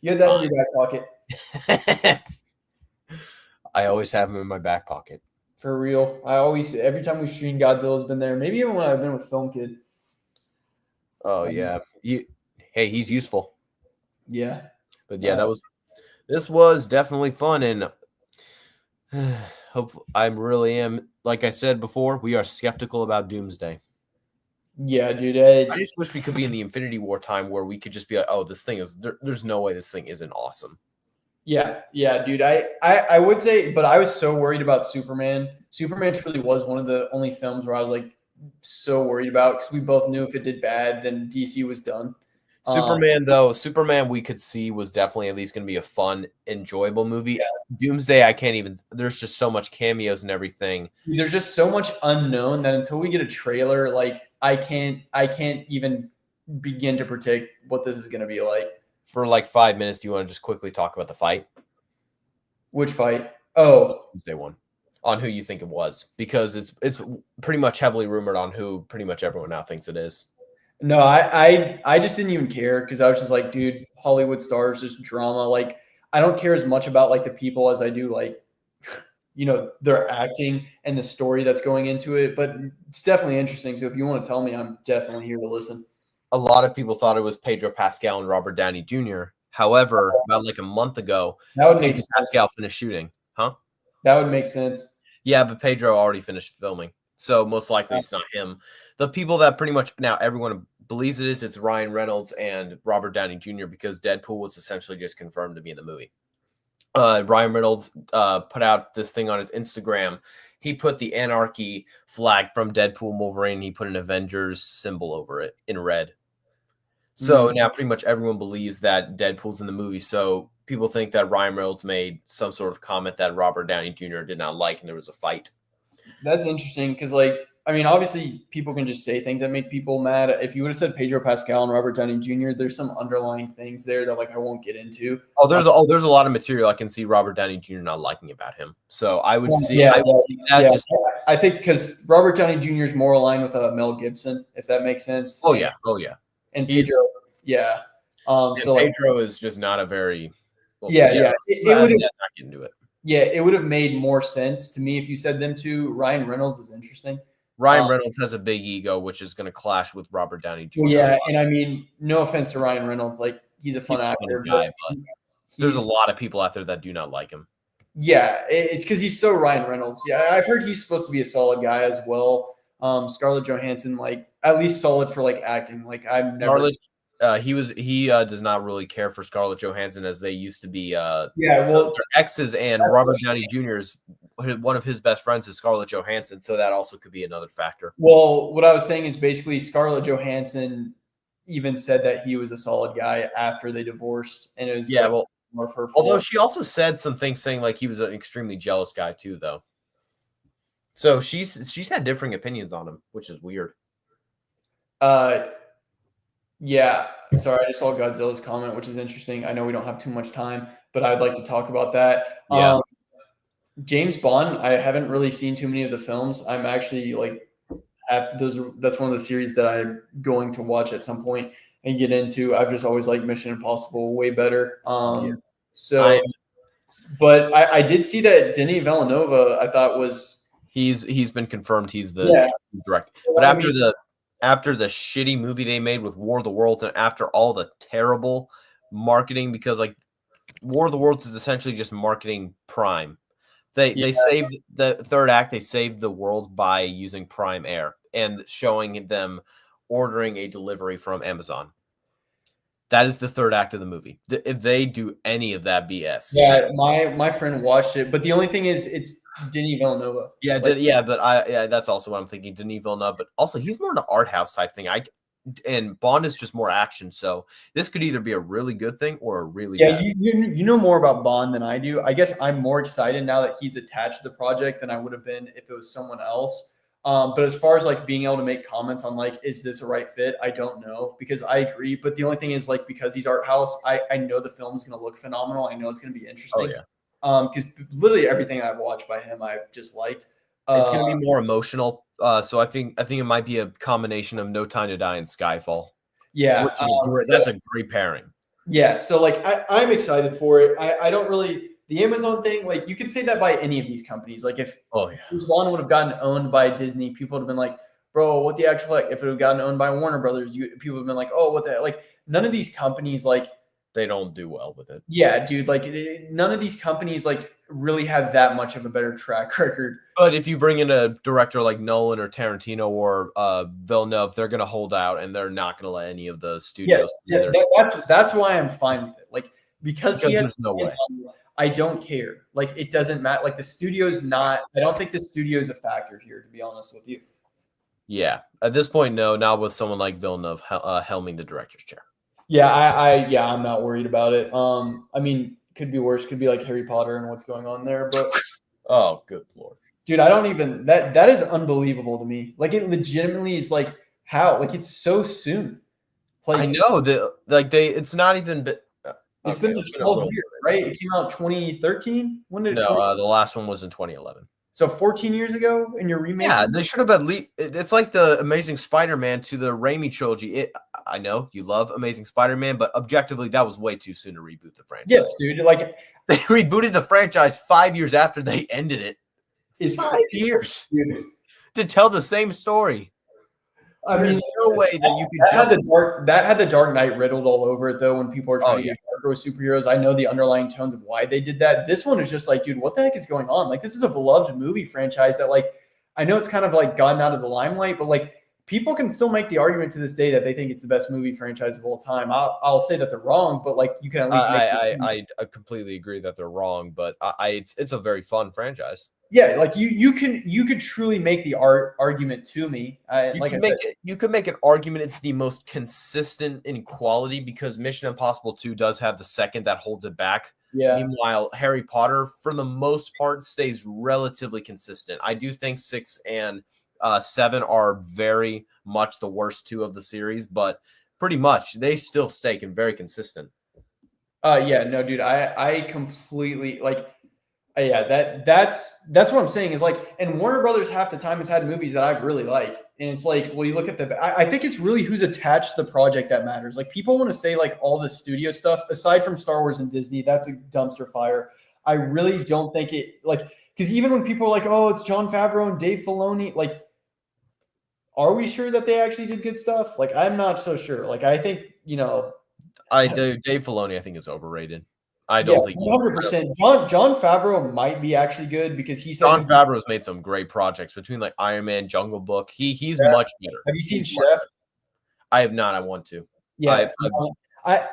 Speaker 1: You had that in your back pocket.
Speaker 2: I always have him in my back pocket.
Speaker 1: For real. Every time we've streamed, Godzilla's been there. Maybe even when I've been with Film Kid.
Speaker 2: Oh, yeah. Hey, he's useful.
Speaker 1: Yeah.
Speaker 2: But yeah, this was definitely fun, and I really am, like I said before, we are skeptical about Doomsday.
Speaker 1: Yeah, dude.
Speaker 2: I just wish we could be in the Infinity War time where we could just be like, oh, this thing is there's no way this thing isn't awesome.
Speaker 1: Yeah, dude. I would say, but I was so worried about Superman. Superman truly was one of the only films where I was like so worried about, because we both knew if it did bad, then DC was done.
Speaker 2: Superman we could see was definitely at least going to be a fun, enjoyable movie. Yeah. Doomsday, I can't even. There's just so much cameos and everything.
Speaker 1: There's just so much unknown that until we get a trailer, like I can't even begin to predict what this is going to be like.
Speaker 2: For like 5 minutes, do you want to just quickly talk about the fight?
Speaker 1: Which fight? Oh,
Speaker 2: Doomsday one. On who you think it was, because it's pretty much heavily rumored on who pretty much everyone now thinks it is.
Speaker 1: No, I just didn't even care, because I was just like, dude, Hollywood stars, just drama. Like, I don't care as much about like the people as I do like, their acting and the story that's going into it. But it's definitely interesting. So if you want to tell me, I'm definitely here to listen.
Speaker 2: A lot of people thought it was Pedro Pascal and Robert Downey Jr. However, about like a month ago, Pedro Pascal finished shooting. Huh?
Speaker 1: That would make sense.
Speaker 2: Yeah, but Pedro already finished filming. So most likely it's not him. The people that pretty much now everyone believes it is, it's Ryan Reynolds and Robert Downey Jr. because Deadpool was essentially just confirmed to be in the movie. Ryan Reynolds put out this thing on his Instagram. He put the Anarchy flag from Deadpool Wolverine. He put an Avengers symbol over it in red. So now pretty much everyone believes that Deadpool's in the movie. So people think that Ryan Reynolds made some sort of comment that Robert Downey Jr. did not like, and there was a fight.
Speaker 1: That's interesting because, like, I mean, obviously people can just say things that make people mad. If you would have said Pedro Pascal and Robert Downey Jr., there's some underlying things there that like I won't get into.
Speaker 2: There's a lot of material I can see Robert Downey Jr. not liking about him. So I would see that.
Speaker 1: Yeah. I think because Robert Downey Jr. is more aligned with Mel Gibson, if that makes sense.
Speaker 2: Oh yeah.
Speaker 1: And Pedro, yeah.
Speaker 2: So Pedro is just not a very.
Speaker 1: It would have
Speaker 2: not get into it.
Speaker 1: Yeah, it would have made more sense to me if you said them two. Ryan Reynolds is interesting.
Speaker 2: Ryan Reynolds has a big ego, which is going to clash with Robert Downey Jr.
Speaker 1: Yeah, and I mean, no offense to Ryan Reynolds, like he's a fun actor,
Speaker 2: guy, but there's a lot of people out there that do not like him.
Speaker 1: Yeah, it's because he's so Ryan Reynolds. Yeah, I've heard he's supposed to be a solid guy as well. Scarlett Johansson, like at least solid for like acting. Like
Speaker 2: He does not really care for Scarlett Johansson as they used to be.
Speaker 1: Yeah, well,
Speaker 2: their exes, and Robert Downey Jr.'s one of his best friends is Scarlett Johansson, so that also could be another factor.
Speaker 1: Well, what I was saying is basically Scarlett Johansson even said that he was a solid guy after they divorced, and it was more of her fault.
Speaker 2: Although she also said some things saying like he was an extremely jealous guy too, though. So she's had differing opinions on him, which is weird.
Speaker 1: Yeah. Sorry, I just saw Godzilla's comment, which is interesting. I know we don't have too much time, but I'd like to talk about that.
Speaker 2: Yeah.
Speaker 1: James Bond, I haven't really seen too many of the films. I'm actually like that's one of the series that I'm going to watch at some point and get into. I've just always liked Mission Impossible way better. But I did see that Denis Villeneuve, I thought was
Speaker 2: he's been confirmed he's the director. But after the shitty movie they made with War of the Worlds, and after all the terrible marketing, because like War of the Worlds is essentially just marketing Prime. They saved the third act. They saved the world by using Prime Air and showing them ordering a delivery from Amazon. That is the third act of the movie. If they do any of that BS,
Speaker 1: my friend watched it, but the only thing is it's Denis Villeneuve.
Speaker 2: That's also what I'm thinking. Denis Villeneuve, but also he's more an art house type thing. And Bond is just more action, so this could either be a really good thing or a really bad.
Speaker 1: You know more about Bond than I do. I guess I'm more excited now that he's attached to the project than I would have been if it was someone else. But as far as like being able to make comments on like, is this a right fit? I don't know, because I agree. But the only thing is like, because he's art house, I know the film's going to look phenomenal. I know it's going to be interesting. Because literally everything I've watched by him, I've just liked.
Speaker 2: It's going to be more emotional. So I think it might be a combination of No Time to Die and Skyfall.
Speaker 1: Yeah,
Speaker 2: that's a great pairing.
Speaker 1: Yeah, so like I'm excited for it. I don't really. The Amazon thing, like you could say that by any of these companies. Like if James would have gotten owned by Disney, people would have been like, bro, what the actual heck? If it would have gotten owned by Warner Brothers, people would have been like, oh, what the like none of these companies like
Speaker 2: they don't do well with it.
Speaker 1: Yeah, dude, like none of these companies like really have that much of a better track record.
Speaker 2: But if you bring in a director like Nolan or Tarantino or Villeneuve, they're going to hold out and they're not going to let any of the studios.
Speaker 1: That's why I'm fine with it. Like because
Speaker 2: there's no way.
Speaker 1: I don't care. Like it doesn't matter. Like the studio's not. I don't think the studio's a factor here, to be honest with you.
Speaker 2: Yeah, at this point, no. Not with someone like Villeneuve helming the director's chair.
Speaker 1: Yeah, I'm not worried about it. I mean, could be worse. Could be like Harry Potter and what's going on there. But
Speaker 2: oh, good Lord,
Speaker 1: dude, I don't even. That is unbelievable to me. Like it legitimately is like how like it's so soon.
Speaker 2: Like, I know that like it's not even.
Speaker 1: It's been 12 years, right? It came out 2013. When did
Speaker 2: the last one was in 2011.
Speaker 1: So 14 years ago in your remake?
Speaker 2: Yeah, they should have at least. It's like the Amazing Spider-Man to the Raimi trilogy. I know you love Amazing Spider-Man, but objectively, that was way too soon to reboot the franchise.
Speaker 1: Yes, dude. Like
Speaker 2: they rebooted the franchise 5 years after they ended it.
Speaker 1: It's
Speaker 2: 5 years to tell the same story.
Speaker 1: I mean,
Speaker 2: there's no way that you could.
Speaker 1: That had the Dark Knight riddled all over it, though. When people are trying to get hardcore superheroes, I know the underlying tones of why they did that. This one is just like, dude, what the heck is going on? Like, this is a beloved movie franchise that, like, I know it's kind of like gotten out of the limelight, but like, people can still make the argument to this day that they think it's the best movie franchise of all time. I'll say that they're wrong, but like, you can at least.
Speaker 2: I completely agree that they're wrong, but it's a very fun franchise.
Speaker 1: Yeah, like you could truly make the argument to me.
Speaker 2: You could make an argument it's the most consistent in quality because Mission Impossible 2 does have the second that holds it back.
Speaker 1: Yeah.
Speaker 2: Meanwhile, Harry Potter, for the most part, stays relatively consistent. I do think 6 and 7 are very much the worst two of the series, but pretty much they still stay very consistent.
Speaker 1: Yeah, no, dude, I completely like. Yeah, that's what I'm saying is like, and Warner Brothers half the time has had movies that I've really liked, and it's like, well, you look at I think it's really who's attached to the project that matters. Like people want to say like all the studio stuff aside from Star Wars and Disney, that's a dumpster fire. I really don't think it like because even when people are like, oh, it's Jon Favreau and Dave Filoni, like, are we sure that they actually did good stuff? Like, I'm not so sure. Like, I think Dave
Speaker 2: Filoni I think is overrated. I don't think
Speaker 1: 100%. Jon Favreau might be actually good because he said
Speaker 2: Jon Favreau's made some great projects between like Iron Man, Jungle Book. He's much better.
Speaker 1: Have you seen Chef?
Speaker 2: I have not. I want to.
Speaker 1: Yeah,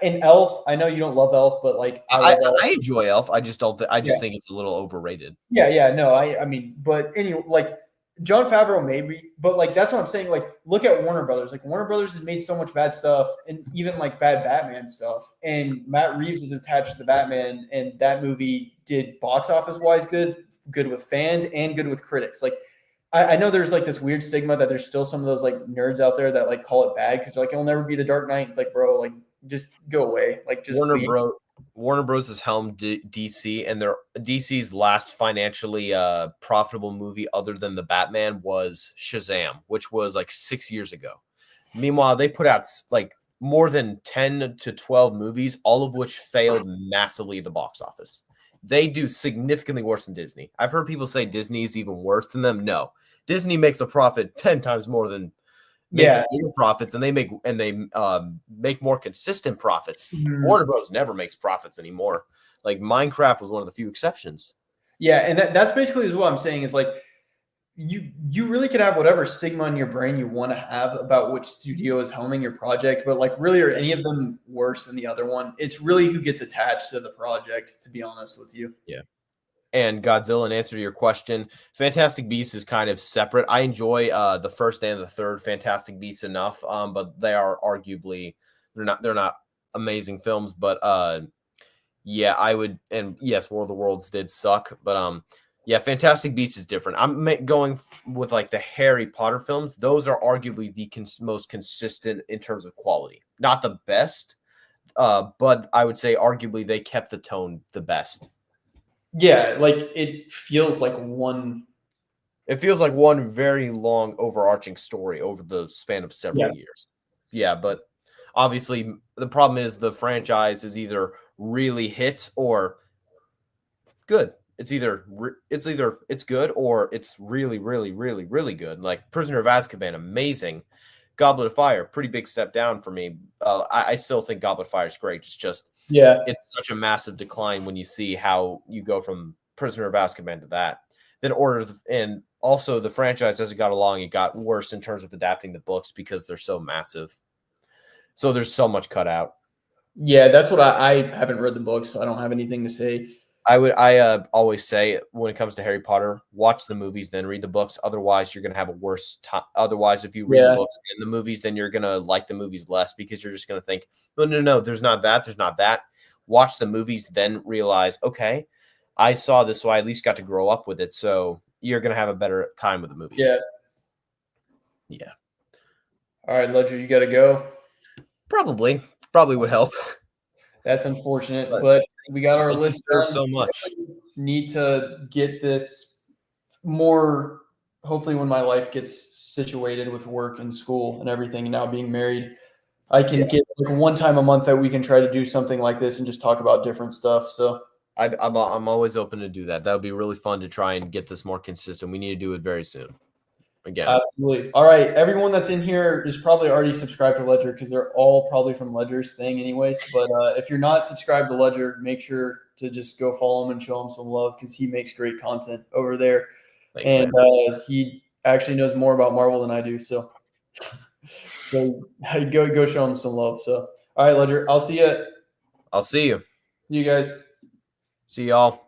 Speaker 1: and Elf. I know you don't love Elf, but like
Speaker 2: I enjoy Elf. I just don't. I just think it's a little overrated.
Speaker 1: Yeah. No, I mean, but anyway, like Jon Favreau maybe, but like that's what I'm saying. Like, look at Warner Brothers. Like Warner Brothers has made so much bad stuff, and even like bad Batman stuff. And Matt Reeves is attached to the Batman, and that movie did box office wise good with fans and good with critics. Like, I know there's like this weird stigma that there's still some of those like nerds out there that like call it bad because like it'll never be the Dark Knight. It's like, bro, like just go away. Like just
Speaker 2: Warner Bros. Has helmed DC, and their DC's last financially profitable movie other than the Batman was Shazam, which was like 6 years ago. Meanwhile, they put out like more than 10 to 12 movies, all of which failed massively at the box office. They do significantly worse than Disney. I've heard people say Disney is even worse than them. No, Disney makes a profit 10 times more than bigger profits, and they make more consistent profits. Warner Bros. Never makes profits anymore. Like Minecraft was one of the few exceptions.
Speaker 1: Yeah, and that's basically what I'm saying is like you really could have whatever stigma in your brain you want to have about which studio is helming your project, but like really are any of them worse than the other one? It's really who gets attached to the project, to be honest with you.
Speaker 2: Yeah. And Godzilla, in answer to your question, Fantastic Beasts is kind of separate. I enjoy the first and the third Fantastic Beasts enough, but they are arguably they're not amazing films. But yeah, I would, and yes, War of the Worlds did suck, but yeah, Fantastic Beasts is different. I'm going with like the Harry Potter films. Those are arguably the most consistent in terms of quality. Not the best, but I would say arguably they kept the tone the best.
Speaker 1: Yeah, like it feels like one
Speaker 2: very long overarching story over the span of several years. Yeah, but obviously the problem is the franchise is either really hit or good. It's either it's good or it's really, really, really, really good. Like Prisoner of Azkaban, amazing. Goblet of Fire, pretty big step down for me. I still think Goblet of Fire is great. It's just it's such a massive decline when you see how you go from Prisoner of Azkaban to that. Then and also the franchise, as it got along, it got worse in terms of adapting the books because they're so massive. So there's so much cut out.
Speaker 1: Yeah, that's what I haven't read the books, so I don't have anything to say.
Speaker 2: I always say when it comes to Harry Potter, watch the movies, then read the books. Otherwise, you're going to have a worse time. Otherwise, if you read the books and the movies, then you're going to like the movies less because you're just going to think, no, there's not that. There's not that. Watch the movies, then realize, okay, I saw this, so I at least got to grow up with it. So you're going to have a better time with the movies. Yeah.
Speaker 1: All right, Ledger, you got to go.
Speaker 2: Probably would help.
Speaker 1: That's unfortunate, but we got our list done.
Speaker 2: So much.
Speaker 1: Need to get this more. Hopefully, when my life gets situated with work and school and everything, and now being married, I can get like one time a month that we can try to do something like this and just talk about different stuff. So
Speaker 2: I'm always open to do that. That would be really fun to try and get this more consistent. We need to do it very soon. Again.
Speaker 1: Absolutely. All right. Everyone that's in here is probably already subscribed to Ledger because they're all probably from Ledger's thing anyways. But if you're not subscribed to Ledger, make sure to just go follow him and show him some love because he makes great content over there. Thanks, and he actually knows more about Marvel than I do. So go show him some love. So, all right, Ledger, I'll see you.
Speaker 2: See you
Speaker 1: guys.
Speaker 2: See y'all.